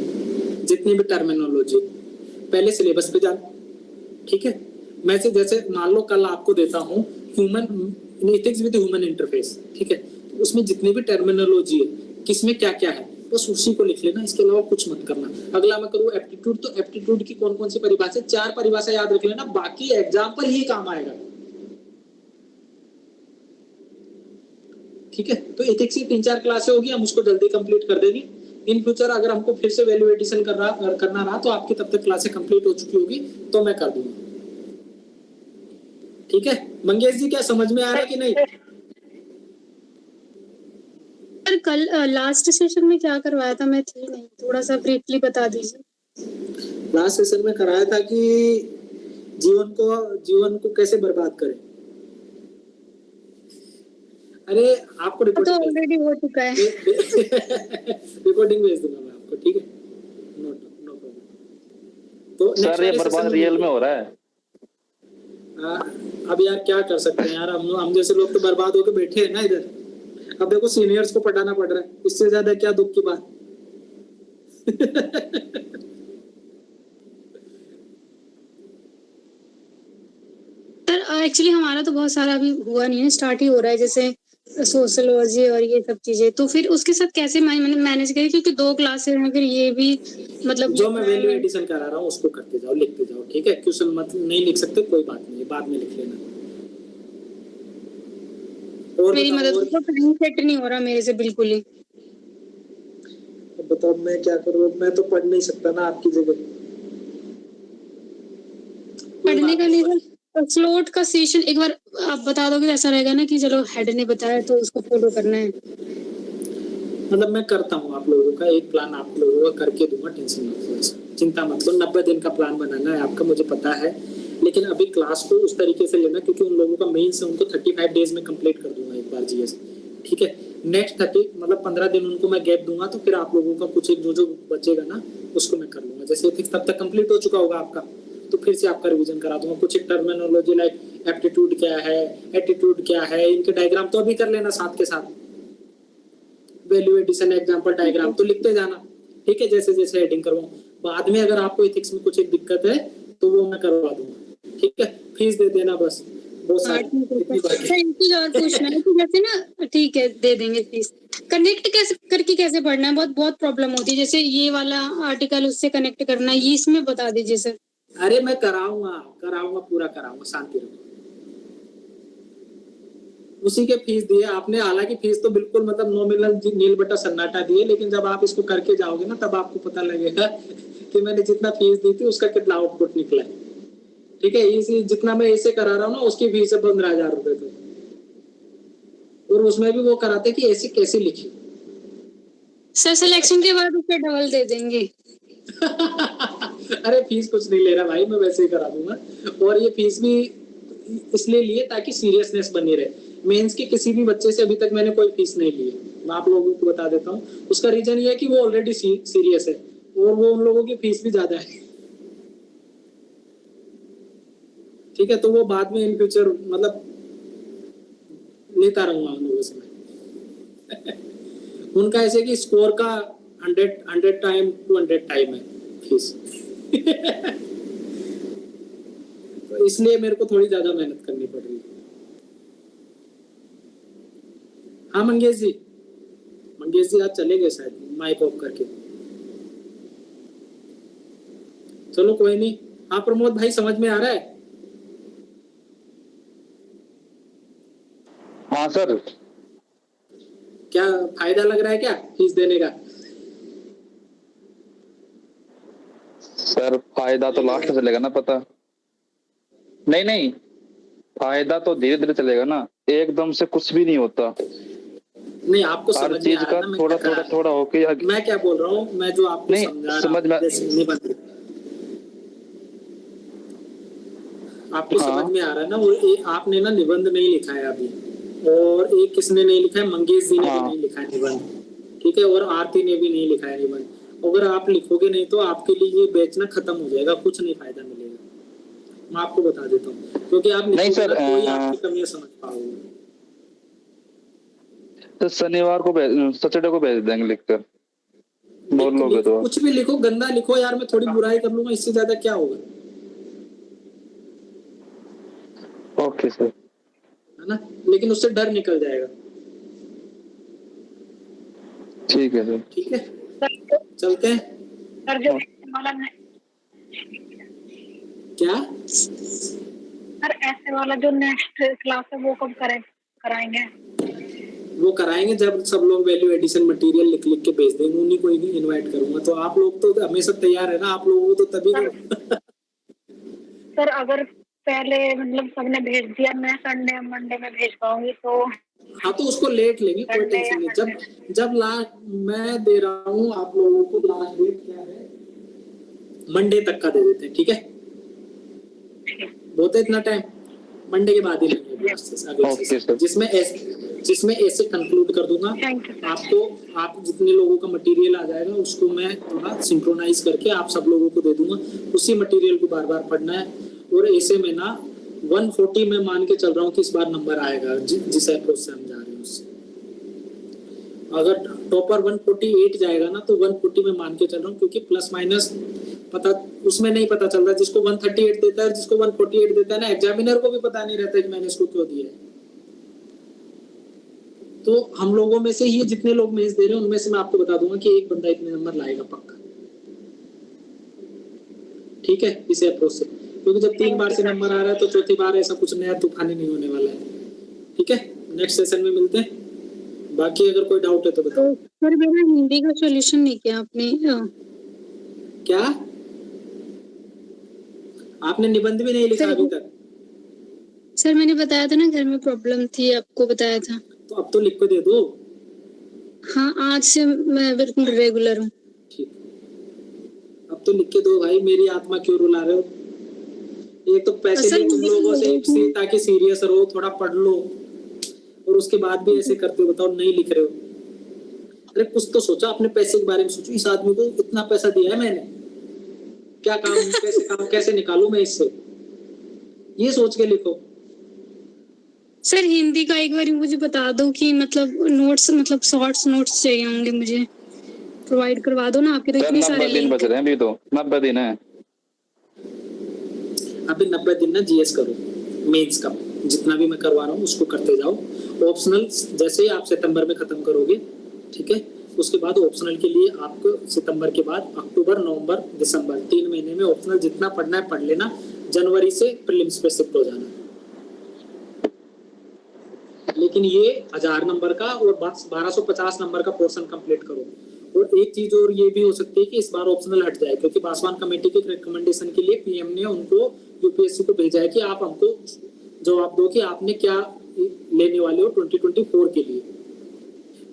जितनी भी टर्मिनोलॉजी, पहले सिलेबस पे जाना। ठीक है, मैं से जैसे मान लो कल आपको देता हूँ human ethics with human interface. ठीक है, उसमें जितनी भी टर्मिनोलॉजी है, किसमें क्या क्या है, बस उसी को लिख लेना, इसके अलावा कुछ मत करना। अगला मैं करूँ एप्टीट्यूड, तो एप्टीट्यूड की कौन कौन सी परिभाषा, 4 परिभाषा याद रख लेना, बाकी एग्जाम्पल ही काम आएगा। ठीक है, तो एथिक्स की 3-4 क्लासें होगी, हम उसको जल्दी कंप्लीट कर देंगे। इन फ्यूचर अगर हमको फिर से वैल्यू एडिशन करना रहा तो आपकी तब तक क्लासें कंप्लीट हो चुकी होगी, तो मैं कर दूंगा। ठीक है मंगेश जी, क्या समझ में आ रहा है कि नहीं? सर कल लास्ट सेशन में क्या करवाया था, मैं थी नहीं, थोड़ा सा ब्रीफली बता दीजिए। लास्ट सेशन में कराया था कि जीवन को कैसे बर्बाद करें। अरे आपको तो ऑलरेडी हो चुका है। रिकॉर्डिंग भेज दूंगा मैं आपको, ठीक है, नो प्रॉब्लम। तो सर ये बर्बाद रियल में हो रहा है। अब यार क्या कर सकते हैं यार, हम जैसे लोग तो बर्बाद होकर बैठे हैं ना इधर। अब देखो सीनियर्स को पढ़ाना पड़ रहा है, इससे ज्यादा क्या दुख की बात। सर एक्चुअली हमारा तो बहुत सारा अभी हुआ नहीं है, स्टार्ट ही हो रहा है, जैसे सोशलॉजी और ये सब चीजें, तो फिर उसके साथ कैसे मैनेज करें, क्योंकि 2 क्लासेस हैं, फिर ये भी मतलब जो मैं वैल्यू एडिशन करा रहा हूँ उसको करते जाओ, लिखते जाओ, ठीक है। क्वेश्चन मत नहीं लिख सकते कोई बात नहीं, बाद में लिख लेना। और मेरी मदद को टाइम सेट नहीं हो रहा मेरे से बिल्कुल ही। बताओ मैं क्या करूँ, मैं तो पढ़ नहीं सकता ना आपकी जगह। पढ़ने का नहीं, फ्लोट का सेशन एक बार आप बता दोगे, ऐसा रहेगा ना कि चलो हेड ने बताया तो उसको फॉलो करना है। मतलब मैं करता हूँ आप लोगों का एक प्लान, आप लोगों का करके दूंगा, टेंशन मत लो, चिंता मत लो। 90 दिन का प्लान बनाना है आपका, मुझे पता है, लेकिन अभी क्लास को उस तरीके से लेना, क्योंकि उन लोगों का मेंस है, उनको 35 डेज में कंप्लीट कर दूंगा एक बार जीएस, ठीक है। नेक्स्ट 30 मतलब 15 दिन उनको मैं गैप दूंगा, तो फिर आप लोगों का कुछ एक जो बचेगा ना उसको मैं कर लूंगा। जैसे तब तक कंप्लीट हो चुका होगा आपका, तो फिर से आपका रिवीजन करा दूंगा। कुछ एक टर्मिनोलॉजी लाइक एप्टीट्यूड क्या है, एटीट्यूड क्या है, इनके डायग्राम तो अभी कर लेना साथ के साथ। वैल्यू एडिशन एग्जांपल डायग्राम तो लिखते जाना, ठीक है, जैसे जैसे हेडिंग करवाऊं। बाद में अगर आपको एथिक्स में कुछ एक दिक्कत है तो वो मैं करवा दूंगा, ठीक है। फीस दे देना बस, बहुत सारी। सर एक चीज और पूछना है कि जैसे ना, ठीक है दे देंगे फीस, कनेक्ट कैसे करके कैसे पढ़ना है, बहुत बहुत प्रॉब्लम होती है, जैसे ये वाला आर्टिकल उससे कनेक्ट करना है, ये इसमें बता दीजिए सर। अरे मैं कराऊंगा पूरा कराऊंगा, शांति रखो। उसी के फीस दिए आपने, हालांकि फीस तो बिल्कुल मतलब नॉमिनल नील बटा सन्नाटा दिए, लेकिन जब आप इसको करके जाओगे ना तब आपको पता लगेगा कि मैंने जितना फीस दी थी उसका कितना आउटपुट निकला है, ठीक है। इसी जितना मैं ऐसे करा रहा हूँ ना उसकी फीस है 15,000 रुपए तो, और उसमें भी वो कराते कि ऐसी कैसी लिखी। सर सिलेक्शन के बाद उसे डबल दे देंगे। अरे फीस कुछ नहीं ले रहा भाई, मैं वैसे ही करा दूंगा। और ये फीस भी इसलिए लिए ताकि सीरियसनेस बनी रहे। मेंस के किसी भी बच्चे से अभी तक मैंने कोई फीस नहीं ली है, मैं आप लोगों को बता देता हूँ। उसका रीजन ये है कि वो ऑलरेडी सीरियस है, और वो उन लोगों की फीस भी ज्यादा है, ठीक है। तो वो बाद में इन फ्यूचर मतलब लेता रहूंगा उन लोगों से मैं। उनका ऐसे कि स्कोर का 100 टाइम 200 टाइम है फीस। तो इसलिए मेरे को थोड़ी ज्यादा मेहनत करनी पड़ रही है। हाँ मंगेश जी आज चले गए शायद माइक ऑफ करके। चलो कोई नहीं। हाँ प्रमोद भाई समझ में आ रहा है? हाँ सर। क्या फायदा लग रहा है क्या फीस देने का? सर फायदा तो लास्ट में चलेगा ना पता। नहीं फायदा तो धीरे धीरे चलेगा ना, एकदम से कुछ भी नहीं होता। नहीं आपको हर समझ चीज में आ का रहा है थोड़ा होके मैं क्या बोल रहा हूँ, मैं जो आपको नहीं समझा समझ में आपको समझ में आ रहा है ना। वो आपने ना निबंध नहीं लिखा है अभी, और एक किसने नहीं लिखा है, मंगेश जी ने भी नहीं लिखा है निबंध, ठीक है, और आरती ने भी नहीं लिखा है निबंध। अगर आप लिखोगे नहीं तो आपके लिए ये बैच ना खत्म हो जाएगा, कुछ नहीं फायदा मिलेगा, मैं आपको बता देता हूँ। क्योंकि आप नहीं सर, कोई आपकी कमियां समझ पाओगे। तो शनिवार को सैटरडे को भेज देंगे लिखकर, बोल लोगे तो। कुछ भी लिखो, गंदा लिखो यार, मैं थोड़ी बुराई कर लूंगा, इससे ज्यादा क्या होगा। ओके सर, है ना, लेकिन उससे डर निकल जाएगा। ठीक है सर। ठीक है चलते हैं। सर जो वाला क्या सर ऐसे वाला जो नेक्स्ट क्लास है वो कब कराएंगे? वो कराएंगे जब सब लोग वैल्यू एडिशन मटेरियल लिख लिख के भेज देंगे, उन्हीं को ही इनवाइट करूंगा। तो आप लोग तो हमेशा तैयार है ना, आप लोगों को तो तभी सर अगर पहले मतलब सबने भेज दिया, मैं संडे मंडे में भेज पाऊंगी तो हाँ तो उसको लेट लेंगे, कोई Sunday टेंशन नहीं। या जब लास्ट मैं दे रहा हूँ आप लोगों को, लास्ट डेट क्या है, मंडे तक का दे देते हैं, ठीक है? बहुत है इतना टाइम, मंडे के बाद ही लेंगे अगला Okay, सेशन, sir. जिसमें ऐसे कंक्लूड कर दूंगा। Thank you sir. आपको, आप जितने लोगों का मटेरियल आ जाएगा उसको मैं थोड़ा सिंक्रोनाइज करके आप सब लोगों को दे दूंगा, उसी मटेरियल को बार बार पढ़ना है। और ऐसे में ना 140 में मान के चल रहा हूँ कि इस बार नंबर आएगा जिस अप्रोच से हम जा रहे हैं उससे। अगर टॉपर 148 जाएगा ना तो 140 में मान के चल रहा हूँ, क्योंकि प्लस माइनस पता उसमें नहीं पता चलता, जिसको 138 देता है जिसको 148 देता है ना, एग्जामिनर को भी पता नहीं रहता कि मैंने इसको क्यों दिया है। तो हम लोगों में से ही जितने लोग मेंस दे रहे हैं उनमें से मैं आपको बता दूंगा कि एक बंदा इतने नंबर लाएगा पक्का, ठीक है, इस अप्रोच से। क्योंकि जब 3 बार से नंबर आ रहा है तो चौथी बार ऐसा कुछ नया तूफानी नहीं होने वाला है, ठीक है? नेक्स्ट सेशन में मिलते हैं, बाकी अगर कोई डाउट है तो बताओ। तो सर मेरा हिंदी का सॉल्यूशन नहीं किया आपने? क्या आपने निबंध भी नहीं लिखा अभी तक? सर मैंने बताया था ना, घर में प्रॉब्लम थी, आपको बताया था। तो अब तो लिख के दे दो। हाँ, आज से मैं बिल्कुल रेगुलर हूँ। ठीक, अब तो लिख के दो भाई, मेरी आत्मा क्यों रुला रहे हो? एक तो पैसे सर, लिए तुम लोगों से ताकि सीरियस रहो, थोड़ा पढ़ लो, और उसके बाद भी ऐसे करते हो, बताओ नहीं लिख रहे हो। अरे कुछ तो सोचा, अपने पैसे के बारे में सोचो। इस आदमी को इतना पैसा दिया है मैंने, क्या काम कैसे निकालूं मैं इससे, ये सोच के लिखो। सर हिंदी का एक बार मुझे बता दो कि मतलब नोट्स, मतलब शॉर्ट्स नोट्स चाहिए होंगे मुझे, प्रोवाइड करवा दो ना, आपके तो सर इतने सारे 90 दिन लिंक बच रहे हैं अभी, तो 90 दिन है अभी। 90 दिन ना जीएस करो, मेंस का जितना भी मैं करवा रहा हूँ उसको करते जाओ। ऑप्शनल जैसे ही आप सितंबर में खत्म करोगे, ठीक है, उसके बाद ऑप्शनल के लिए आपको सितंबर के बाद अक्टूबर, नवंबर, दिसंबर 3 महीने में ऑप्शनल जितना पढ़ना है पढ़ लेना। जनवरी से प्रीलिम्स पे शिफ्ट हो जाना। लेकिन ये 1000 नंबर का और 1250 नंबर का पोर्शन कंप्लीट करो। और एक चीज और ये भी हो सकती है कि इस बार ऑप्शनल हट जाए, क्योंकि पासवान कमेटी के रिकमेंडेशन के लिए पीएम ने उनको यूपीएससी को भेजा है कि आप हमको जवाब दो कि आपने क्या लेने वाले हो 2024 के लिए।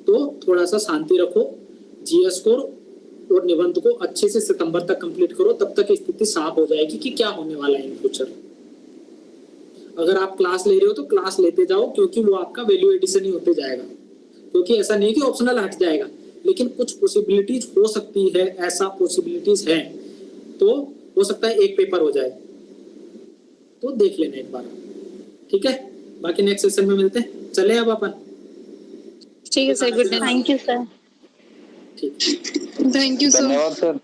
तो थोड़ा सा शांति रखो, जीएस को और निबंध को अच्छे से सितंबर तक कंप्लीट करो, तब तक स्थिति साफ हो जाएगी कि क्या होने वाला है इन फ्यूचर। अगर आप क्लास ले रहे हो तो क्लास लेते जाओ, क्योंकि वो आपका वैल्यू एडिशन ही होते जाएगा। क्योंकि ऐसा नहीं कि ऑप्शनल हट जाएगा, लेकिन कुछ पॉसिबिलिटीज हो सकती है, ऐसा पॉसिबिलिटीज है, तो हो सकता है एक पेपर हो जाए, तो देख लेना एक बार, ठीक है? बाकी नेक्स्ट सेशन में मिलते हैं, चले अब अपन। ठीक है sir, good night. Thank you sir. ठीक, थैंक यू सर। धन्यवाद सर।